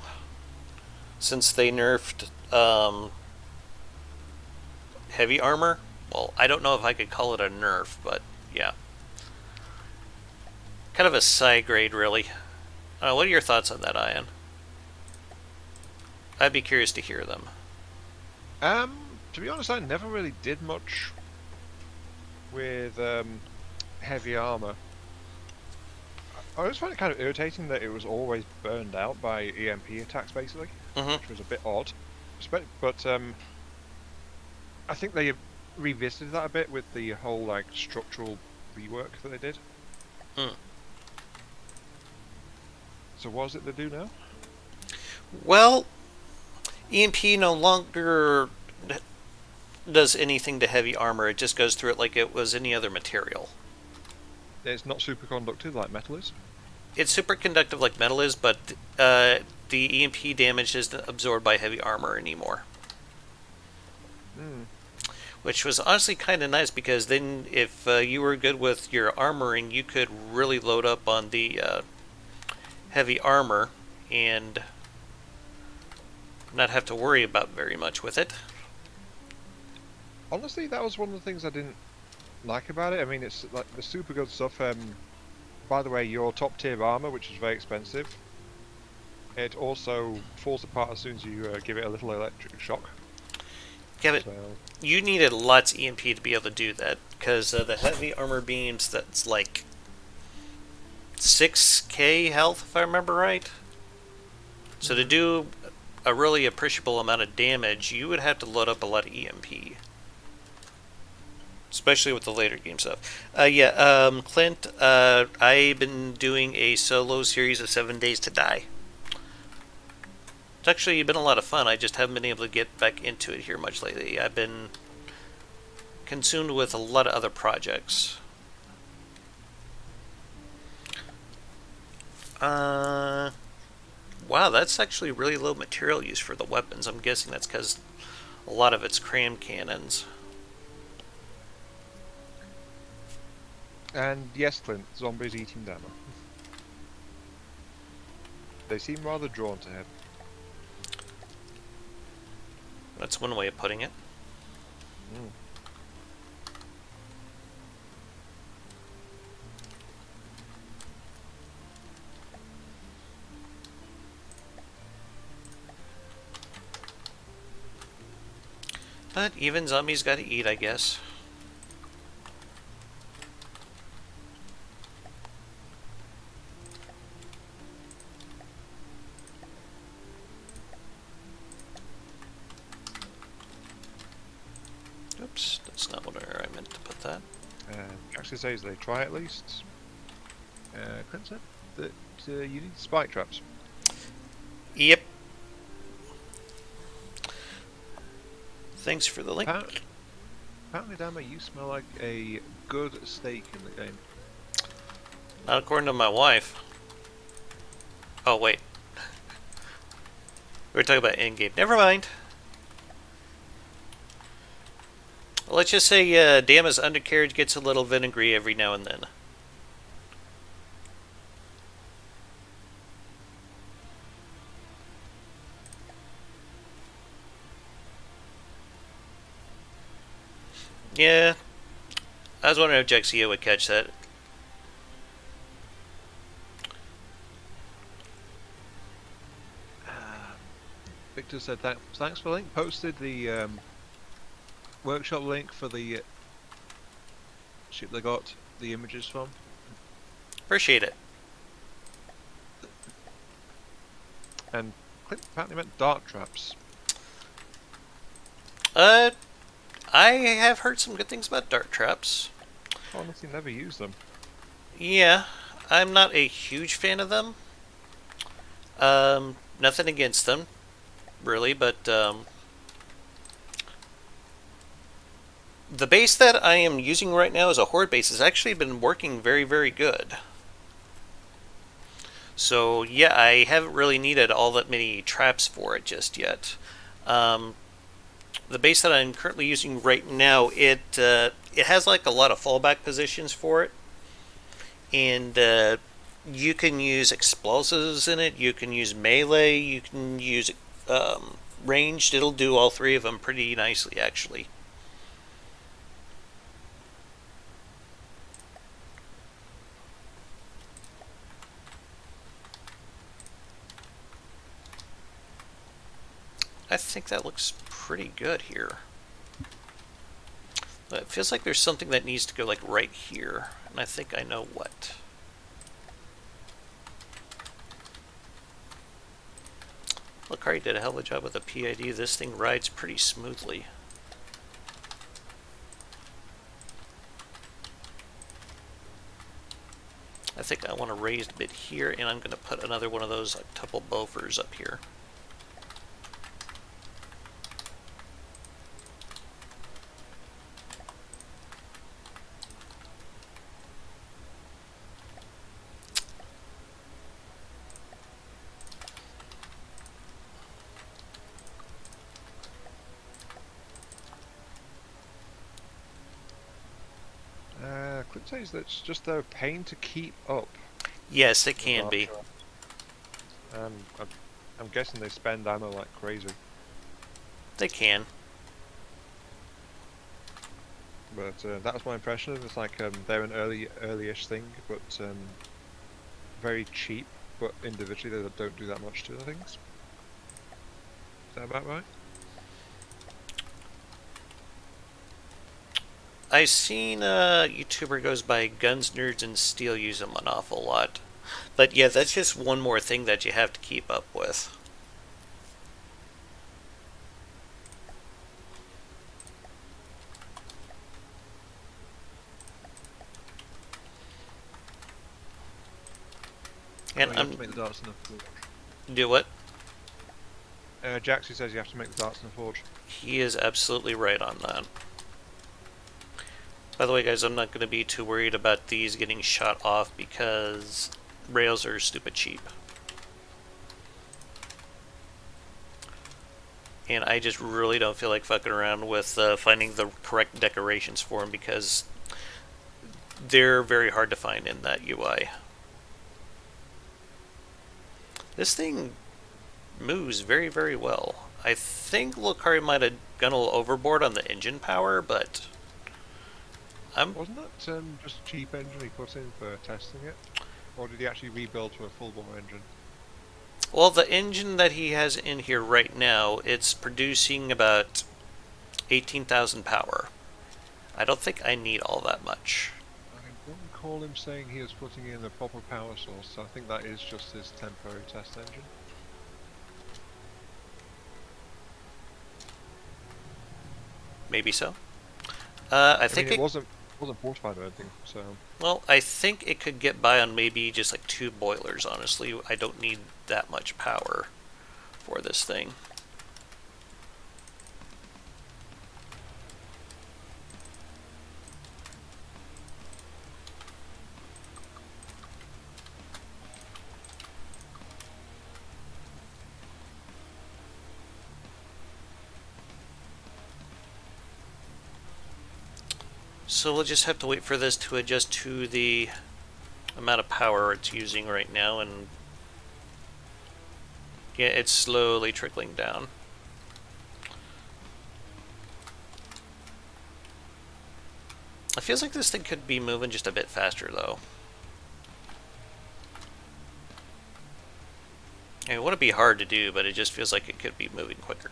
Since they nerfed, heavy armor. Well, I don't know if I could call it a nerf, but yeah. Kind of a side grade, really. What are your thoughts on that, Ian? I'd be curious to hear them. To be honest, I never really did much with heavy armor. I always find it kind of irritating that it was always burned out by EMP attacks, basically, which was a bit odd. But I think they revisited that a bit with the whole like structural rework that they did. So what is it they do now? Well, EMP no longer does anything to heavy armor. It just goes through it like it was any other material. It's not superconductive like metal is. It's superconductive like metal is, but the EMP damage isn't absorbed by heavy armor anymore. Which was honestly kind of nice, because then if you were good with your armoring, you could really load up on the heavy armor and not have to worry about very much with it. Honestly, that was one of the things I didn't like about it. I mean, it's like the super good stuff. By the way, your top tier armor, which is very expensive, it also falls apart as soon as you give it a little electric shock. Yeah, but you needed lots EMP to be able to do that, because the heavy armor beams, that's like 6k health, if I remember right. So to do a really appreciable amount of damage, you would have to load up a lot of EMP. Especially with the later game stuff. Clint, I've been doing a solo series of 7 Days to Die. It's actually been a lot of fun. I just haven't been able to get back into it here much lately. I've been consumed with a lot of other projects. Wow, that's actually really low material use for the weapons. I'm guessing that's because a lot of it's cram cannons. And yes, Clint, zombies eating Dama. They seem rather drawn to him. That's one way of putting it. But even zombies gotta eat, I guess. Oops, that's not where I meant to put that. Actually says they try at least. Clint said that you need spike traps. Yep. Thanks for the link. Apparently, Dama, you smell like a good steak in the game. Not according to my wife. Oh, wait. We were talking about in-game. Never mind. Let's just say Damas undercarriage gets a little vinegary every now and then. Yeah, I was wondering if Jexia would catch that. Victor said thanks for the link. Posted the workshop link for the ship they got the images from. Appreciate it. And Clint apparently meant dart traps. I have heard some good things about dart traps. Honestly, never used them. Yeah, I'm not a huge fan of them. Nothing against them, really, but the base that I am using right now as a horde base has actually been working very, very good. So yeah, I haven't really needed all that many traps for it just yet. The base that I'm currently using right now, it has like a lot of fallback positions for it, and you can use explosives in it. You can use melee. You can use ranged. It'll do all three of them pretty nicely, actually. I think that looks pretty good here. But it feels like there's something that needs to go like right here, and I think I know what. Look, Harry did a hell of a job with the PID. This thing rides pretty smoothly. I think I want to raise a bit here, and I'm going to put another one of those like tuple bofers up here. Clint says that's just a pain to keep up. Yes, it can be. I'm guessing they spend ammo like crazy. They can. But that was my impression of it. It's like they're an early-ish thing, but very cheap. But individually, they don't do that much to the things. Is that about right? I've seen a YouTuber goes by Guns, Nerds, and Steel use them an awful lot. But yeah, that's just one more thing that you have to keep up with. And you have to make the darts in the forge. Do what? Jaxie says you have to make the darts in the forge. He is absolutely right on that. By the way, guys, I'm not going to be too worried about these getting shot off because rails are stupid cheap. And I just really don't feel like fucking around with finding the correct decorations for them because they're very hard to find in that UI. This thing moves very, very well. I think Lucari might have gone a little overboard on the engine power, but Wasn't that just a cheap engine he put in for testing it? Or did he actually rebuild to a full-bore engine? Well, the engine that he has in here right now, it's producing about 18,000 power. I don't think I need all that much. I don't recall him saying he was putting in a proper power source, so I think that is just his temporary test engine. Maybe so. I think mean, it wasn't fortified or anything, so... Well, I think it could get by on maybe just like 2 boilers, honestly. I don't need that much power for this thing. So we'll just have to wait for this to adjust to the amount of power it's using right now, and yeah, it's slowly trickling down. It feels like this thing could be moving just a bit faster, though. It wouldn't be hard to do, but it just feels like it could be moving quicker.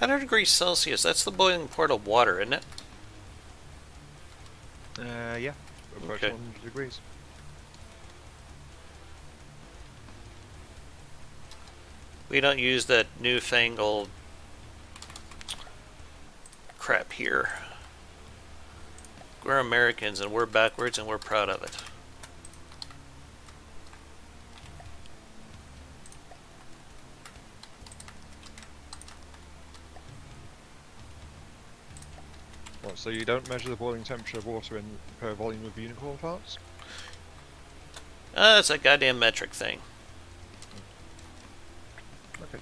(100°C, that's the boiling point of water, isn't it? Yeah, approach Okay. 100 degrees. We don't use that newfangled crap here. We're Americans and we're backwards and we're proud of it. What, so you don't measure the boiling temperature of water in per volume of unicorn parts? It's a goddamn metric thing. Okay.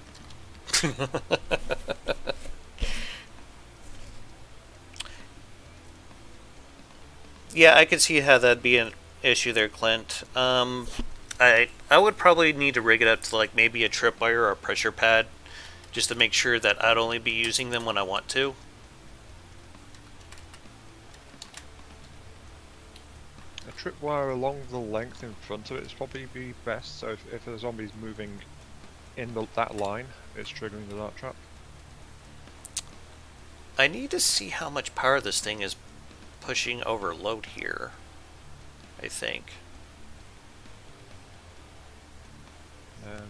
Yeah, I could see how that'd be an issue there, Clint. I would probably need to rig it up to like maybe a tripwire or a pressure pad, just to make sure that I'd only be using them when I want to. A tripwire along the length in front of it is probably be best, so if the zombie's moving in that line, it's triggering the dart trap. I need to see how much power this thing is pushing over load here, I think.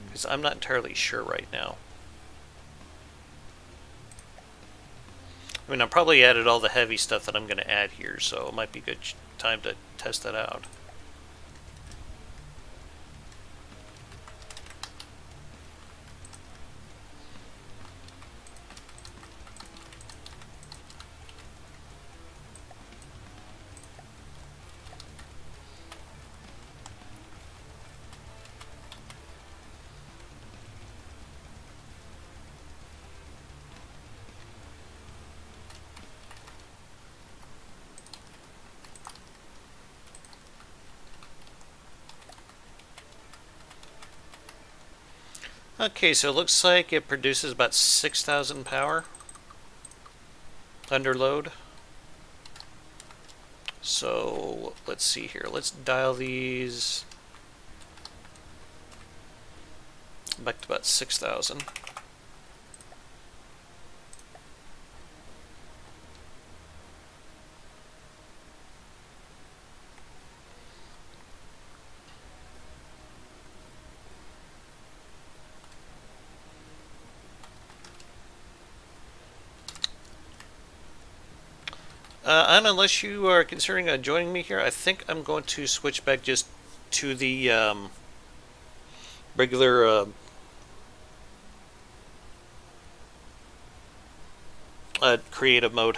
Because I'm not entirely sure right now. I mean, I probably added all the heavy stuff that I'm going to add here, so it might be a good time to test that out. Okay, so it looks like it produces about 6,000 power under load. So let's see here. Let's dial these back to about 6,000. And unless you are considering joining me here, I think I'm going to switch back just to the regular creative mode.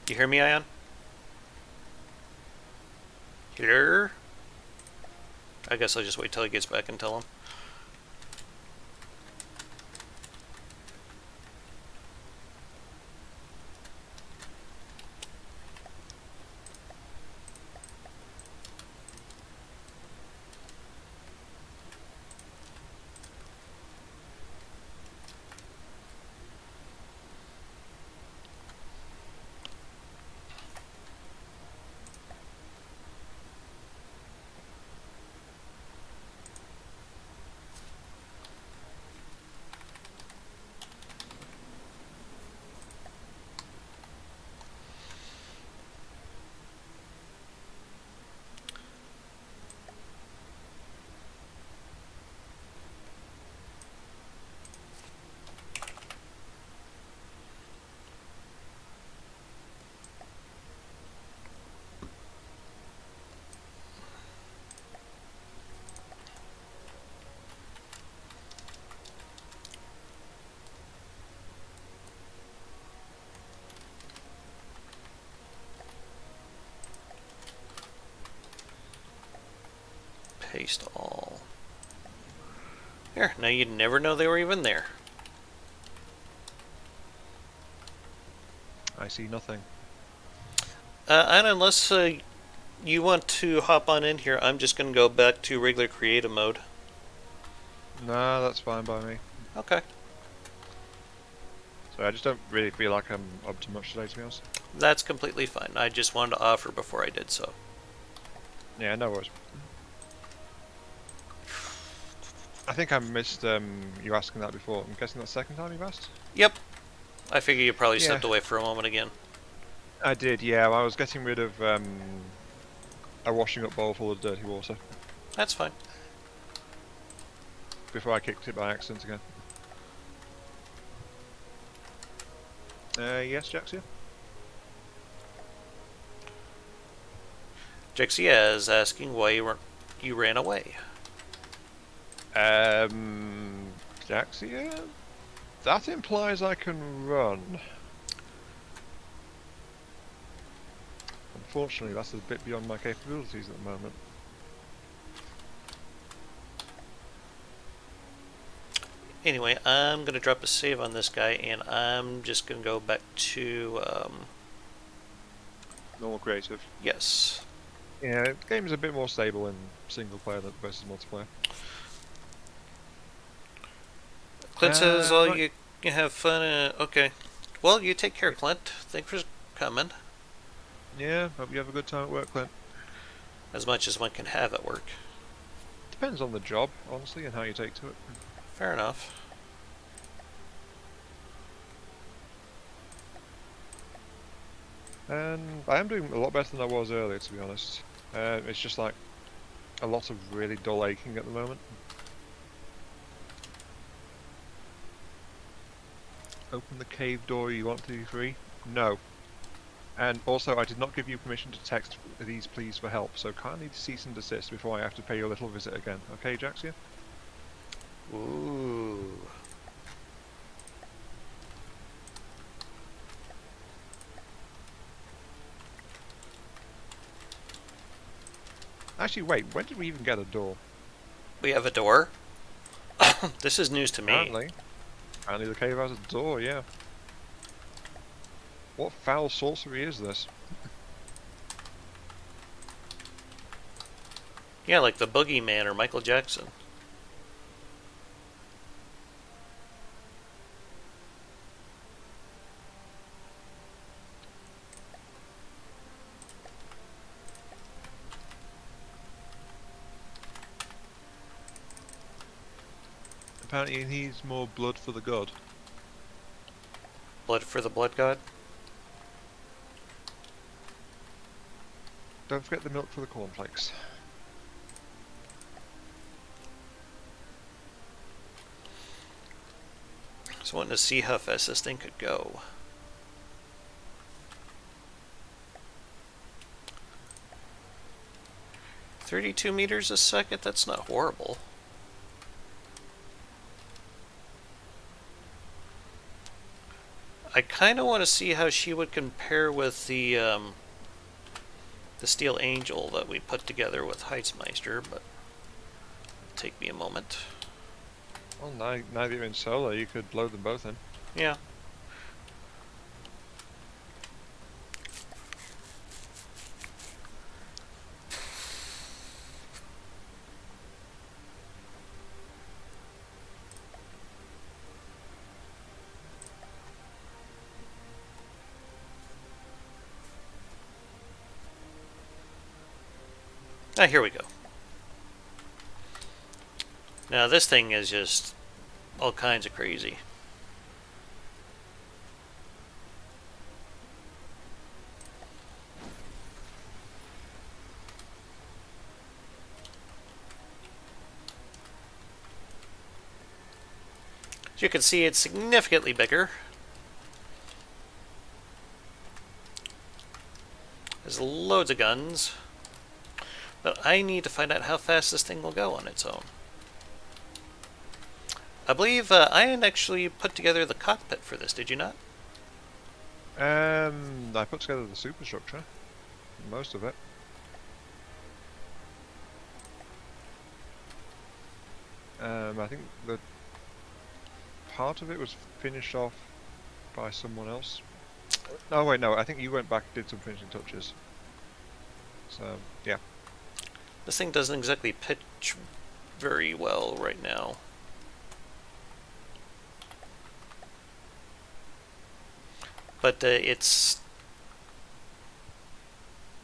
You hear me, Ion? Here? I guess I'll just wait till he gets back and tell him. paste all. There, now you'd never know they were even there. I see nothing. And unless you want to hop on in here, I'm just going to go back to regular creative mode. Nah, that's fine by me. Okay. So I just don't really feel like I'm up to much today, to be honest. That's completely fine. I just wanted to offer before I did so. Yeah, no worries. I think I missed you asking that before. I'm guessing that's the second time you've asked? Yep. I figure you probably Yeah. stepped away for a moment again. I did, yeah. I was getting rid of a washing up bowl full of dirty water That's fine. before I kicked it by accident again. Yes, Jaxia? Jexia is asking why you ran away. Jaxia? That implies I can run. Unfortunately, that's a bit beyond my capabilities at the moment. Anyway, I'm going to drop a save on this guy, and I'm just going to go back to, Normal creative. yes. Yeah, the game is a bit more stable in single player versus multiplayer. Clint says, "Oh, right. you have fun." Okay. Well, you take care, Clint. Thanks for coming. Yeah, hope you have a good time at work, Clint. As much as one can have at work. Depends on the job, honestly, and how you take to it. Fair enough. And I am doing a lot better than I was earlier, to be honest. It's just like a lot of really dull aching at the moment. Open the cave door, you want to be free? No. And also, I did not give you permission to text these pleas for help, so kindly cease and desist before I have to pay you a little visit again. Okay, Jaxia? Ooh. Actually, wait, when did we even get a door? We have a door? This is news to me. Apparently the cave has a door, yeah. What foul sorcery is this? Yeah, like the Boogeyman or Michael Jackson. Apparently he needs more blood for the god. Blood for the Blood God? Don't forget the milk for the cornflakes. Just wanting to see how fast this thing could go. "32 meters a second? That's not horrible. I kind of want to see how she would compare with the Steel Angel that we put together with Heitzmeister, but it'll take me a moment. Well, now that you're in solo, you could blow them both in. Yeah. Ah, here we go. Now this thing is just all kinds of crazy. As you can see, it's significantly bigger. There's loads of guns. But I need to find out how fast this thing will go on its own. I believe Ian actually put together the cockpit for this, did you not? I put together the superstructure. Most of it. I think the part of it was finished off by someone else. Oh wait, no, I think you went back and did some finishing touches. So yeah. This thing doesn't exactly pitch very well right now. But it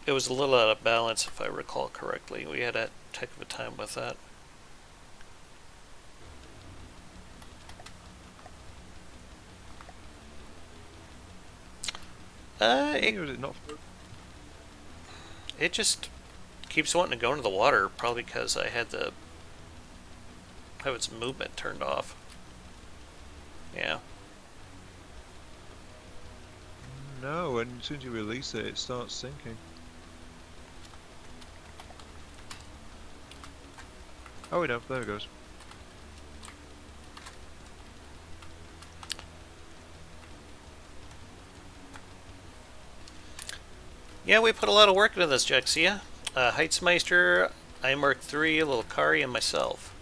was a little out of balance, if I recall correctly. We had a heck of a time with that. Was it not? It just keeps wanting to go into the water, probably because I had have its movement turned off. Yeah. No, and as soon as you release it, it starts sinking. Oh, wait, no, there it goes. Yeah, we put a lot of work into this, Jaxia. Heitzmeister, Mark III, little Kari, and myself.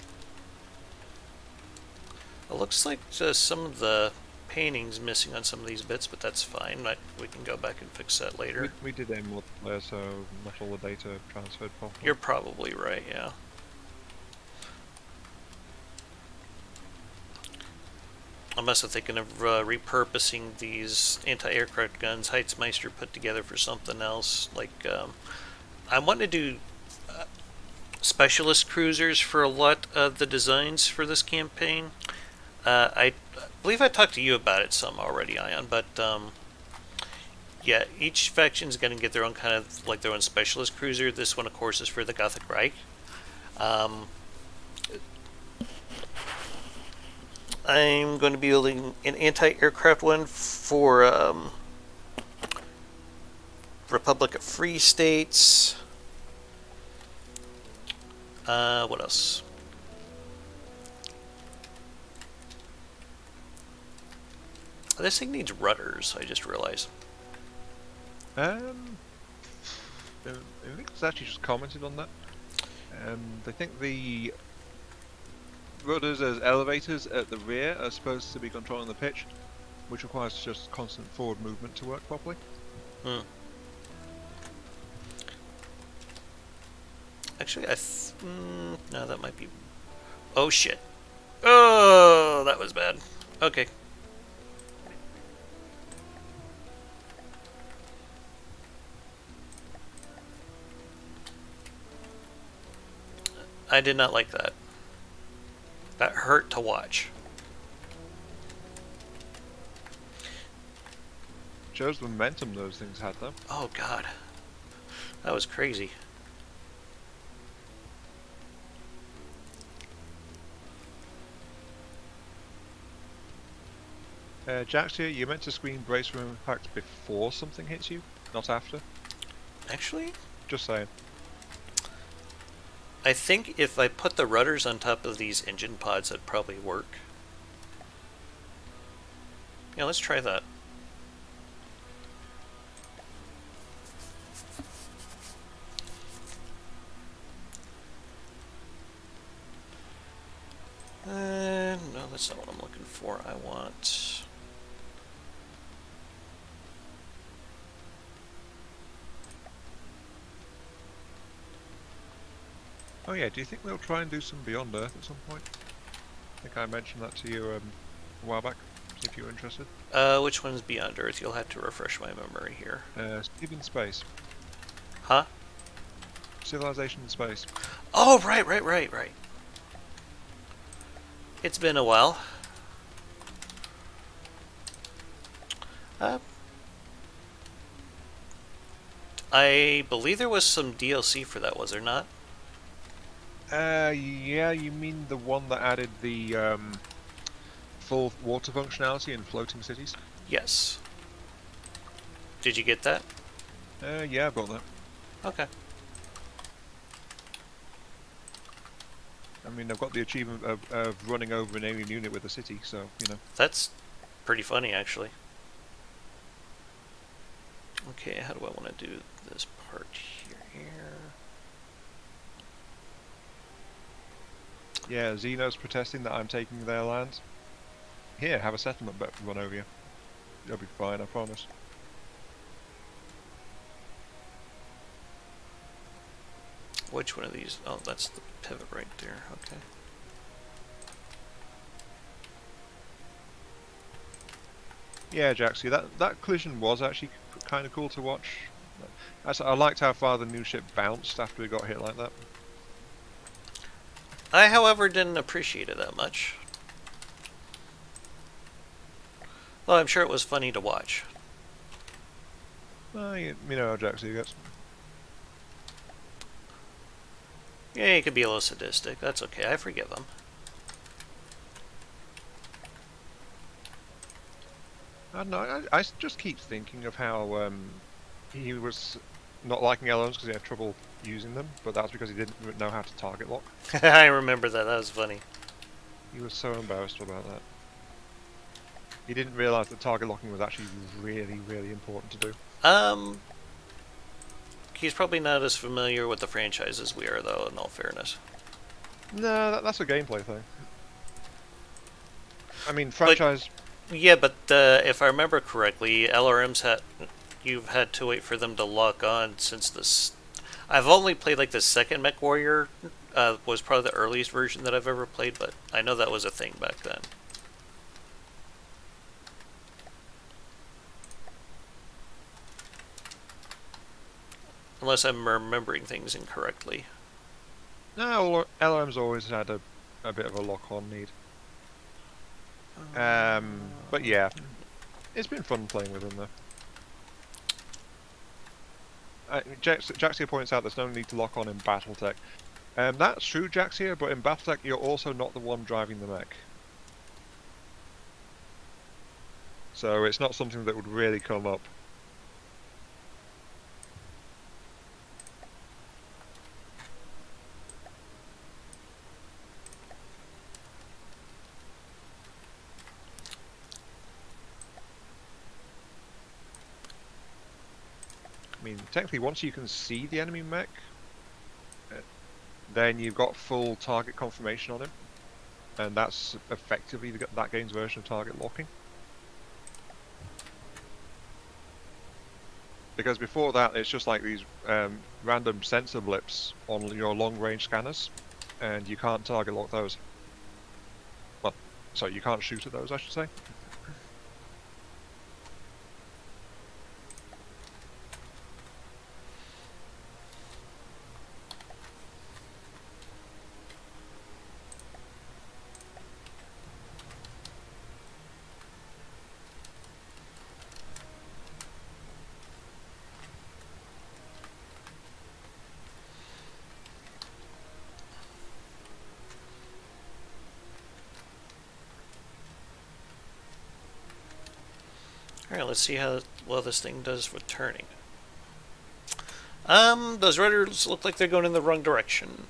It looks like some of the painting's missing on some of these bits, but that's fine. We can go back and fix that later. We did aim multiplayer, so not all the data transferred properly. You're probably right, yeah. I must have thinking of repurposing these anti-aircraft guns Heitzmeister put together for something else. Like, I want to do specialist cruisers for a lot of the designs for this campaign. I believe I talked to you about it some already, Ion, but yeah, each faction's going to get their own kind of, like their own specialist cruiser. This one, of course, is for the Gothic Reich. I'm going to be building an anti-aircraft one for Republic of Free States. What else? This thing needs rudders, I just realized. I think it's actually just commented on that. They think the rudders as elevators at the rear are supposed to be controlling the pitch, which requires just constant forward movement to work properly. Actually, no, that might be... Oh, shit. Oh, that was bad. Okay. I did not like that. That hurt to watch. Shows the momentum those things had, though. Oh, God. That was crazy. Jaxia, you're meant to screen brace for impact before something hits you, not after. Actually, Just saying. I think if I put the rudders on top of these engine pods, that'd probably work. Yeah, let's try that. No, that's not what I'm looking for. I want... Oh yeah, do you think they'll try and do some Beyond Earth at some point? I think I mentioned that to you a while back, see if you were interested. Which one's Beyond Earth? You'll have to refresh my memory here. Steve in Space. Huh? Civilization in Space. Oh, right. It's been a while. I believe there was some DLC for that, was there not? Yeah, you mean the one that added the full water functionality in floating cities? Yes. Did you get that? Yeah, I bought that. Okay. I mean, I've got the achievement of running over an alien unit with a city, so, you know. That's pretty funny, actually. Okay, how do I want to do this part here? Yeah, Xeno's protesting that I'm taking their land. Here, have a settlement run over you. You'll be fine, I promise. Which one of these? Oh, that's the pivot right there. Okay. Yeah, Jack, see, that collision was actually kind of cool to watch. I liked how far the new ship bounced after we got hit like that. I, however, didn't appreciate it that much. Well, I'm sure it was funny to watch. You know how Jack gets. Yeah, he could be a little sadistic. That's okay. I forgive him. I don't know, I just keep thinking of how he was not liking LMs because he had trouble using them, but that's because he didn't know how to target lock. I remember that. That was funny. He was so embarrassed about that. He didn't realise that target locking was actually really, really important to do. He's probably not as familiar with the franchise as we are, though, in all fairness. No, that's a gameplay thing. I mean, franchise... Yeah, but if I remember correctly, LRMs you've had to wait for them to lock on since this. I've only played like the second Mech Warrior. Was probably the earliest version that I've ever played, but I know that was a thing back then. Unless I'm remembering things incorrectly. No, LRM's always had a bit of a lock-on need. But yeah, it's been fun playing with them though. Jaxia points out there's no need to lock on in Battletech. That's true, Jaxia, but in Battletech you're also not the one driving the mech. So it's not something that would really come up. I mean, technically once you can see the enemy mech, then you've got full target confirmation on him. And that's effectively that game's version of target locking. Because before that, it's just like these random sensor blips on your long-range scanners, and you can't target lock those. Well, sorry, you can't shoot at those, I should say. Alright, let's see how well this thing does with turning. Those rudders look like they're going in the wrong direction.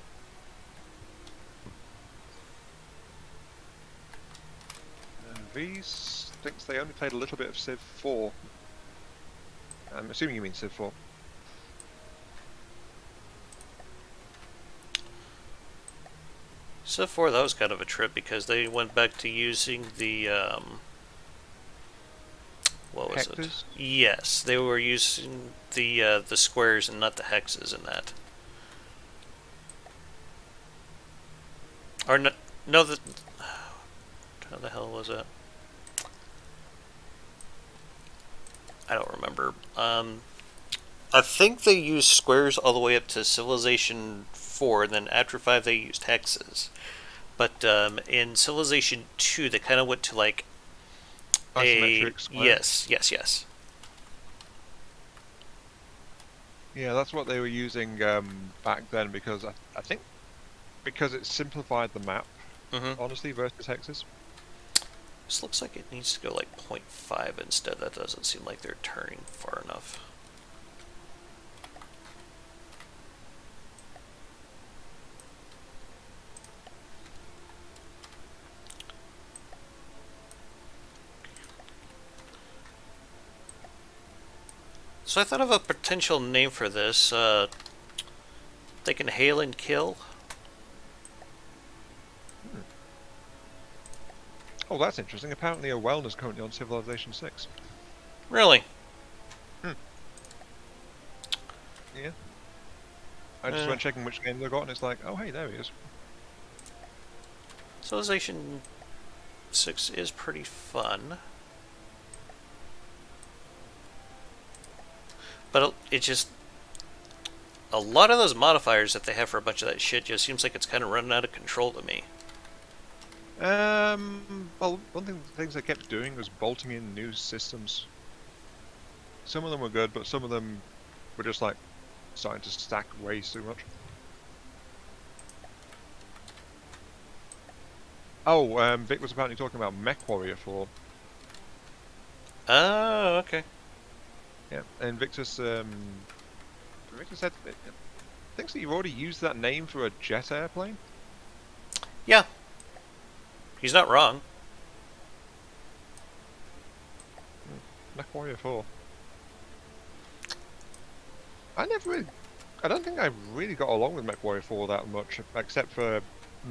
V's thinks they only played a little bit of Civ 4. I'm assuming you mean Civ 4. So far, that was kind of a trip because they went back to using the, what was Hectors? it? Yes, they were using the squares and not the hexes in that. Or no, how the hell was it? I don't remember. I think they used squares all the way up to Civilization 4, and then after 5 they used hexes. But in Civilization 2, they kind of went to like Isometric squares? Yes. Yeah, that's what they were using back then because I think because it simplified the map, honestly, versus hexes. This looks like it needs to go like 0.5 instead. That doesn't seem like they're turning far enough. So I thought of a potential name for this. They can hail and kill. Oh, that's interesting. Apparently, a wellness currently on Civilization 6. Really? Yeah. I just went checking which game they got, and it's like, oh, hey, there he is. Civilization 6 is pretty fun. But it just... A lot of those modifiers that they have for a bunch of that shit just seems like it's kind of running out of control to me. Well, one of the things they kept doing was bolting in new systems. Some of them were good, but some of them were just like starting to stack way too much. Oh, Vic was apparently talking about Mech Warrior 4. Oh, okay. Yeah, and Victor said, thinks that you've already used that name for a jet airplane. Yeah. He's not wrong. Mech Warrior 4. I don't think I really got along with Mech Warrior 4 that much, except for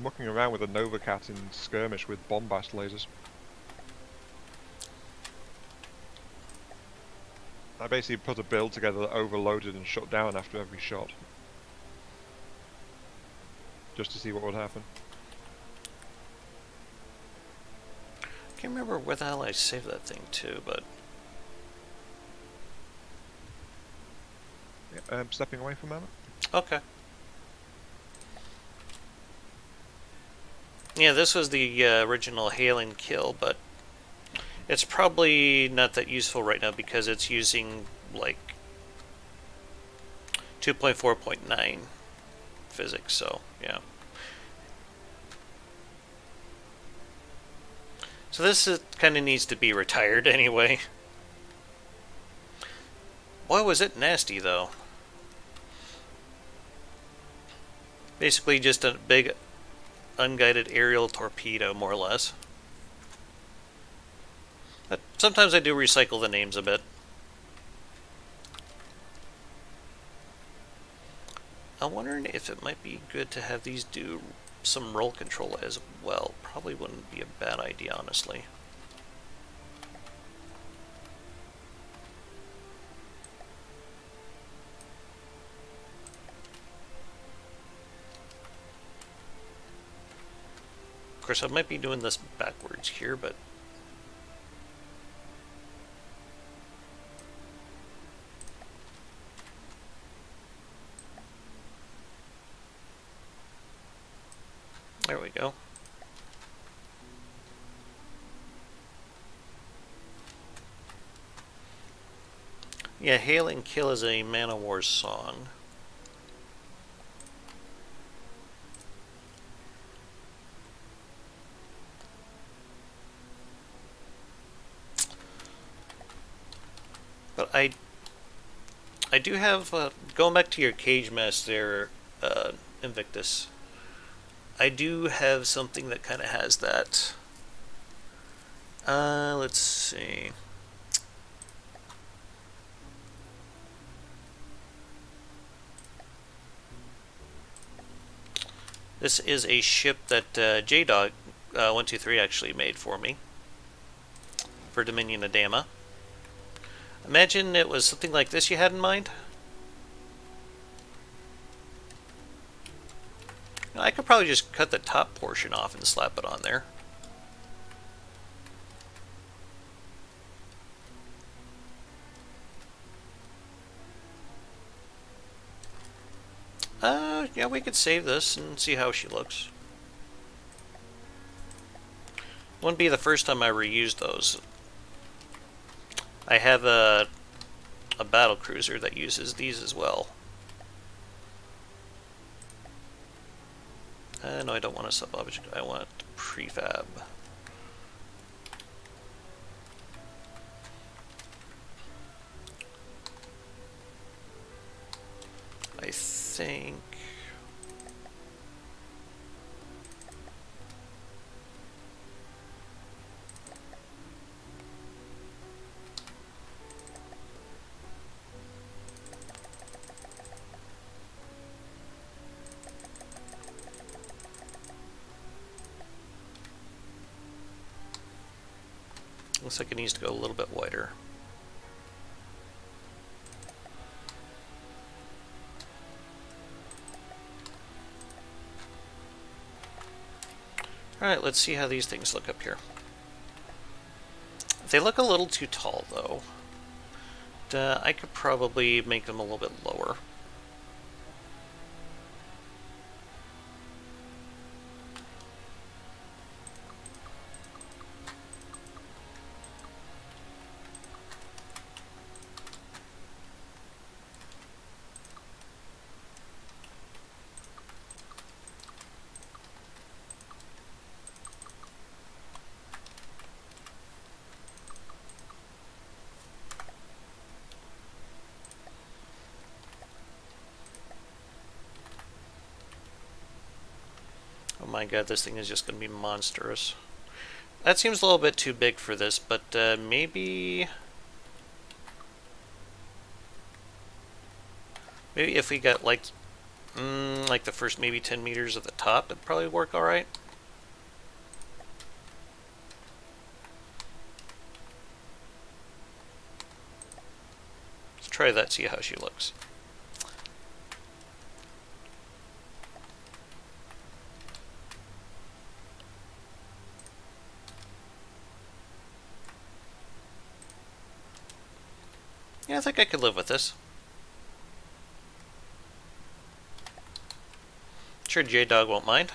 mucking around with a Nova Cat in skirmish with bombast lasers. I basically put a build together that overloaded and shut down after every shot. Just to see what would happen. I can't remember where the hell I saved that thing to, but... Yeah, stepping away for a moment. Okay. Yeah, this was the original Hail and Kill, but it's probably not that useful right now because it's using, like, 2.4.9 physics, so, yeah. So this kind of needs to be retired anyway. Boy, was it nasty, though. Basically just a big unguided aerial torpedo, more or less. But sometimes I do recycle the names a bit. I'm wondering if it might be good to have these do some roll control as well. Probably wouldn't be a bad idea, honestly. Of course, I might be doing this backwards here, but... There we go. Yeah, Hail and Kill is a Man of War song. But I do have, going back to your Cage Mass there, Invictus, I do have something that kind of has that. Let's see. This is a ship that J-Dog 123 actually made for me for Dominion of Dama. Imagine it was something like this you had in mind. I could probably just cut the top portion off and slap it on there. Yeah, we could save this and see how she looks. Wouldn't be the first time I reused those. I have a battle cruiser that uses these as well. No, I don't want a sub-object. I want prefab. I think... Looks like it needs to go a little bit wider. Alright, let's see how these things look up here. They look a little too tall, though. I could probably make them a little bit lower. Oh my god, this thing is just going to be monstrous. That seems a little bit too big for this, but maybe if we got like the first maybe 10 meters at the top, it'd probably work all right. Let's try that, see how she looks. Yeah, I think I could live with this. Sure, J-Dog won't mind.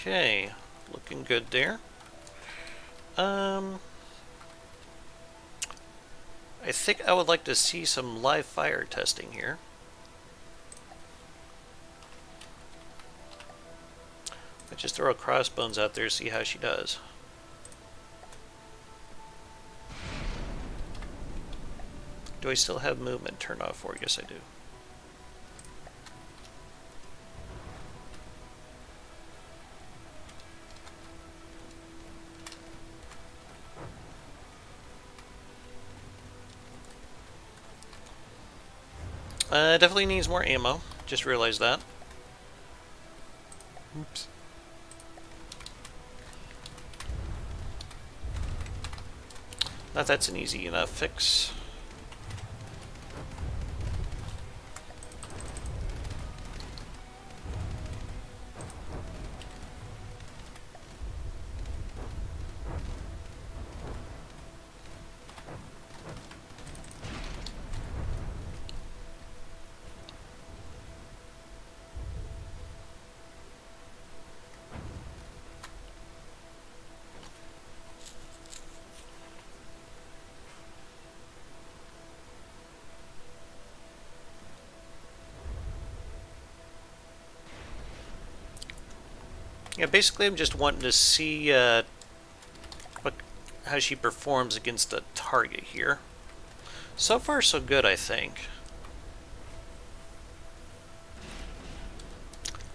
Okay, looking good there. I think I would like to see some live fire testing here. I just throw a crossbones out there, see how she does. Do I still have movement turned off for? Yes, I do. Definitely needs more ammo. Just realized that. Oops. Not that's an easy enough fix. Yeah, basically I'm just wanting to see how she performs against a target here. So far so good, I think.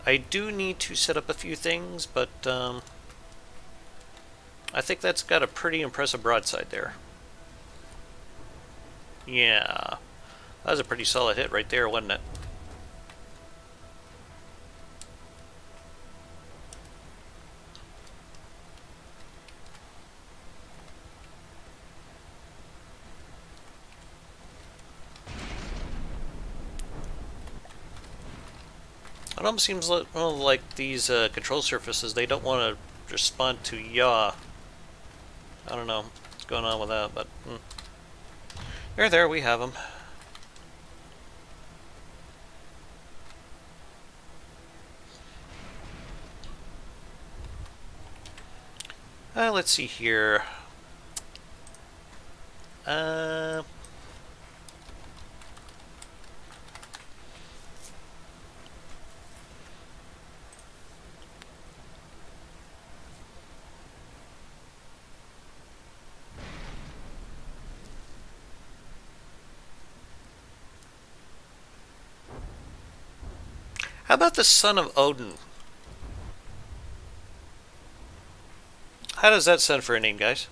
I do need to set up a few things, but I think that's got a pretty impressive broadside there. Yeah, that was a pretty solid hit right there, wasn't it? It almost seems like, well, like these control surfaces, they don't want to respond to yaw. I don't know what's going on with that, but there, we have them. Let's see here. How about the son of Odin? How does that sound for a name, guys?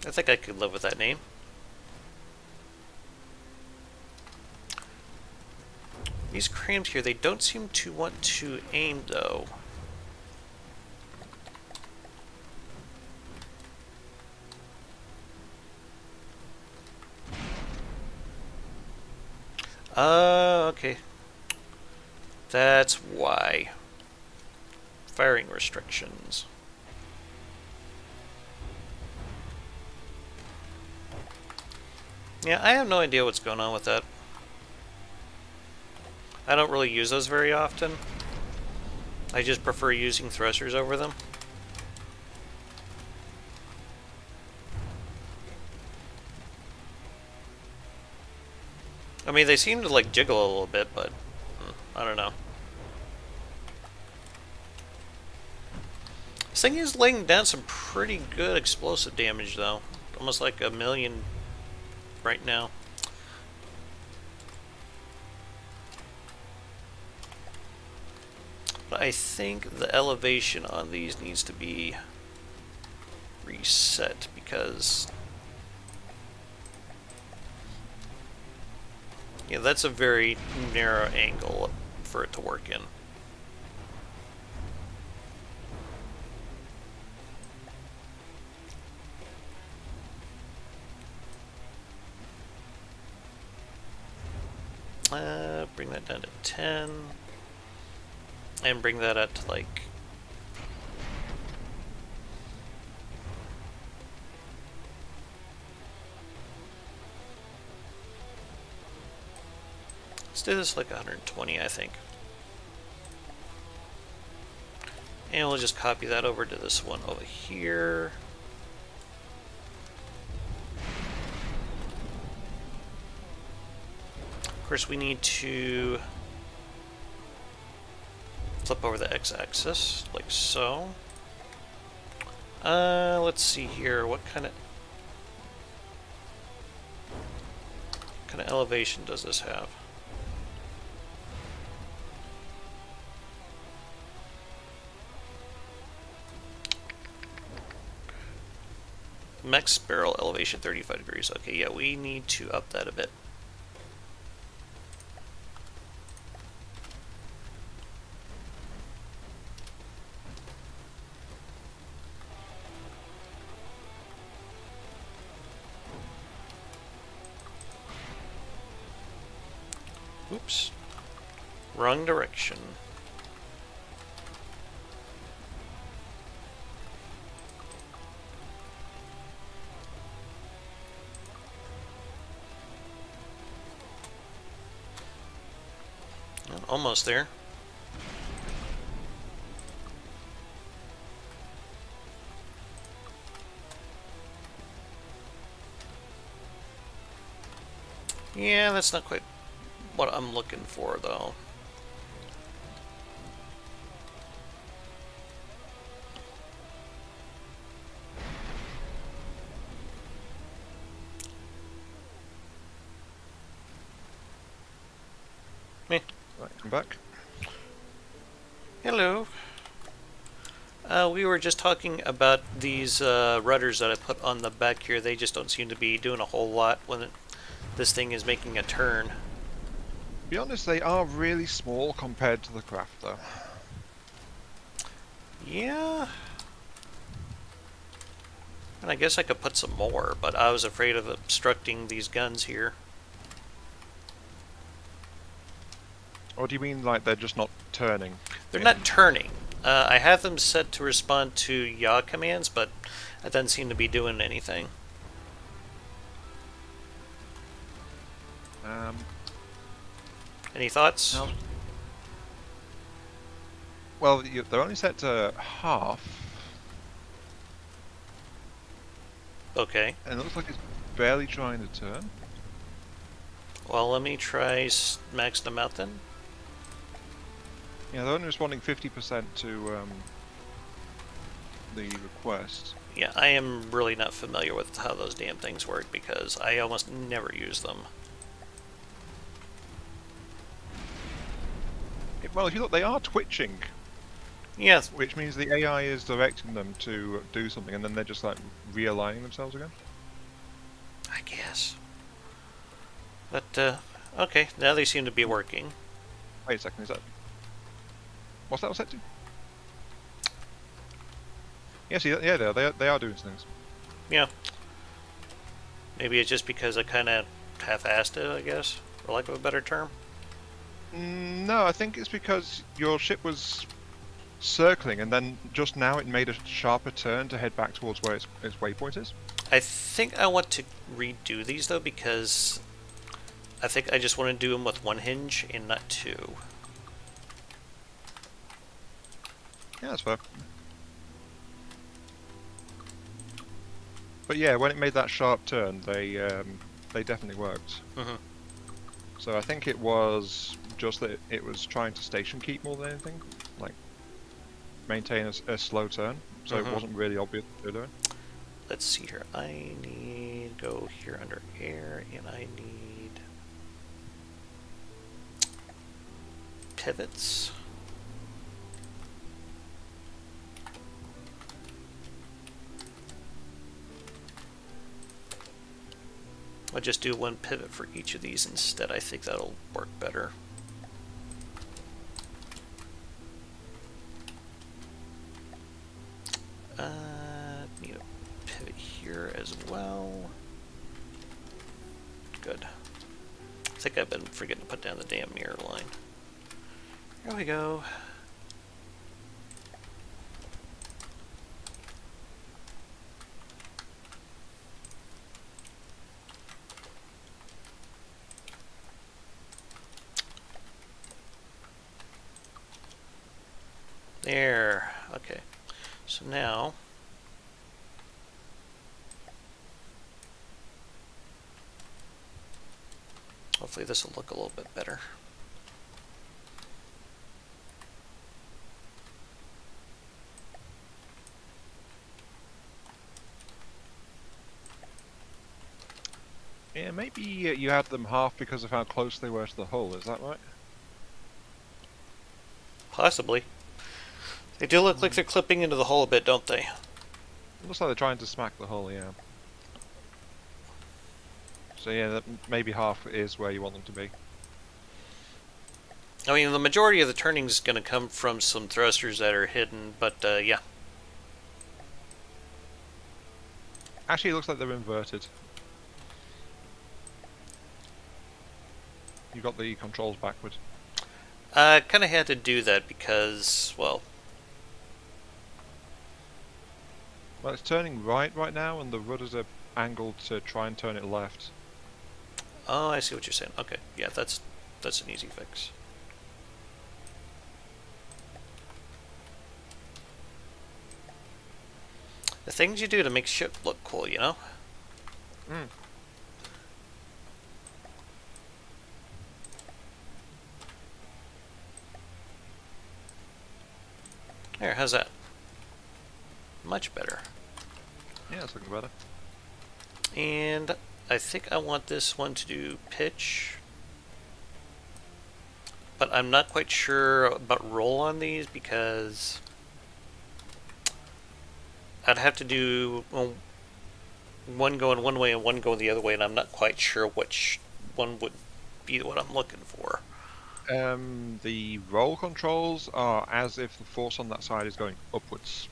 I think I could live with that name. These crams here, they don't seem to want to aim, though. Okay. That's why. Firing restrictions. Yeah, I have no idea what's going on with that. I don't really use those very often. I just prefer using thrusters over them. I mean, they seem to like jiggle a little bit, but I don't know. This thing is laying down some pretty good explosive damage, though. Almost like 1,000,000 right now. But I think the elevation on these needs to be reset because yeah, that's a very narrow angle for it to work in. Bring that down to 10. And bring that up to like... Let's do this like 120, I think. And we'll just copy that over to this one over here. Of course, we need to flip over the x-axis, like so. Let's see here. What kind of elevation does this have? Max barrel elevation 35 degrees. Okay, yeah, we need to up that a bit. Oops. Wrong direction. Almost there. Yeah, that's not quite what I'm looking for, though. Meh. Right, I'm back. Hello. We were just talking about these rudders that I put on the back here. They just don't seem to be doing a whole lot when this thing is making a turn. To be honest, they are really small compared to the craft, though. Yeah. And I guess I could put some more, but I was afraid of obstructing these guns here. Or do you mean like they're just not turning? They're not turning. I have them set to respond to yaw commands, but that doesn't seem to be doing anything. Any thoughts? No. Well, they're only set to half, Okay. and it looks like it's barely trying to turn. Well, let me try max them out then. Yeah, they're only responding 50% to the request. Yeah, I am really not familiar with how those damn things work because I almost never use them. Well, if you look, they are twitching, Yes, which means the AI is directing them to do something, and then they're just like realigning themselves again. I guess. But, okay, now they seem to be working. Wait a second, is that... What's that set to? Yeah, see, yeah, they are doing things. Yeah. Maybe it's just because I kind of half-assed it, I guess, for lack of a better term. No, I think it's because your ship was circling, and then just now it made a sharper turn to head back towards where its waypoint is. I think I want to redo these, though, because I think I just want to do them with one hinge and not two. Yeah, that's fair. But yeah, when it made that sharp turn, they definitely worked. Mhm. So I think it was just that it was trying to station keep more than anything, like maintain a slow turn. So it wasn't really obvious what they're doing. Let's see here. I need go here under air, and I need pivots. I'll just do one pivot for each of these instead. I think that'll work better. Need a pivot here as well. Good. I think I've been forgetting to put down the damn mirror line. Here we go. There. Okay. So now hopefully this will look a little bit better. Yeah, maybe you had them half because of how close they were to the hull. Is that right? Possibly. They do look like they're clipping into the hull a bit, don't they? It looks like they're trying to smack the hull. Yeah. So yeah, that maybe half is where you want them to be. I mean, the majority of the turning is going to come from some thrusters that are hidden, but yeah. Actually, it looks like they're inverted. You got the controls backward. I kind of had to do that because, well, Well, it's turning right now, and the rudders are angled to try and turn it left. oh, I see what you're saying. Okay, yeah, that's an easy fix. The things you do to make ship look cool, you know? Mm. There, how's that? Much better. Yeah, it's looking better. And I think I want this one to do pitch. But I'm not quite sure about roll on these because I'd have to do one going one way and one going the other way, and I'm not quite sure which one would be what I'm looking for. The roll controls are as if the force on that side is going upwards.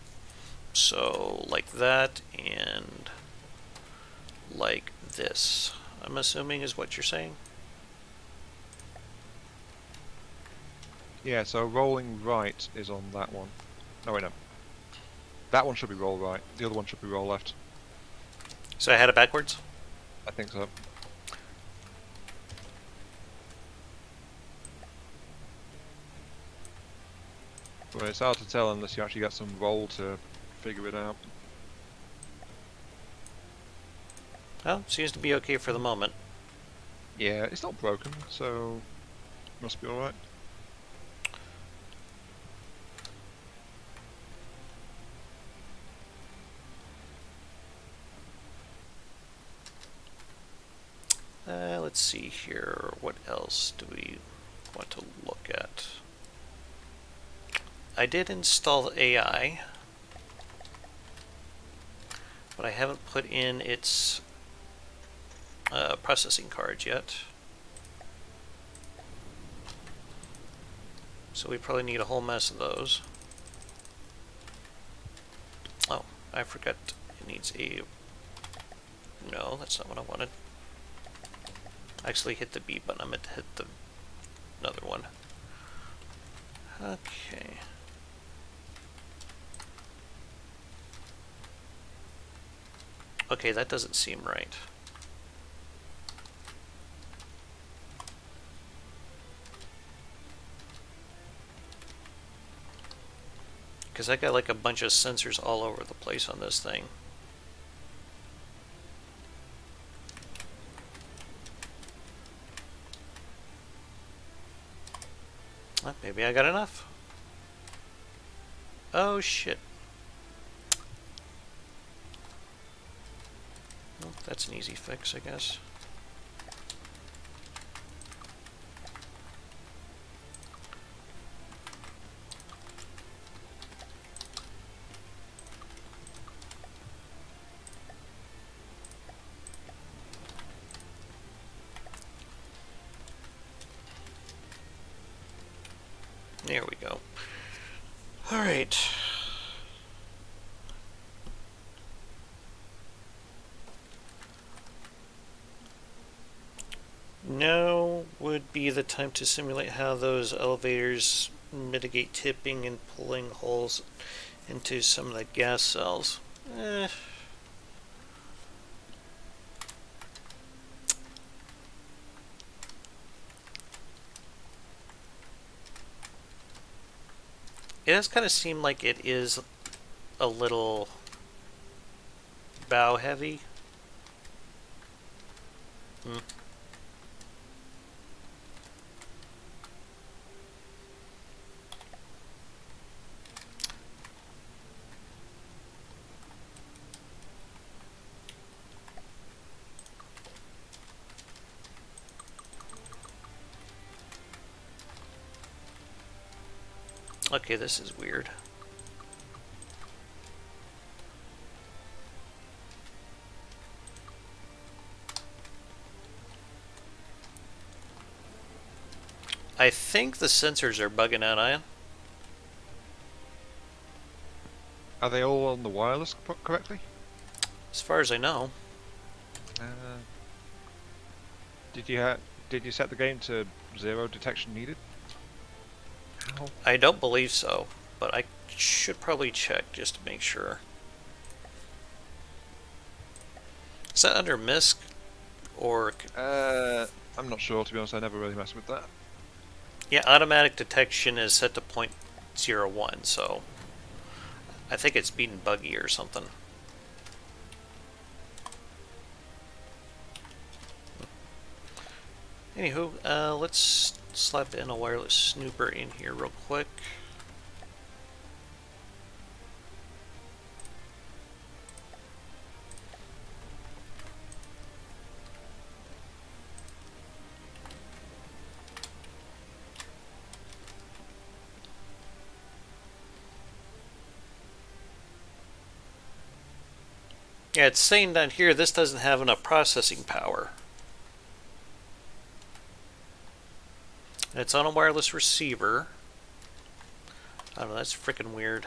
So, like that, and like this, I'm assuming is what you're saying? Yeah, so rolling right is on that one. No, wait, no. That one should be roll right. The other one should be roll left. So I had it backwards? I think so. Well, it's hard to tell unless you actually get some roll to figure it out. Well, seems to be okay for the moment. Yeah, it's not broken, so must be alright. Let's see here. What else do we want to look at? I did install the AI, but I haven't put in its processing cards yet. So we probably need a whole mess of those. Oh, I forgot it needs a... No, that's not what I wanted. I actually hit the B button. I meant to hit the another one. Okay. Okay, that doesn't seem right. Because I got like a bunch of sensors all over the place on this thing. Well, maybe I got enough. Oh shit. Well, that's an easy fix, I guess. There we go. All right. Now would be the time to simulate how those elevators mitigate tipping and pulling holes into some of the gas cells. It does kind of seem like it is a little bow heavy. Okay, this is weird. I think the sensors are bugging out, Ian. Are they all on the wireless correctly? As far as I know. Did you set the game to 0 detection needed? How? I don't believe so, but I should probably check just to make sure. Is that under MISC or... I'm not sure, to be honest. I never really messed with that. Yeah, automatic detection is set to 0.01, so I think it's being buggy or something. Anywho, let's slap in a wireless snooper in here real quick. Yeah, it's saying down here this doesn't have enough processing power. And it's on a wireless receiver. I don't know, that's freaking weird.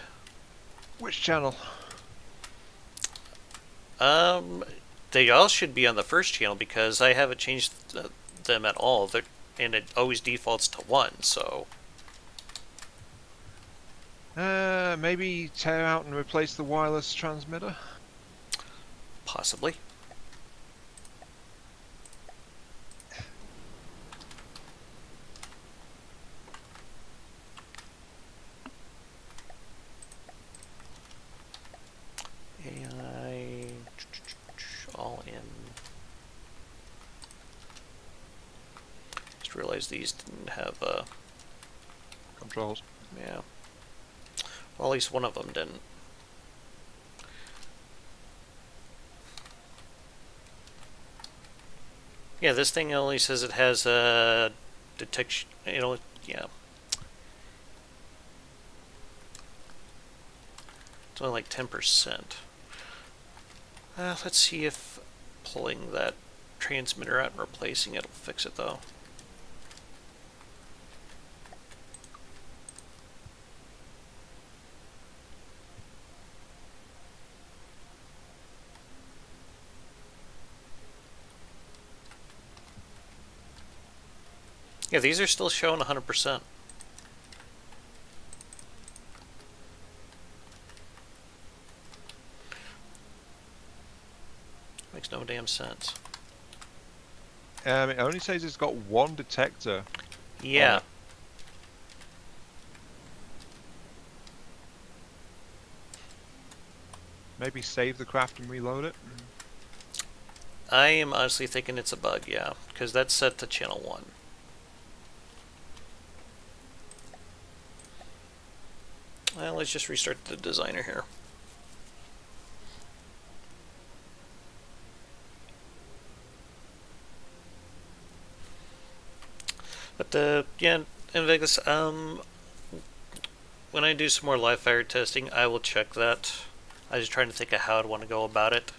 Which channel? They all should be on the first channel because I haven't changed them at all. And it always defaults to 1, so... Maybe tear out and replace the wireless transmitter? Possibly. AI all in. Just realized these didn't have Controls. yeah. Well, at least one of them didn't. Yeah, this thing only says it has a detection. Yeah. It's only like 10%. Let's see if pulling that transmitter out and replacing it will fix it, though. Yeah, these are still showing 100%. Makes no damn sense. It only says it's got one detector. Yeah. Maybe save the craft and reload it. I am honestly thinking it's a bug, yeah, because that's set to channel 1. Well, let's just restart the designer here. But yeah, in Vegas, when I do some more live fire testing, I will check that. I was trying to think of how I'd want to go about it.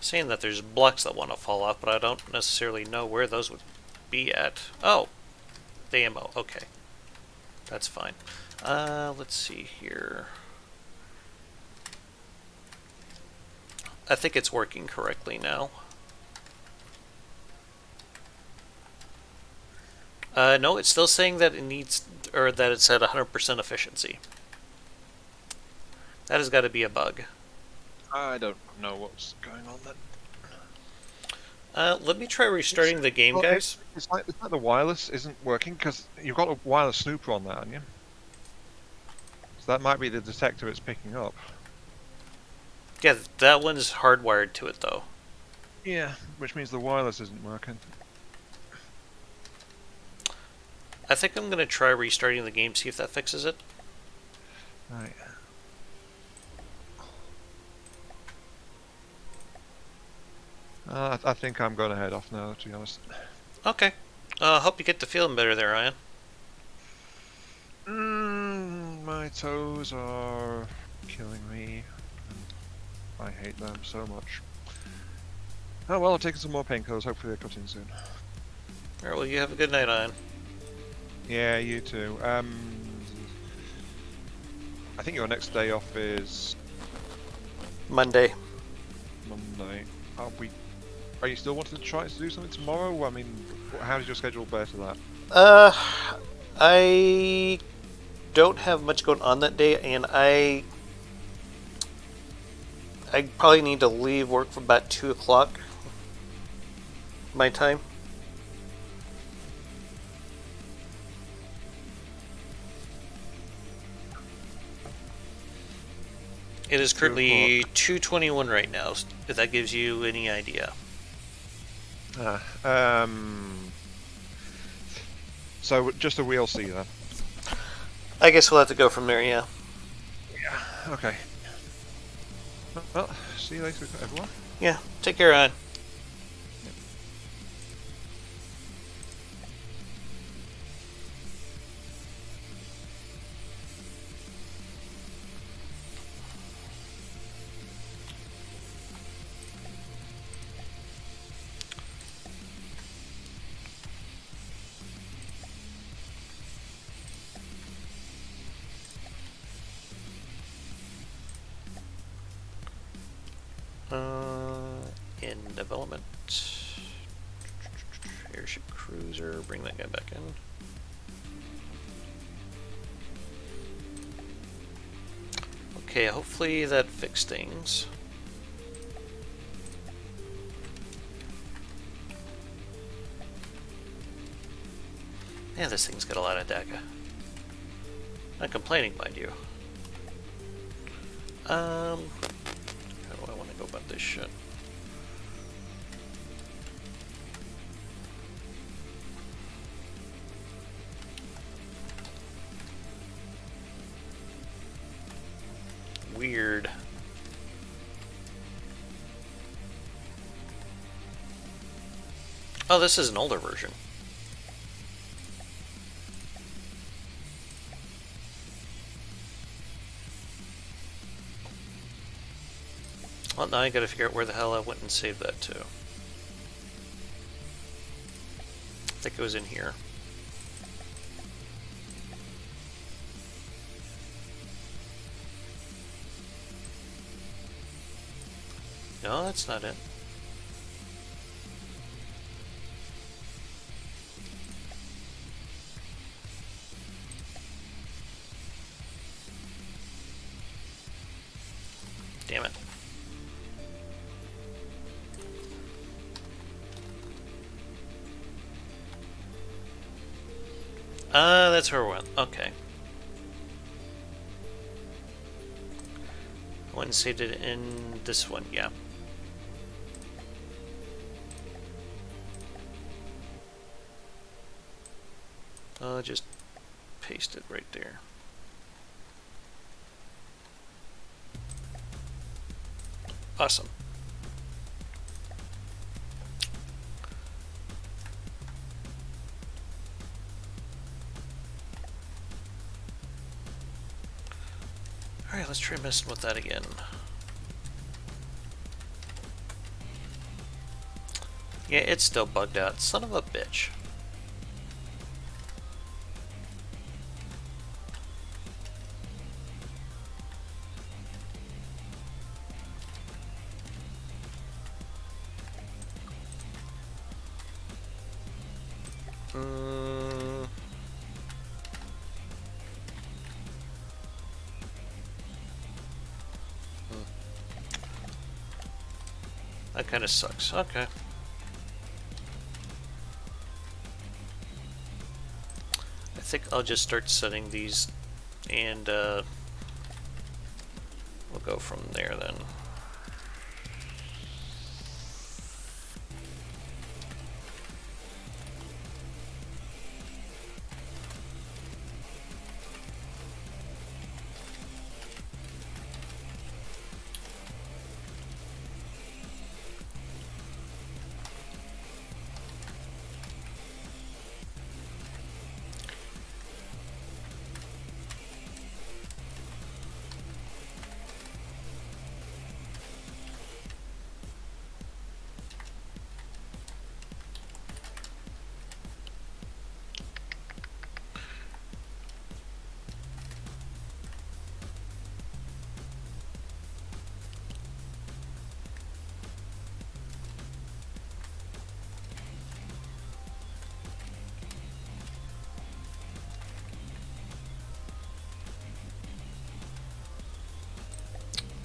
Saying that there's blocks that want to fall off, but I don't necessarily know where those would be at. Oh, the ammo. Okay, that's fine. Let's see here. I think it's working correctly now. No, it's still saying that it needs, or that it's at 100% efficiency. That has got to be a bug. I don't know what's going on then. Let me try restarting the game, Well, guys. It's like the wireless isn't working because you've got a wireless snooper on that, haven't you? So that might be the detector it's picking up. Yeah, that one's hardwired to it, though. Yeah, which means the wireless isn't working. I think I'm going to try restarting the game, see if that fixes it. Right. I think I'm going to head off now, to be honest. Okay. Hope you get to feeling better there, Ryan. My toes are killing me. I hate them so much. Oh well, I'll take some more painkillers. Hopefully they're cut in soon. Alright, well, you have a good night, Ryan. Yeah, you too. I think your next day off is Monday. Monday. Are you still wanting to try to do something tomorrow? I mean, how does your schedule bear to that? I don't have much going on that day, and I probably need to leave work for about 2 o'clock my time. It is currently 2:21 right now, if that gives you any idea. So just a we'll see then. I guess we'll have to go from there, yeah. Yeah. Okay. Well, see you later, everyone. Yeah, take care, Ryan. In development, airship cruiser, bring that guy back in. Okay, hopefully that fixed things. Yeah, this thing's got a lot of DACA. Not complaining, mind you. How do I want to go about this shit? Oh, this is an older version. Well, now I gotta figure out where the hell I went and saved that to. I think it was in here. No, that's not it. Damn it. That's where we went. Okay. I went and saved it in this one, yeah. Just paste it right there. Awesome. Alright, let's try messing with that again. Yeah, it's still bugged out. Son of a bitch. That kind of sucks. Okay. I think I'll just start setting these, and we'll go from there then.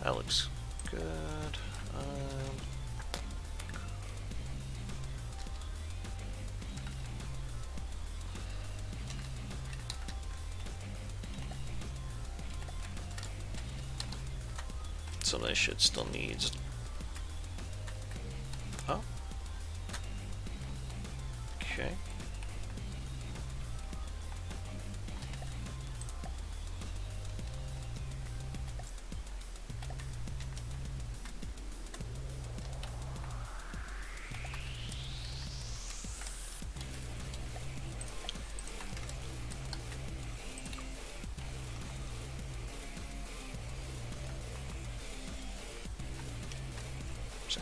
That looks good. Some of this shit still needs. Oh. Okay.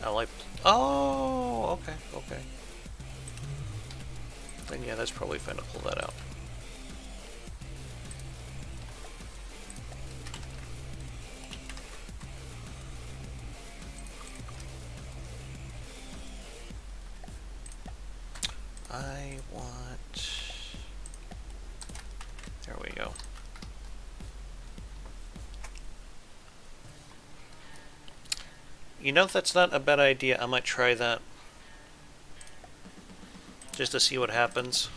Ally. Oh, okay, okay. Then yeah, that's probably fine to pull that out. I want. There we go. You know, if that's not a bad idea, I might try that. Just to see what happens.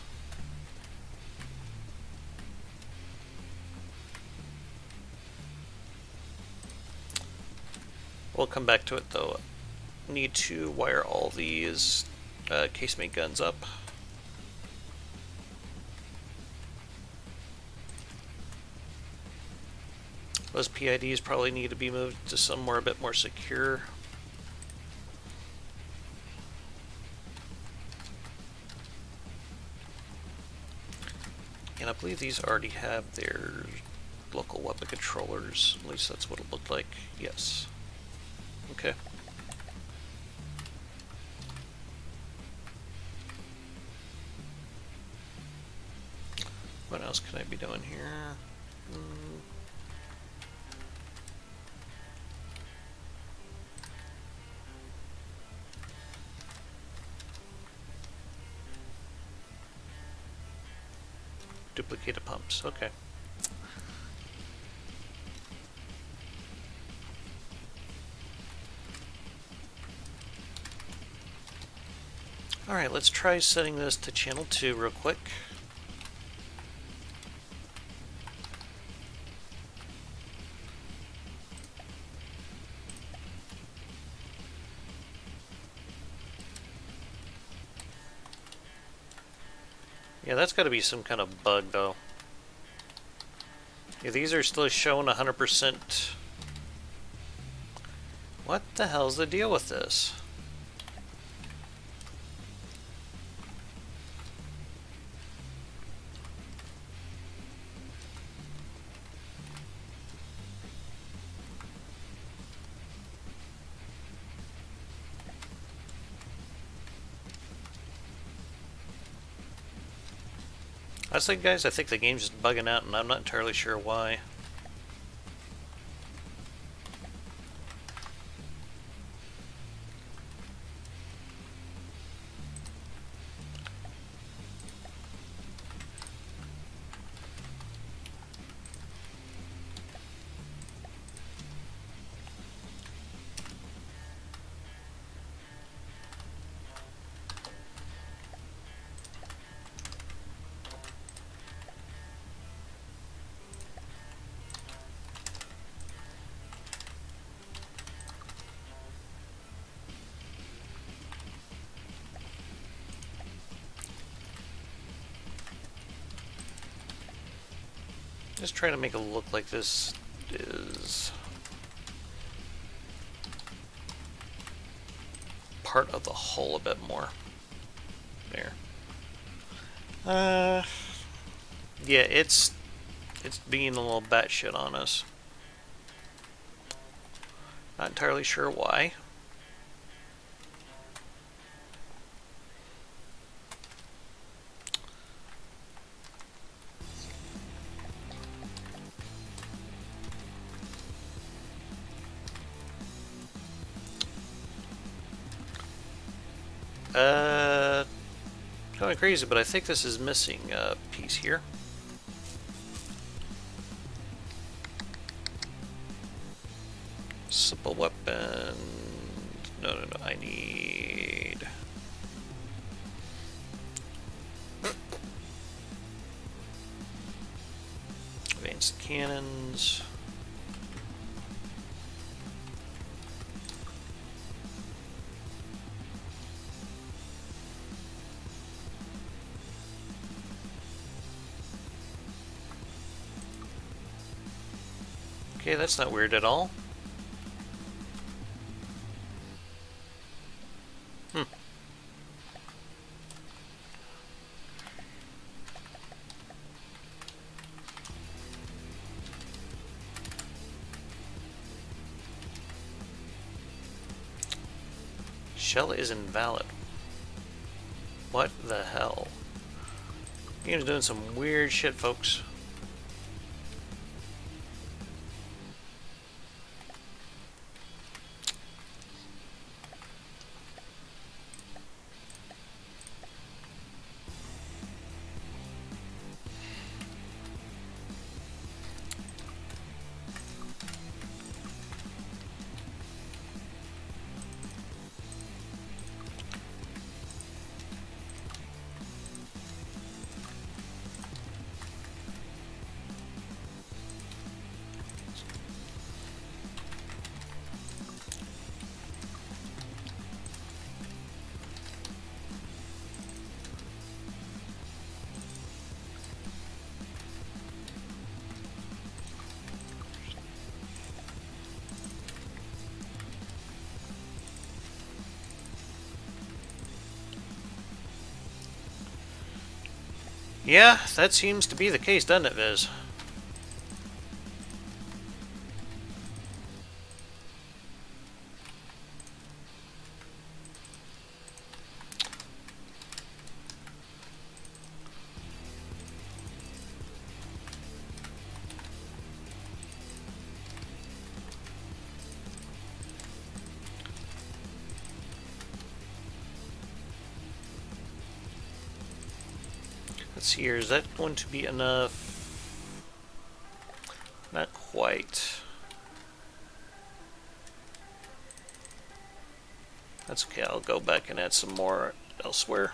We'll come back to it though. Need to wire all these casemate guns up. Those PIDs probably need to be moved to somewhere a bit more secure. And I believe these already have their local weapon controllers. At least that's what it looked like. Yes. Okay. What else can I be doing here? Duplicated pumps. Okay. Alright, let's try setting this to channel 2 real quick. Yeah, that's got to be some kind of bug, though. Yeah, these are still showing 100%. What the hell's the deal with this? Honestly, guys, I think the game's just bugging out, and I'm not entirely sure why. Just trying to make it look like this is part of the hull a bit more. There. Yeah, it's being a little batshit on us. Not entirely sure why. Going crazy, but I think this is missing a piece here. Simple weapon. No, I need... advanced cannons. Okay, that's not weird at all. Shell is invalid. What the hell? Game's doing some weird shit, folks. Yeah, that seems to be the case, doesn't it, Viz? Let's see here, is that going to be enough? Not quite. That's okay, I'll go back and add some more elsewhere.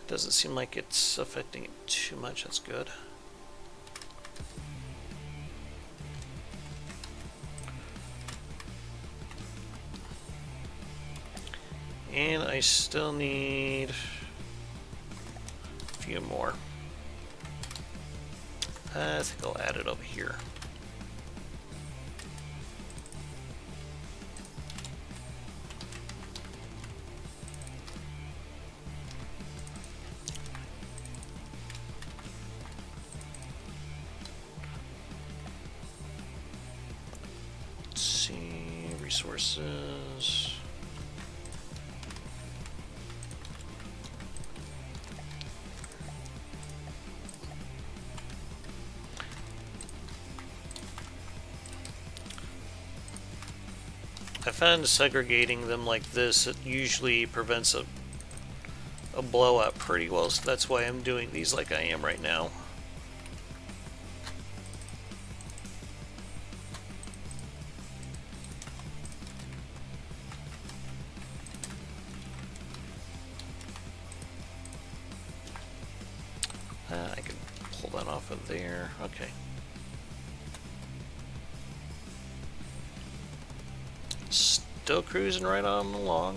Doesn't seem like it's affecting it too much, that's good. And I still need a few more. I think I'll add it over here. Let's see, resources. I found segregating them like this, it usually prevents a blowout pretty well, so that's why I'm doing these like I am right now. I can pull that off of there. Okay. Still cruising right on along.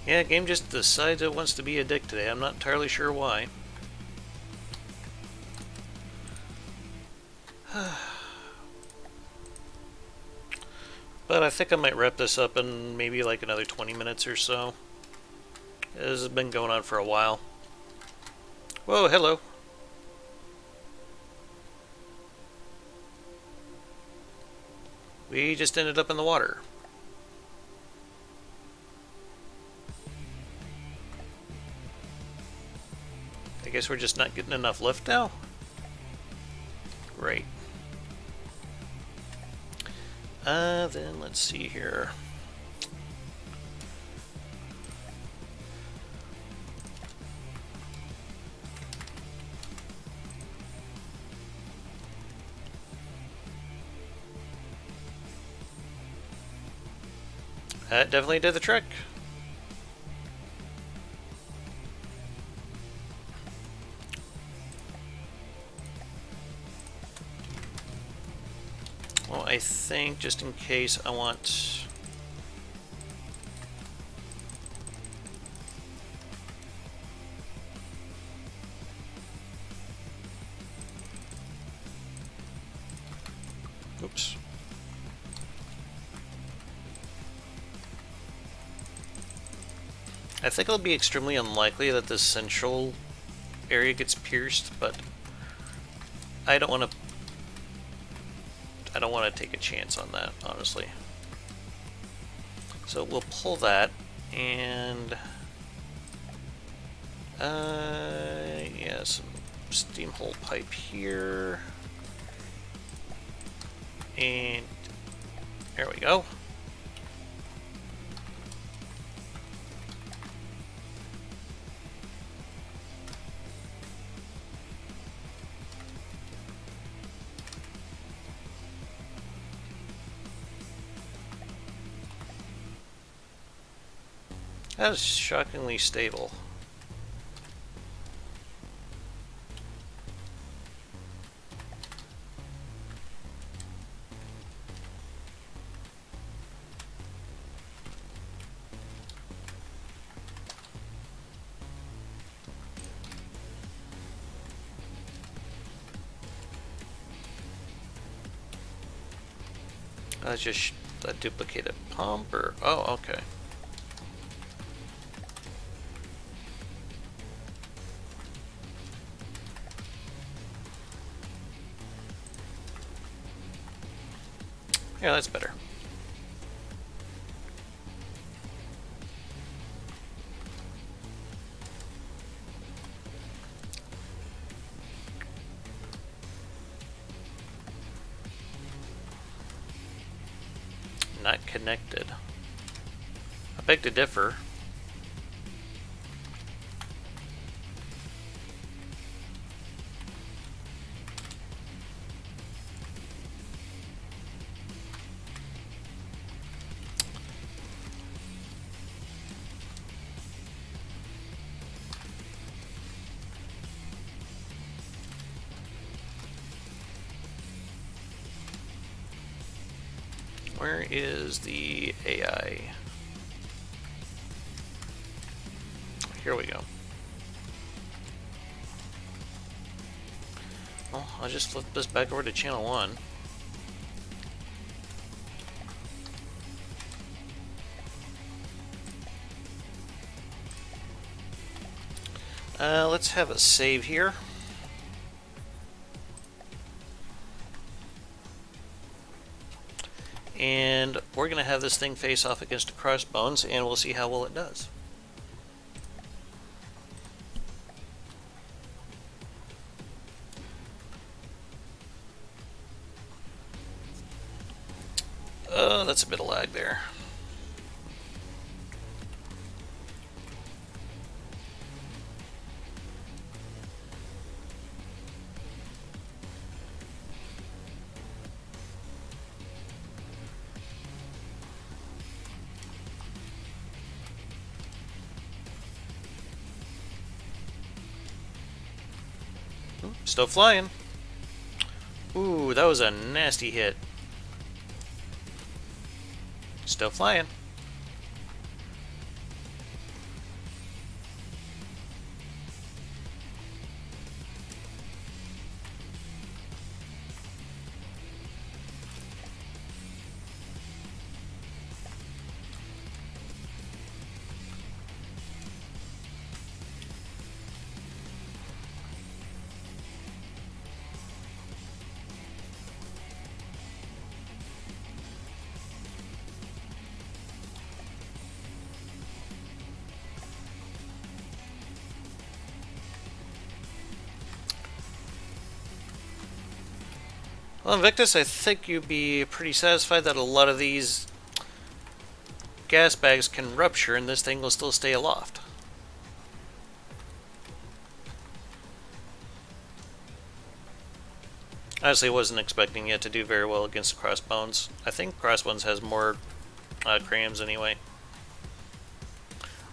Yeah, game just decides it wants to be a dick today. I'm not entirely sure why. But I think I might wrap this up in maybe like another 20 minutes or so. This has been going on for a while. Whoa, hello. We just ended up in the water. I guess we're just not getting enough lift now? Great. Then let's see here. That definitely did the trick. Well, I think just in case I want... Oops. I think it'll be extremely unlikely that this central area gets pierced, but I don't want to take a chance on that, honestly. So we'll pull that, and yeah, some steam hole pipe here, and there we go. That is shockingly stable. That's just a duplicated pump, or oh, okay. Yeah, that's better. Not connected. I beg to differ. Where is the AI? Here we go. Well, I'll just flip this back over to channel 1. Let's have a save here. And we're going to have this thing face off against the crossbones, and we'll see how well it does. That's a bit of lag there. Still flying. Ooh, that was a nasty hit. Still flying. Well, Invictus, I think you'd be pretty satisfied that a lot of these gas bags can rupture and this thing will still stay aloft. Honestly, wasn't expecting it to do very well against the Crossbones. I think Crossbones has more crams anyway.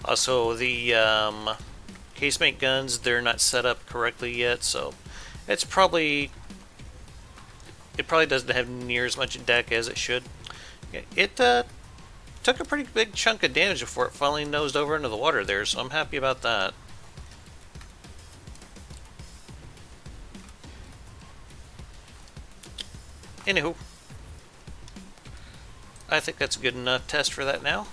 Also, the casemate guns, they're not set up correctly yet, so it probably doesn't have near as much deck as it should. It took a pretty big chunk of damage before it finally nosed over into the water there, so I'm happy about that. Anywho, I think that's a good enough test for that now.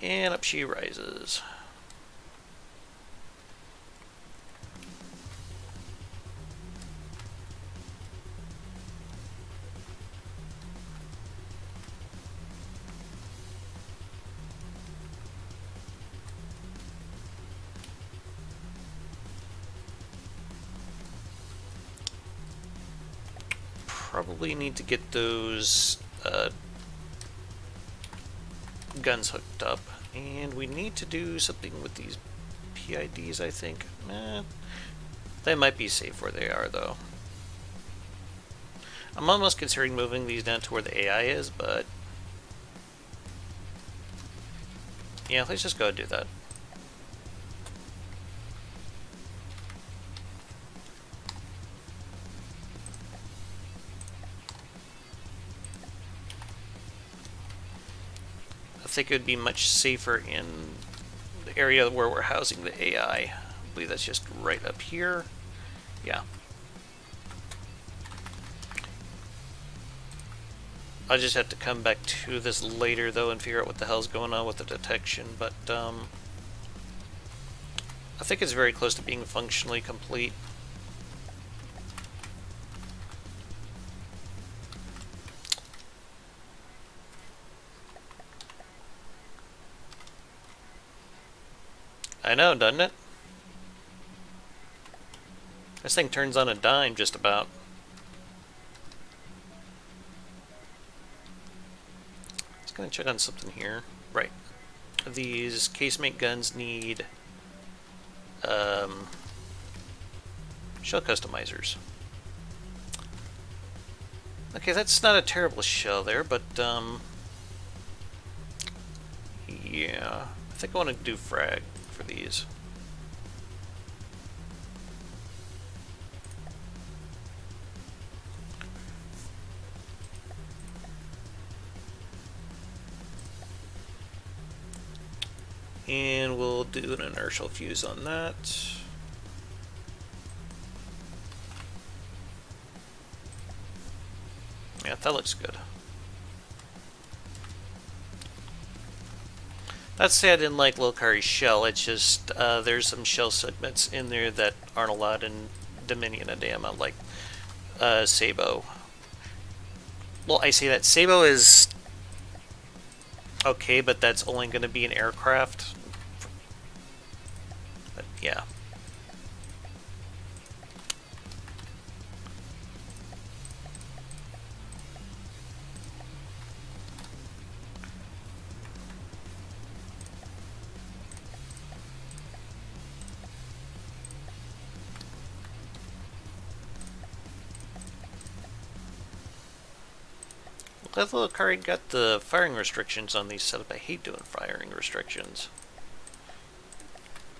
And up she rises. Probably need to get those guns hooked up, and we need to do something with these PIDs, I think. They might be safe where they are, though. I'm almost considering moving these down to where the AI is, but yeah, let's just go do that. I think it would be much safer in the area where we're housing the AI. I believe that's just right up here. Yeah. I'll just have to come back to this later, though, and figure out what the hell's going on with the detection, but I think it's very close to being functionally complete. I know, doesn't it? This thing turns on a dime, just about. Just gonna check on something here. Right. These casemate guns need shell customizers. Okay, that's not a terrible shell there, but yeah, I think I want to do frag for these. And we'll do an inertial fuse on that. Yeah, that looks good. Not to say I didn't like Lokari's shell, it's just there's some shell segments in there that aren't allowed in Dominion Adama, like Sabo. Well, I say that Sabo is okay, but that's only going to be an aircraft. But yeah. Level Lokari got the firing restrictions on these set up. I hate doing firing restrictions.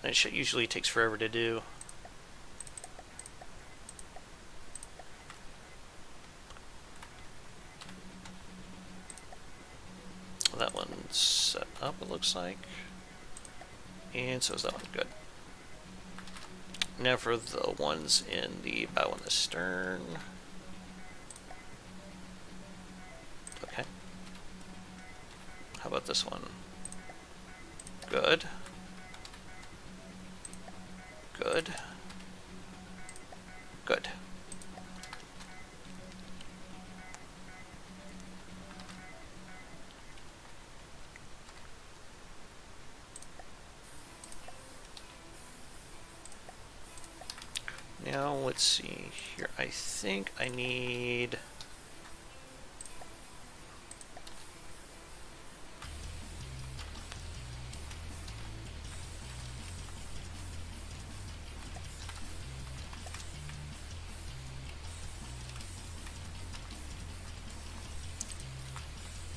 That shit usually takes forever to do. That one's set up, it looks like. And so is that one. Good. Now for the ones in the bow and the stern. Okay. How about this one? Good. Good. Good. Now let's see here. I think I need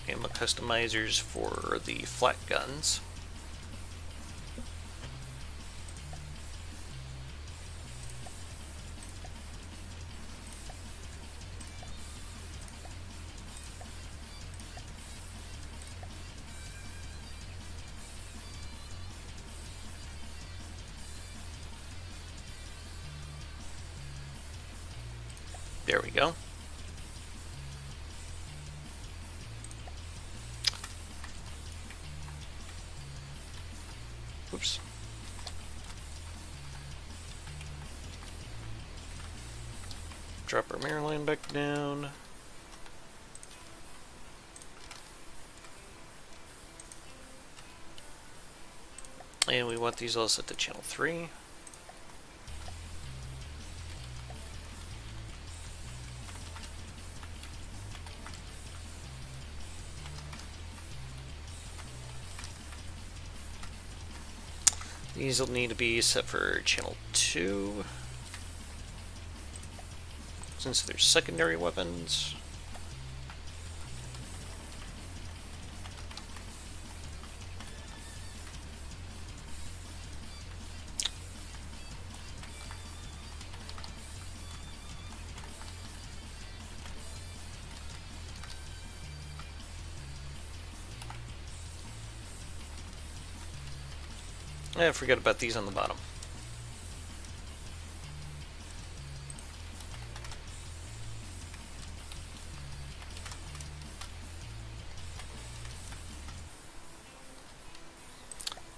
ammo customizers for the flat guns. There we go. Oops. Drop our mirror line back down. And we want these all set to channel 3. These will need to be set for channel 2. since there's secondary weapons. Forget about these on the bottom.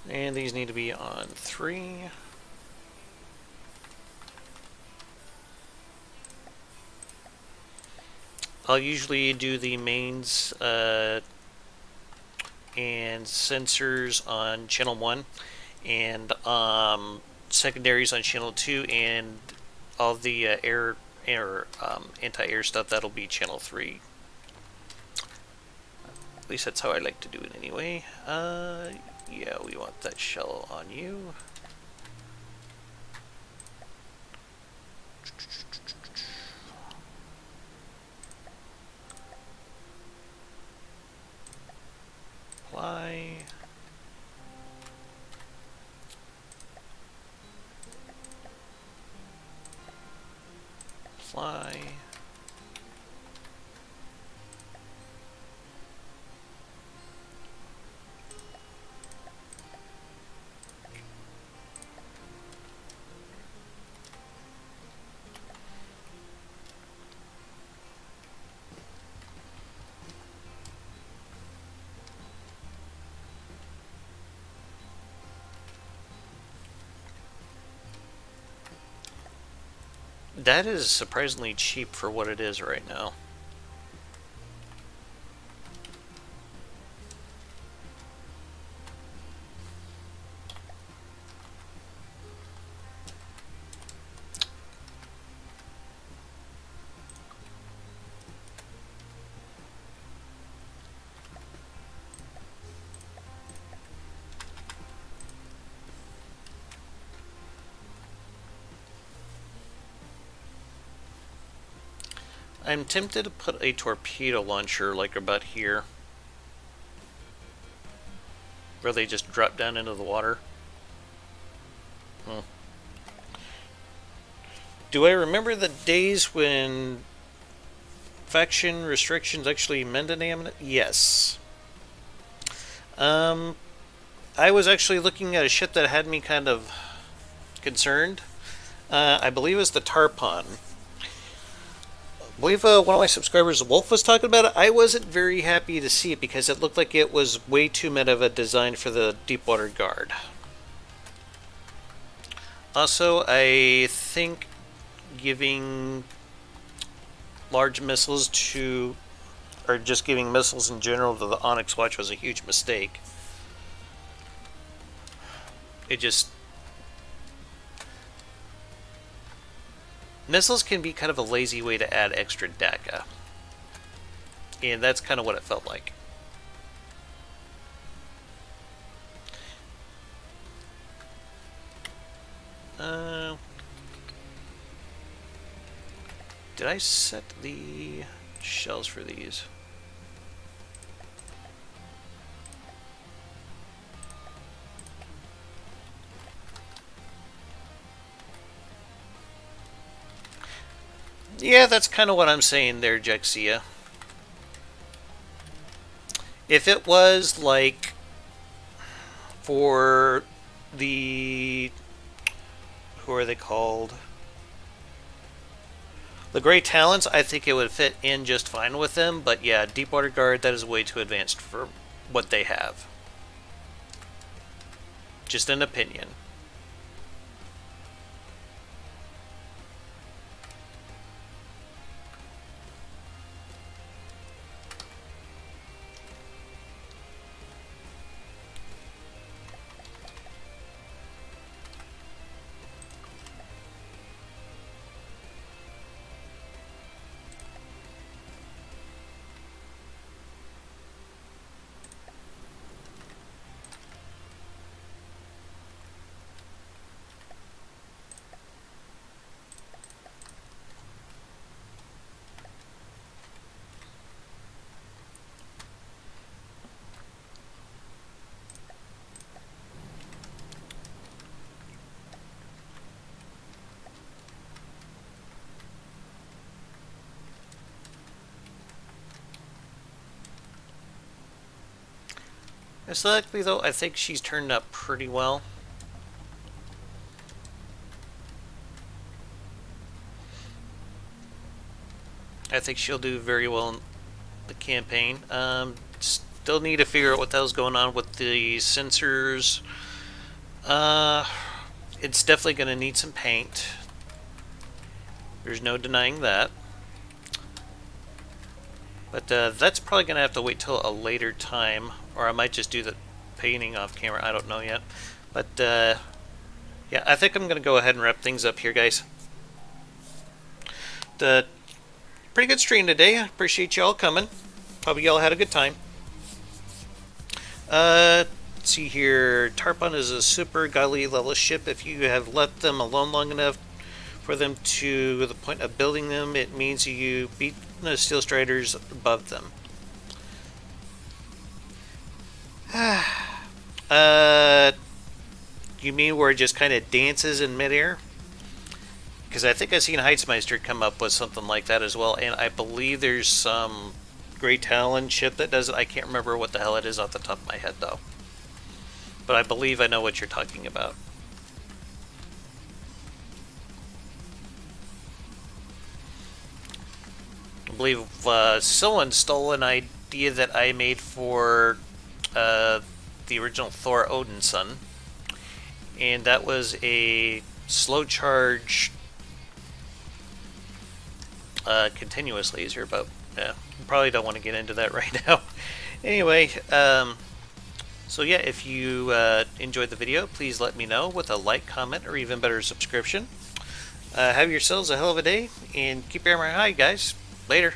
And these need to be on 3. I'll usually do the mains and sensors on channel 1, and secondaries on channel 2, and all the anti-air stuff, that'll be channel 3. At least that's how I like to do it anyway. Yeah, we want that shell on you. Apply. Apply. That is surprisingly cheap for what it is right now. I'm tempted to put a torpedo launcher like about here, where they just drop down into the water. Do I remember the days when faction restrictions actually meant anything? Yes. I was actually looking at a ship that had me kind of concerned. I believe it was the Tarpon. I believe one of my subscribers, Wolf, was talking about it. I wasn't very happy to see it because it looked like it was way too meta of a design for the Deepwater Guard. Also, I think giving large missiles to, or just giving missiles in general to the Onyx Watch was a huge mistake. It just... Missiles can be kind of a lazy way to add extra DACA. And that's kind of what it felt like. Did I set the shells for these? Yeah, that's kind of what I'm saying there, Jexia. If it was like for the... who are they called? The Grey Talons, I think it would fit in just fine with them, but yeah, Deepwater Guard, that is way too advanced for what they have. Just an opinion. Aesthetically, though, I think she's turned up pretty well. I think she'll do very well in the campaign. Still need to figure out what the hell's going on with the sensors. It's definitely going to need some paint. There's no denying that. But that's probably going to have to wait till a later time, or I might just do the painting off camera. I don't know yet. But yeah, I think I'm going to go ahead and wrap things up here, guys. The pretty good stream today. I appreciate y'all coming. Hope y'all had a good time. Let's see here. Tarpon is a super godly level ship. If you have let them alone long enough for them to the point of building them, it means you beat the Steel Striders above them. You mean where it just kind of dances in midair? Because I think I've seen Heitzmeister come up with something like that as well, and I believe there's some Great Talon ship that does it. I can't remember what the hell it is off the top of my head, though. But I believe I know what you're talking about. I believe someone stole an idea that I made for the original Thor Odin's son, and that was a slow charge continuous laser, but yeah, probably don't want to get into that right now. Anyway, so yeah, if you enjoyed the video, please let me know with a like, comment, or even better, subscription. Have yourselves a hell of a day, and keep your armor high, guys. Later.